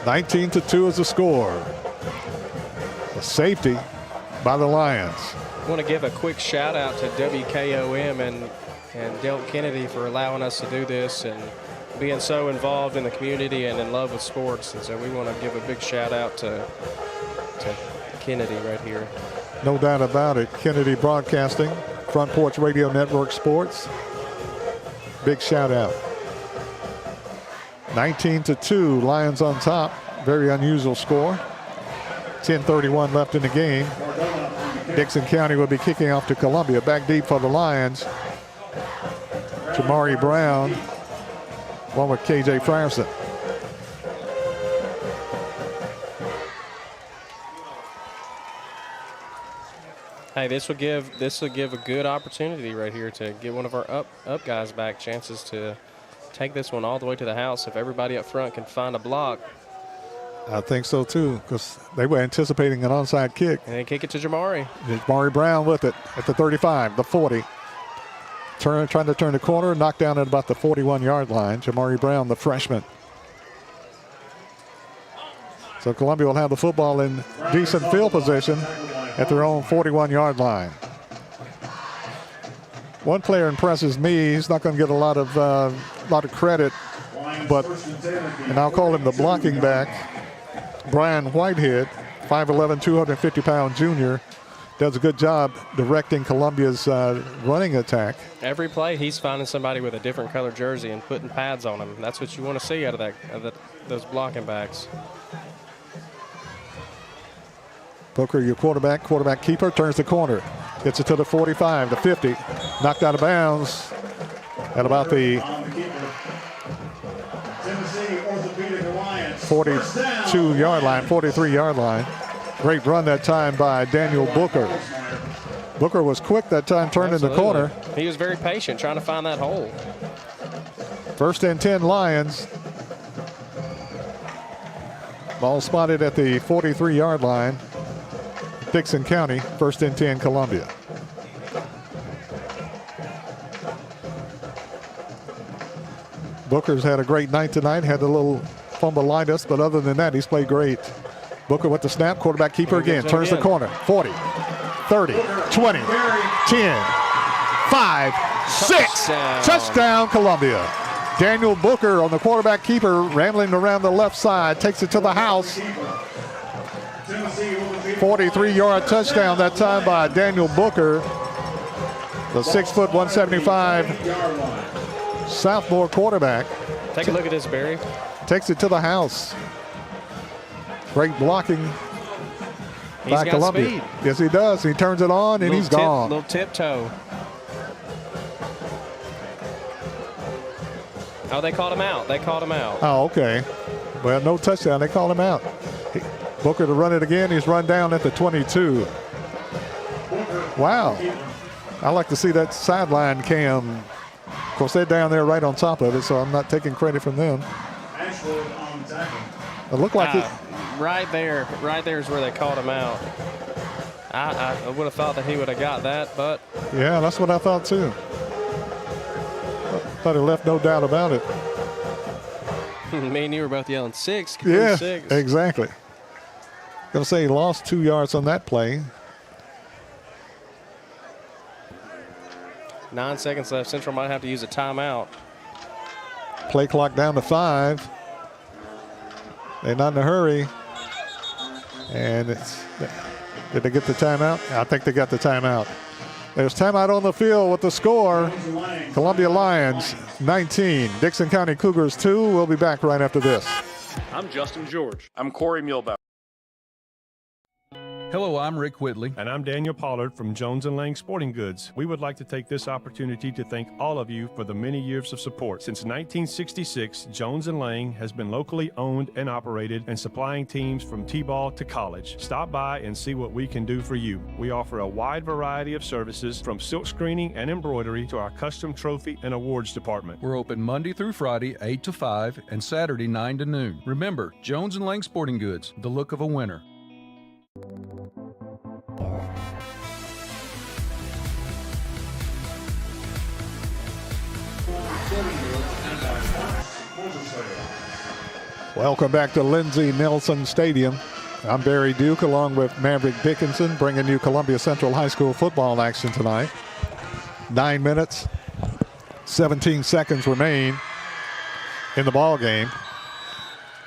19-2 is the score. A safety by the Lions. I want to give a quick shout out to WKOM and Dale Kennedy for allowing us to do this and being so involved in the community and in love with sports. And so we want to give a big shout out to Kennedy right here. No doubt about it. Kennedy Broadcasting, Front Porch Radio Network Sports. Big shout out. 19-2, Lions on top. Very unusual score. 10:31 left in the game. Dickson County will be kicking off to Columbia. Back deep for the Lions. Jamari Brown, one with KJ Frierson. Hey, this will give a good opportunity right here to get one of our up guys back chances to take this one all the way to the house if everybody up front can find a block. I think so too, because they were anticipating an onside kick. And they kick it to Jamari. Jamari Brown with it at the 35, the 40. Trying to turn the corner, knocked down at about the 41-yard line. Jamari Brown, the freshman. So Columbia will have the football in decent field position at their own 41-yard line. One player impresses me. He's not going to get a lot of credit, and I'll call him the blocking back. Brian Whitehead, 5'11", 250-pound junior, does a good job directing Columbia's running attack. Every play, he's finding somebody with a different color jersey and putting pads on them. That's what you want to see out of those blocking backs. Booker, your quarterback keeper, turns the corner. Gets it to the 45, the 50. Knocked out of bounds at about the 42-yard line, 43-yard line. Great run that time by Daniel Booker. Booker was quick that time, turned in the corner. He was very patient trying to find that hole. 1st and 10 Lions. Ball spotted at the 43-yard line. Dickson County, 1st and 10 Columbia. Booker's had a great night tonight, had a little fumbleitis, but other than that, he's played great. Booker with the snap, quarterback keeper again, turns the corner, 40, 30, 20, 10, 5, 6, touchdown Columbia. Daniel Booker on the quarterback keeper, rambling around the left side, takes it to the house. 43-yard touchdown that time by Daniel Booker, the 6', 175 sophomore quarterback. Take a look at this, Barry. Takes it to the house. Great blocking by Columbia. Speed. Yes, he does. He turns it on and he's gone. Little tiptoe. Oh, they called him out. Oh, okay. Well, no touchdown. They called him out. Booker to run it again. He's run down at the 22. Wow. I like to see that sideline cam. Of course, they're down there right on top of it, so I'm not taking credit from them. It looked like it. Right there is where they called him out. I would have thought that he would have got that, but. Yeah, that's what I thought too. Thought he left no doubt about it. Me and you were both yelling 6. Yeah, 6. Exactly. Gonna say he lost 2 yards on that play. 9 seconds left. Central might have to use a timeout. Play clock down to 5. They're not in a hurry. And did they get the timeout? I think they got the timeout. There's timeout on the field with the score. Columbia Lions 19, Dickson County Cougars 2. We'll be back right after this. I'm Justin George. I'm Corey Muehlbauer. Hello, I'm Rick Whitley. And I'm Daniel Pollard from Jones & Lang Sporting Goods. We would like to take this opportunity to thank all of you for the many years of support. Since 1966, Jones & Lang has been locally owned and operated and supplying teams from T-ball to college. Stop by and see what we can do for you. We offer a wide variety of services from silk screening and embroidery to our custom trophy and awards department. We're open Monday through Friday, 8 to 5, and Saturday, 9 to noon. Remember, Jones & Lang Sporting Goods, the look of a winner. Welcome back to Lindsey Nelson Stadium. I'm Barry Duke along with Maverick Dickinson, bringing you Columbia Central High School football action tonight. 9 minutes, 17 seconds remain in the ball game.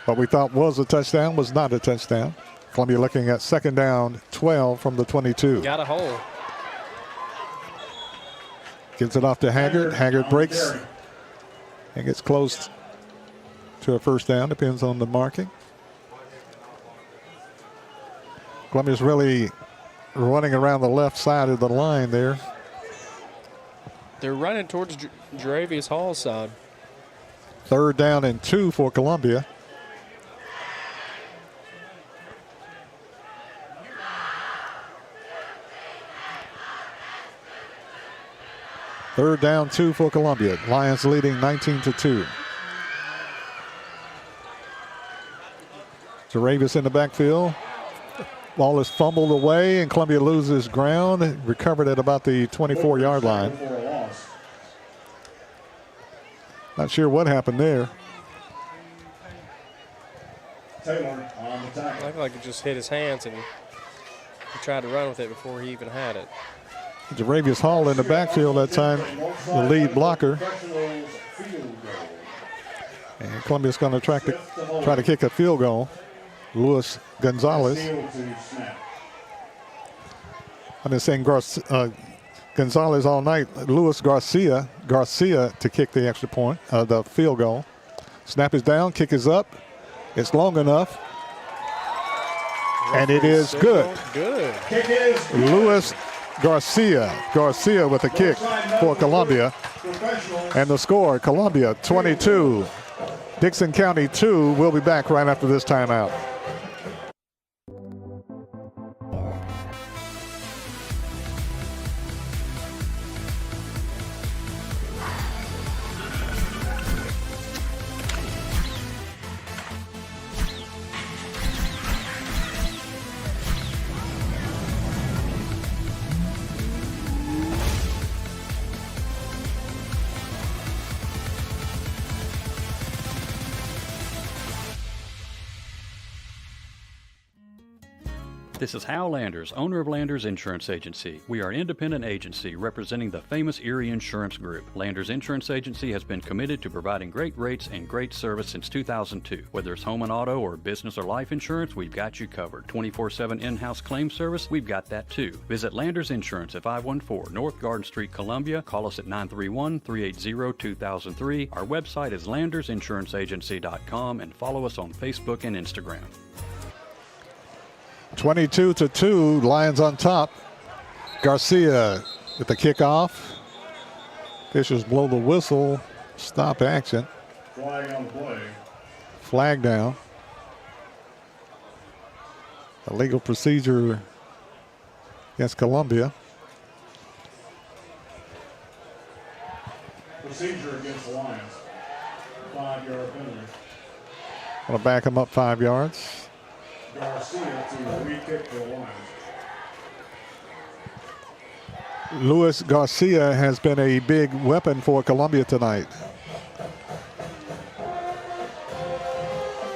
What we thought was a touchdown was not a touchdown. Columbia looking at second down, 12 from the 22. Got a hole. Gives it off to Haggard. Haggard breaks and gets close to a first down. Depends on the marking. Columbia's really running around the left side of the line there. They're running towards Jaravius Hall's side. Third down and 2 for Columbia. Third down, 2 for Columbia. Lions leading 19-2. Jaravius in the backfield. Ball is fumbled away, and Columbia loses ground. Recovered at about the 24-yard line. Not sure what happened there. Taylor on the tackle. Looked like it just hit his hands, and he tried to run with it before he even had it. Jaravius Hall in the backfield that time, the lead blocker. And Columbia's going to try to kick a field goal. Luis Gonzalez. I've been saying Gonzalez all night. Luis Garcia to kick the extra point, the field goal. Snap is down, kick is up. It's long enough. And it is good. Good. Luis Garcia with a kick for Columbia. And the score, Columbia 22, Dickson County 2. We'll be back right after this timeout. This is Hal Landers, owner of Landers Insurance Agency. We are an independent agency representing the famous Erie Insurance Group. Landers Insurance Agency has been committed to providing great rates and great service since 2002. Whether it's home and auto or business or life insurance, we've got you covered. 24/7 in-house claim service, we've got that too. Visit Landers Insurance at 514 North Garden Street, Columbia. Call us at 931-380-2003. Our website is landersinsuranceagency.com and follow us on Facebook and Instagram. 22-2, Lions on top. Garcia with the kickoff. Officials blow the whistle. Stop action. Flag on the play. Flag down. A legal procedure against Columbia. Procedure against the Lions. 5-yard penalty. Want to back him up 5 yards. Garcia to re-kick the Lions. Luis Garcia has been a big weapon for Columbia tonight.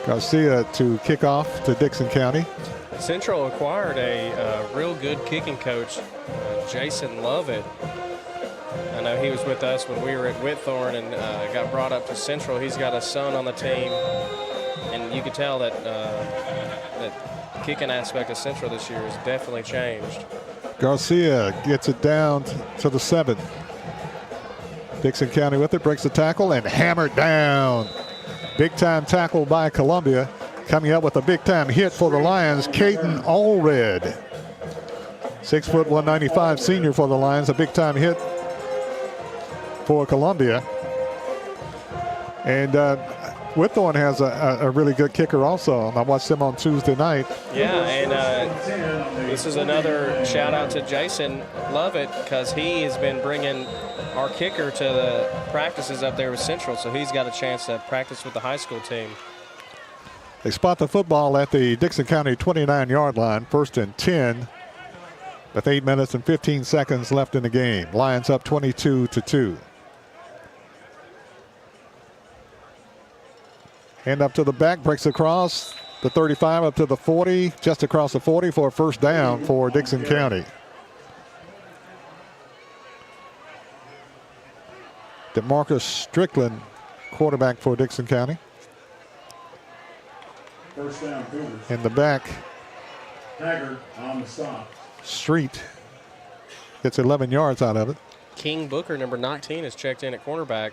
Garcia to kick off to Dickson County. Central acquired a real good kicking coach, Jason Lovett. I know he was with us when we were at Whitthorne and got brought up to Central. He's got a son on the team, and you could tell that that kicking aspect of Central this year has definitely changed. Garcia gets it down to the 7. Dickson County with it, breaks the tackle and hammered down. Big time tackle by Columbia. Coming up with a big time hit for the Lions, Caden Allred. 6 foot 195 senior for the Lions, a big time hit for Columbia. And Whitthorne has a really good kicker also. I watched them on Tuesday night. Yeah, and this is another shout out to Jason Lovett because he has been bringing our kicker to the practices up there with Central, so he's got a chance to practice with the high school team. They spot the football at the Dickson County 29-yard line, 1st and 10, with 8 minutes and 15 seconds left in the game. Lions up 22-2. Hand up to the back, breaks across the 35 up to the 40, just across the 40 for a first down for Dickson County. DeMarcus Strickland, quarterback for Dickson County. First down, Cougars. In the back, Haggard on the stop. Street gets 11 yards out of it. King Booker, number 19, is checked in at cornerback.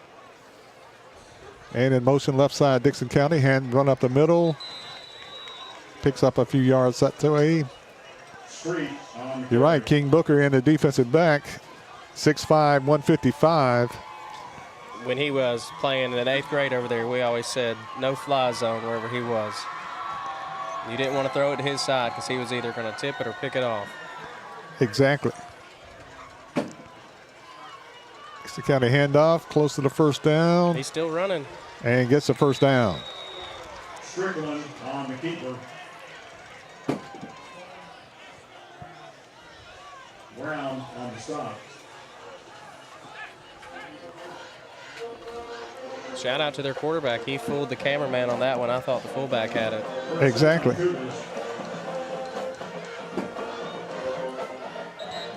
And in motion left side, Dickson County, hand run up the middle. Picks up a few yards that way. Street on the You're right, King Booker in the defensive back, 6'5", 155. When he was playing in 8th grade over there, we always said no fly zone wherever he was. You didn't want to throw it to his side because he was either going to tip it or pick it off. Exactly. Dickson County handoff, close to the first down. He's still running. And gets the first down. Strickland on the keeper. Brown on the stop. Shout out to their quarterback. He fooled the cameraman on that one. I thought the fullback had it. Exactly.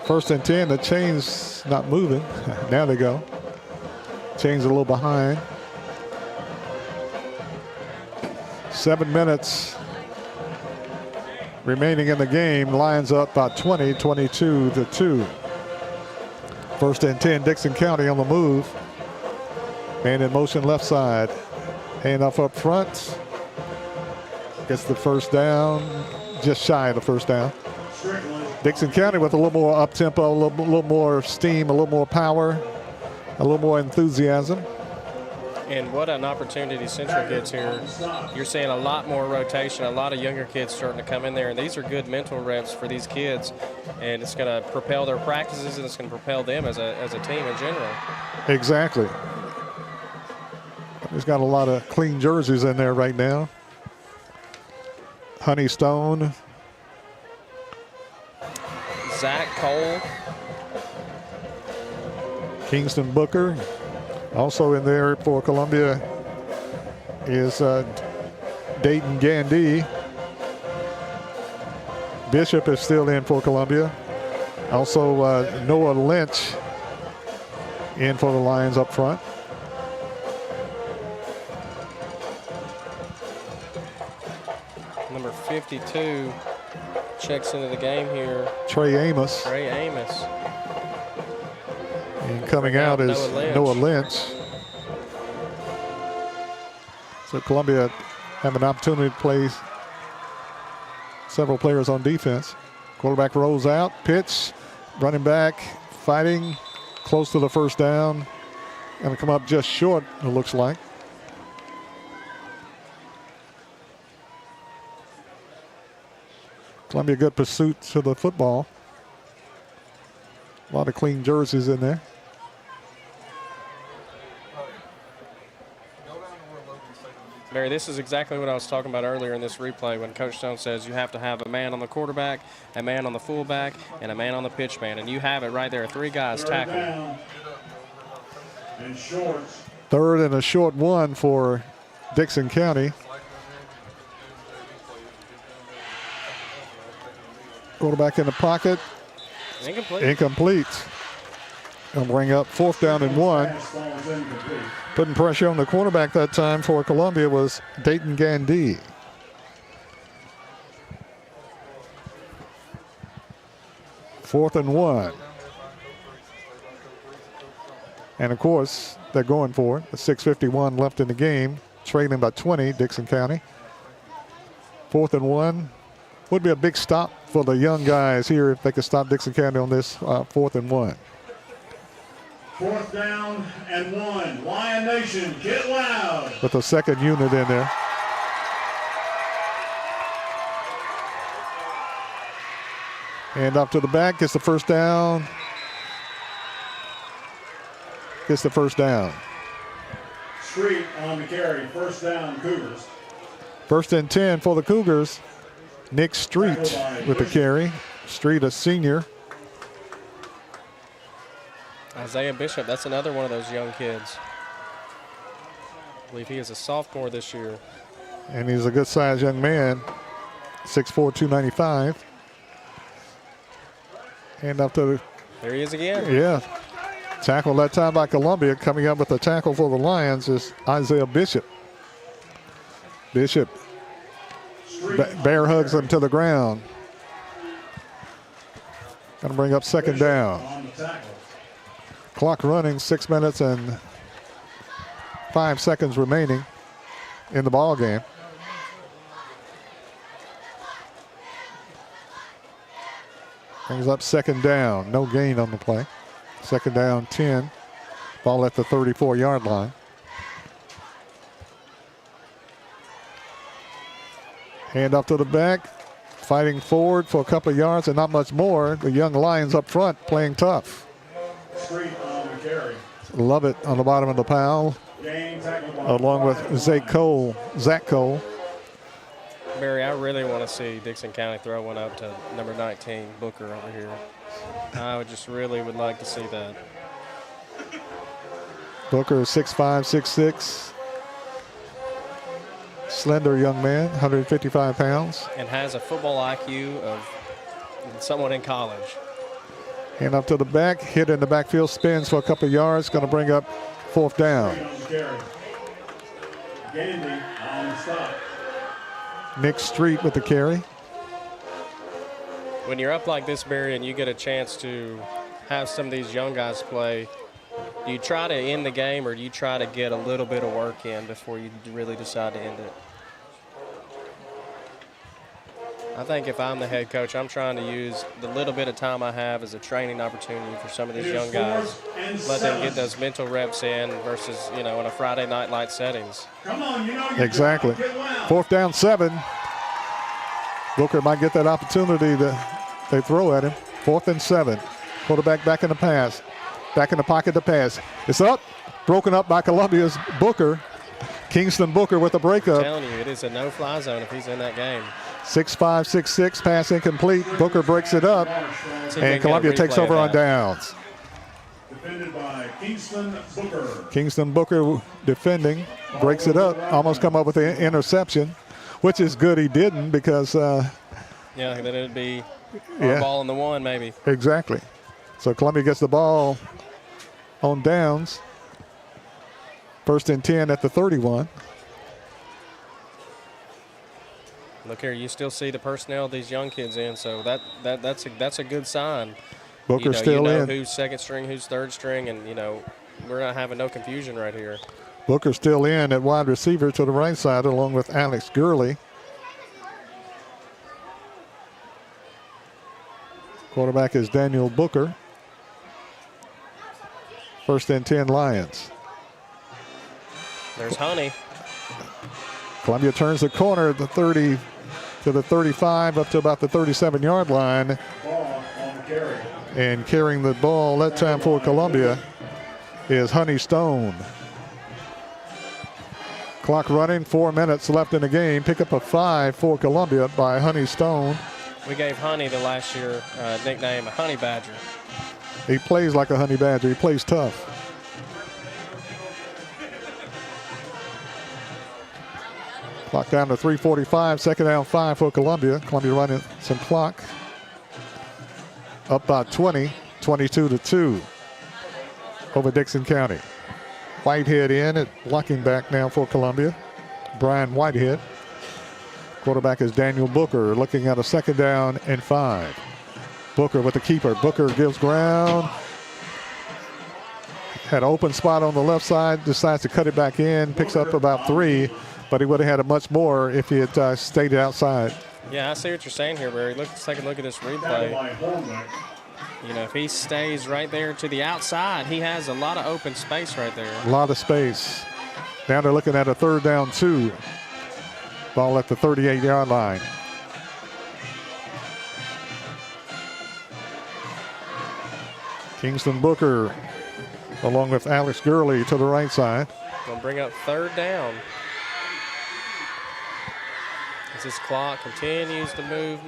First and 10, the chain's not moving. Now they go. Chain's a little behind. 7 minutes remaining in the game. Lions up by 20, 22-2. First and 10, Dickson County on the move. Man in motion left side. Hand off up front. Gets the first down. Just shy of the first down. Dickson County with a little more up-tempo, a little more steam, a little more power, a little more enthusiasm. And what an opportunity Central gets here. You're seeing a lot more rotation, a lot of younger kids starting to come in there, and these are good mental reps for these kids, and it's going to propel their practices, and it's going to propel them as a team in general. Exactly. There's got a lot of clean jerseys in there right now. Honey Stone. Zach Cole. Kingston Booker. Also in there for Columbia is Dayton Gandy. Bishop is still in for Columbia. Also Noah Lynch in for the Lions up front. Number 52 checks into the game here. Trey Amos. Trey Amos. And coming out is Noah Lynch. So Columbia have an opportunity to play several players on defense. Quarterback rolls out, pitch, running back, fighting, close to the first down. Going to come up just short, it looks like. Columbia good pursuit to the football. A lot of clean jerseys in there. Barry, this is exactly what I was talking about earlier in this replay when Coach Stone says you have to have a man on the quarterback, a man on the fullback, and a man on the pitch man. And you have it right there, 3 guys tackling. And short. Third and a short one for Dickson County. Quarterback in the pocket. Incomplete. Gonna bring up 4th down and 1. Putting pressure on the quarterback that time for Columbia was Dayton Gandy. Fourth and 1. And of course, they're going for it. 6:51 left in the game. Trailing by 20, Dickson County. 4th and 1. Would be a big stop for the young guys here if they could stop Dickson County on this 4th and 1. 4th down and 1. Lion Nation, get loud. With a second unit in there. And up to the back, gets the first down. Gets the first down. Street on the carry, first down, Cougars. First and 10 for the Cougars. Nick Street with the carry. Street, a senior. Isaiah Bishop, that's another one of those young kids. I believe he is a sophomore this year. And he's a good-sized young man, 6'4", 295. Hand up to There he is again. Yeah. Tackle that time by Columbia. Coming up with the tackle for the Lions is Isaiah Bishop. Bishop bear hugs him to the ground. Going to bring up second down. Clock running, 6 minutes and 5 seconds remaining in the ball game. Brings up second down. No gain on the play. Second down, 10. Ball at the 34-yard line. Hand up to the back. Fighting forward for a couple of yards and not much more. The young Lions up front playing tough. Love it on the bottom of the pile. Along with Zach Cole. Barry, I really want to see Dickson County throw one up to number 19, Booker over here. I would like to see that. Booker is 6'5", 6'6". Slender young man, 155 pounds. And has a football IQ of someone in college. Hand up to the back, hit in the backfield, spins for a couple of yards, going to bring up fourth down. Gandy on the stop. Nick Street with the carry. When you're up like this, Barry, and you get a chance to have some of these young guys play, do you try to end the game or do you try to get a little bit of work in before you really decide to end it? I think if I'm the head coach, I'm trying to use the little bit of time I have as a training opportunity for some of these young guys. Let them get those mental reps in versus, in a Friday night light settings. Exactly. Fourth down, 7. Booker might get that opportunity that they throw at him. 4th and 7. Quarterback back in the pass. Back in the pocket to pass. It's up. Broken up by Columbia's Booker. Kingston Booker with a breakup. I'm telling you, it is a no-fly zone if he's in that game. 6'5", 6'6", pass incomplete. Booker breaks it up, and Columbia takes over on downs. Defended by Kingston Booker. Kingston Booker defending, breaks it up, almost come up with an interception, which is good he didn't because then it'd be our ball in the 1 maybe. Exactly. So Columbia gets the ball on downs. 1st and 10 at the 31. Look here, you still see the personnel these young kids in, so that's a good sign. Booker's still in. Who's second string, who's third string, and we're not having no confusion right here. Booker's still in at wide receiver to the right side, along with Alex Gurley. Quarterback is Daniel Booker. 1st and 10 Lions. There's Honey. Columbia turns the corner at the 30 to the 35, up to about the 37-yard line. And carrying the ball that time for Columbia is Honey Stone. Clock running, 4 minutes left in the game. Pick up a 5 for Columbia by Honey Stone. We gave Honey the last year nickname Honey Badger. He plays like a honey badger. He plays tough. Clock down to 3:45. Second down, 5 for Columbia. Columbia running some clock. Up by 20, 22-2 over Dickson County. Whitehead in at blocking back now for Columbia. Brian Whitehead. Quarterback is Daniel Booker looking at a 2nd down and 5. Booker with the keeper. Booker gives ground. Had an open spot on the left side. Decides to cut it back in. Picks up about 3. But he would have had a much more if he had stayed outside. Yeah, I see what you're saying here, Barry. Let's take a look at this replay. If he stays right there to the outside, he has a lot of open space right there. A lot of space. Now they're looking at a 3rd down 2. Ball at the 38-yard line. Kingston Booker along with Alex Gurley to the right side. Gonna bring up 3rd down. As this clock continues to move.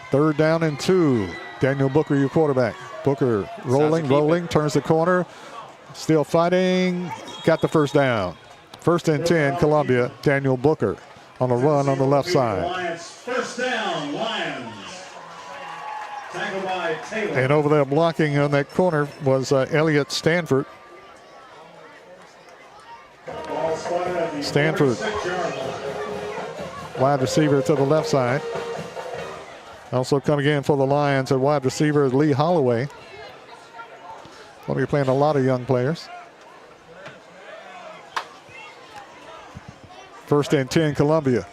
3rd down and 2. Daniel Booker, your quarterback. Booker rolling, turns the corner. Still fighting. Got the 1st down. First and 10, Columbia. Daniel Booker on a run on the left side. Lions, first down, Lions. Tackled by Taylor. And over there blocking on that corner was Elliott Stanford. Ball spotted at the Stanford, 46-yard line. wide receiver to the left side. Also coming in for the Lions at wide receiver is Lee Holloway. Going to be playing a lot of young players. First and 10, Columbia.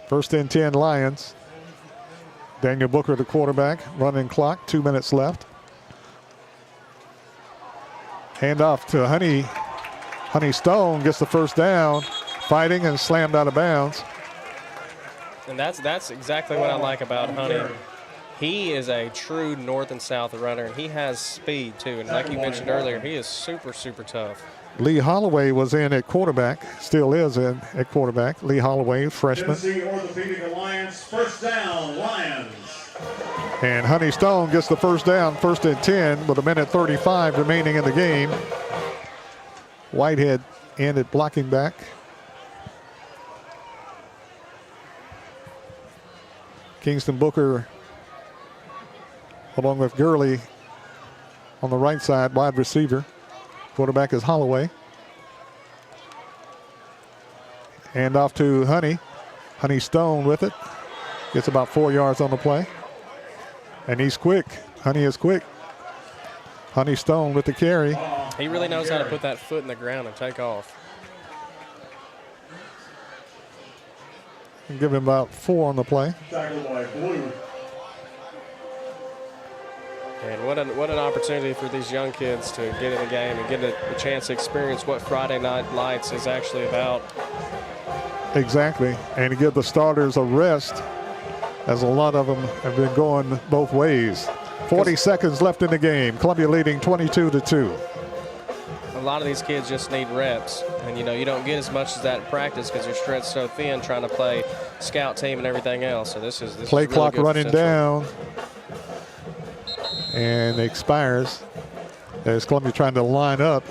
First and 10, Lions. Daniel Booker, the quarterback. Running clock, 2 minutes left. Hand off to Honey. Honey Stone gets the first down, fighting and slammed out of bounds. And that's exactly what I like about Honey. He is a true north and south runner, and he has speed too. And like you mentioned earlier, he is super, super tough. Lee Holloway was in at quarterback, still is in at quarterback. Lee Holloway, freshman. Tennessee Orthopedic Alliance, first down, Lions. And Honey Stone gets the first down, first and 10, with 1:35 remaining in the game. Whitehead in at blocking back. Kingston Booker, along with Gurley, on the right side, wide receiver. Quarterback is Holloway. Hand off to Honey. Honey Stone with it. Gets about 4 yards on the play. And he's quick. Honey is quick. Honey Stone with the carry. He really knows how to put that foot in the ground and take off. And give him about 4 on the play. Tackled by Blue. And what an opportunity for these young kids to get in the game and get a chance to experience what Friday Night Lights is actually about. Exactly. And to give the starters a rest, as a lot of them have been going both ways. 40 seconds left in the game. Columbia leading 22-2. A lot of these kids just need reps. And, you know, you don't get as much as that in practice because you're stretched so thin trying to play scout team and everything else. So this is play really clock good for running Central. down. And expires as Columbia trying to line up.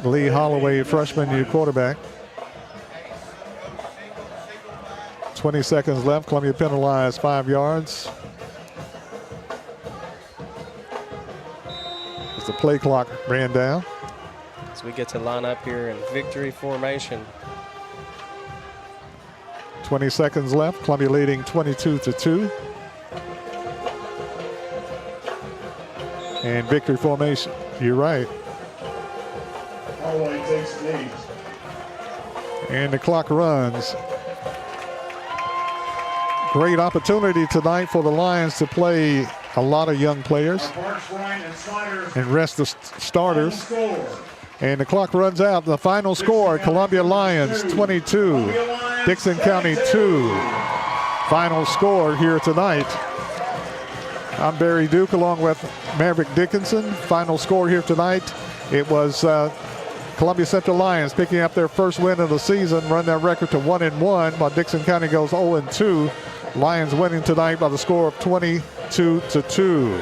Lee Holloway, freshman, new quarterback. 20 seconds left. Columbia penalized 5 yards. As the play clock ran down. So we get to line up here in victory formation. 20 seconds left. Columbia leading 22-2. And victory formation. You're right. Holloway takes the lead. And the clock runs. Great opportunity tonight for the Lions to play a lot of young players and rest the starters. And the clock runs out. The final score, Columbia Lions 22, Dickson County 2. Final score here tonight. I'm Barry Duke along with Maverick Dickinson. Final score here tonight. It was Columbia Central Lions picking up their first win of the season, run their record to 1-1, while Dickson County goes 0-2. Lions winning tonight by the score of 22-2.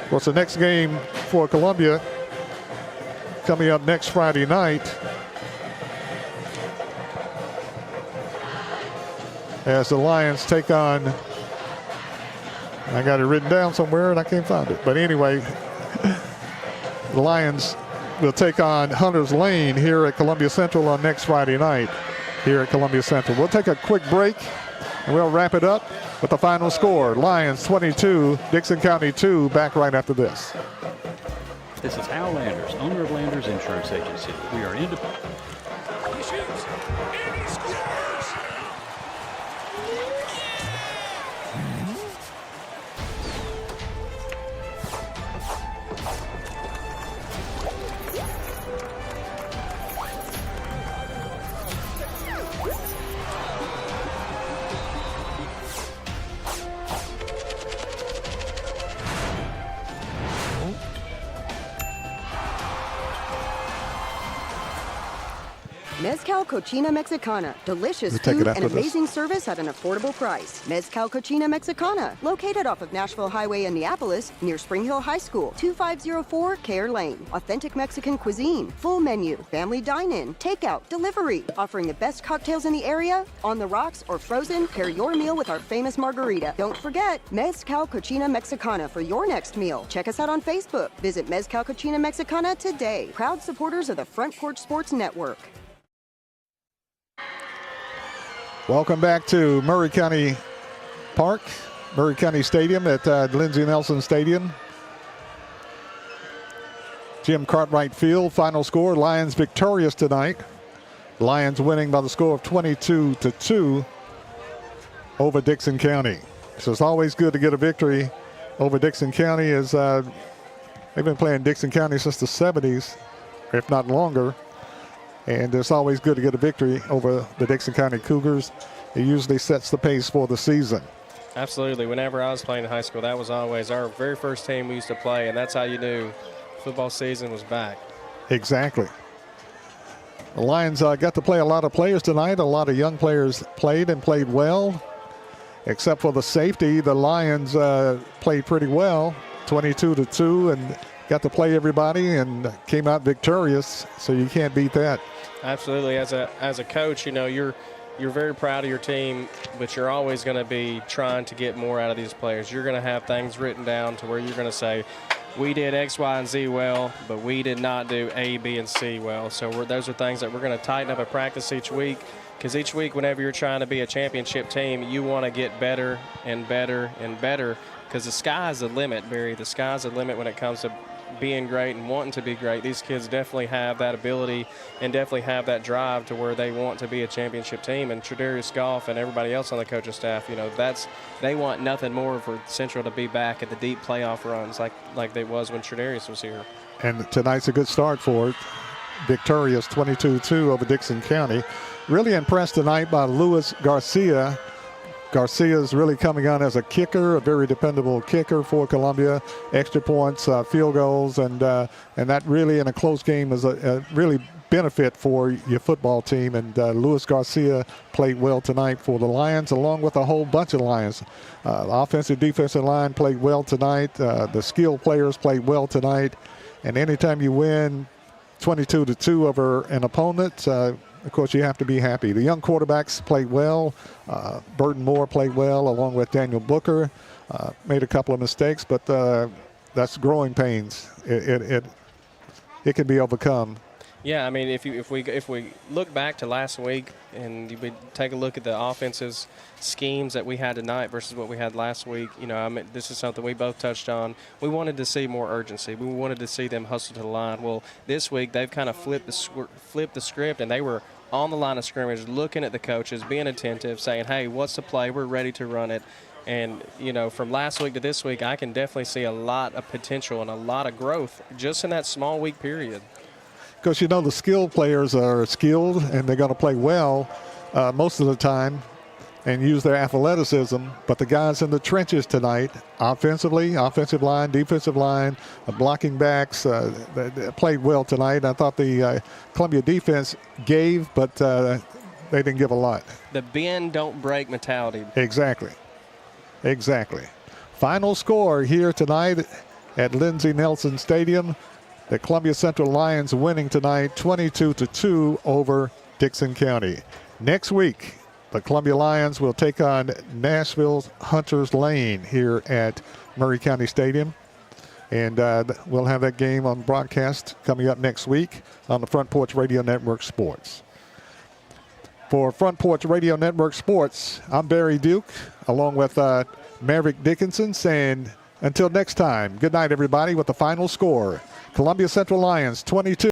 Of course, the next game for Columbia coming up next Friday night as the Lions take on, I got it written down somewhere and I can't find it. But anyway, the Lions will take on Hunter's Lane here at Columbia Central on next Friday night here at Columbia Central. We'll take a quick break and we'll wrap it up with the final score. Lions 22, Dickson County 2. Back right after this. This is Al Landers, owner of Landers Insurance Agency. We are independent. He shoots, and he scores! Mezcal Cochina Mexicana. Delicious We'll take it food after and this. amazing service at an affordable price. Mezcal Cochina Mexicana. Located off of Nashville Highway in Neapolis, near Spring Hill High School. 2504 Care Lane. Authentic Mexican cuisine. Full menu. Family dine-in. Takeout. Delivery. Offering the best cocktails in the area. On the rocks or frozen, pair your meal with our famous margarita. Don't forget, Mezcal Cochina Mexicana for your next meal. Check us out on Facebook. Visit Mezcal Cochina Mexicana today. Proud supporters of the Front Porch Sports Network. Welcome back to Maury County Park, Maury County Stadium at Lindsey Nelson Stadium. Jim Cartwright Field, final score, Lions victorious tonight. Lions winning by the score of 22-2 over Dickson County. So it's always good to get a victory over Dickson County, as they've been playing Dickson County since the 70s, if not longer. And it's always good to get a victory over the Dickson County Cougars. It usually sets the pace for the season. Absolutely. Whenever I was playing in high school, that was always our very first team we used to play, and that's how you knew football season was back. Exactly. The Lions got to play a lot of players tonight. A lot of young players played and played well. Except for the safety, the Lions played pretty well, 22-2, and got to play everybody and came out victorious, so you can't beat that. Absolutely. As a coach, you know, you're very proud of your team, but you're always going to be trying to get more out of these players. You're going to have things written down to where you're going to say, we did X, Y, and Z well, but we did not do A, B, and C well. So those are things that we're going to tighten up at practice each week, because each week whenever you're trying to be a championship team, you want to get better and better and better, because the sky's the limit, Barry. The sky's the limit when it comes to being great and wanting to be great. These kids definitely have that ability and definitely have that drive to where they want to be a championship team. And Tredarius Goff and everybody else on the coaching staff, you know, they want nothing more for Central to be back at the deep playoff runs like they was when Tredarius was here. And tonight's a good start for it. Victorious 22-2 over Dickson County. Really impressed tonight by Luis Garcia. Garcia's really coming on as a kicker, a very dependable kicker for Columbia. Extra points, field goals, and that really in a close game is a really benefit for your football team. And Luis Garcia played well tonight for the Lions, along with a whole bunch of Lions. The offensive, defensive line played well tonight. The skilled players played well tonight. And anytime you win 22-2 over an opponent, of course, you have to be happy. The young quarterbacks played well. Burton Moore played well, along with Daniel Booker. Made a couple of mistakes, but that's growing pains. It can be overcome. Yeah, I mean, if we look back to last week and we take a look at the offensive schemes that we had tonight versus what we had last week, you know, I mean, this is something we both touched on. We wanted to see more urgency. We wanted to see them hustle to the line. Well, this week they've kind of flipped the script, and they were on the line of scrimmage, looking at the coaches, being attentive, saying, hey, what's the play? We're ready to run it. And, you know, from last week to this week, I can definitely see a lot of potential and a lot of growth just in that small week period. Because, you know, the skilled players are skilled, and they're going to play well most of the time and use their athleticism. But the guys in the trenches tonight, offensively, offensive line, defensive line, blocking backs, they played well tonight. I thought the Columbia defense gave, but they didn't give a lot. The bend, don't break mentality. Exactly. Final score here tonight at Lindsey Nelson Stadium. The Columbia Central Lions winning tonight 22-2 over Dickson County. Next week, the Columbia Lions will take on Nashville's Hunters Lane here at Maury County Stadium. And we'll have that game on broadcast coming up next week on the Front Porch Radio Network Sports. For Front Porch Radio Network Sports, I'm Barry Duke, along with Maverick Dickinson, saying until next time, good night, everybody, with the final score. Columbia Central Lions 22.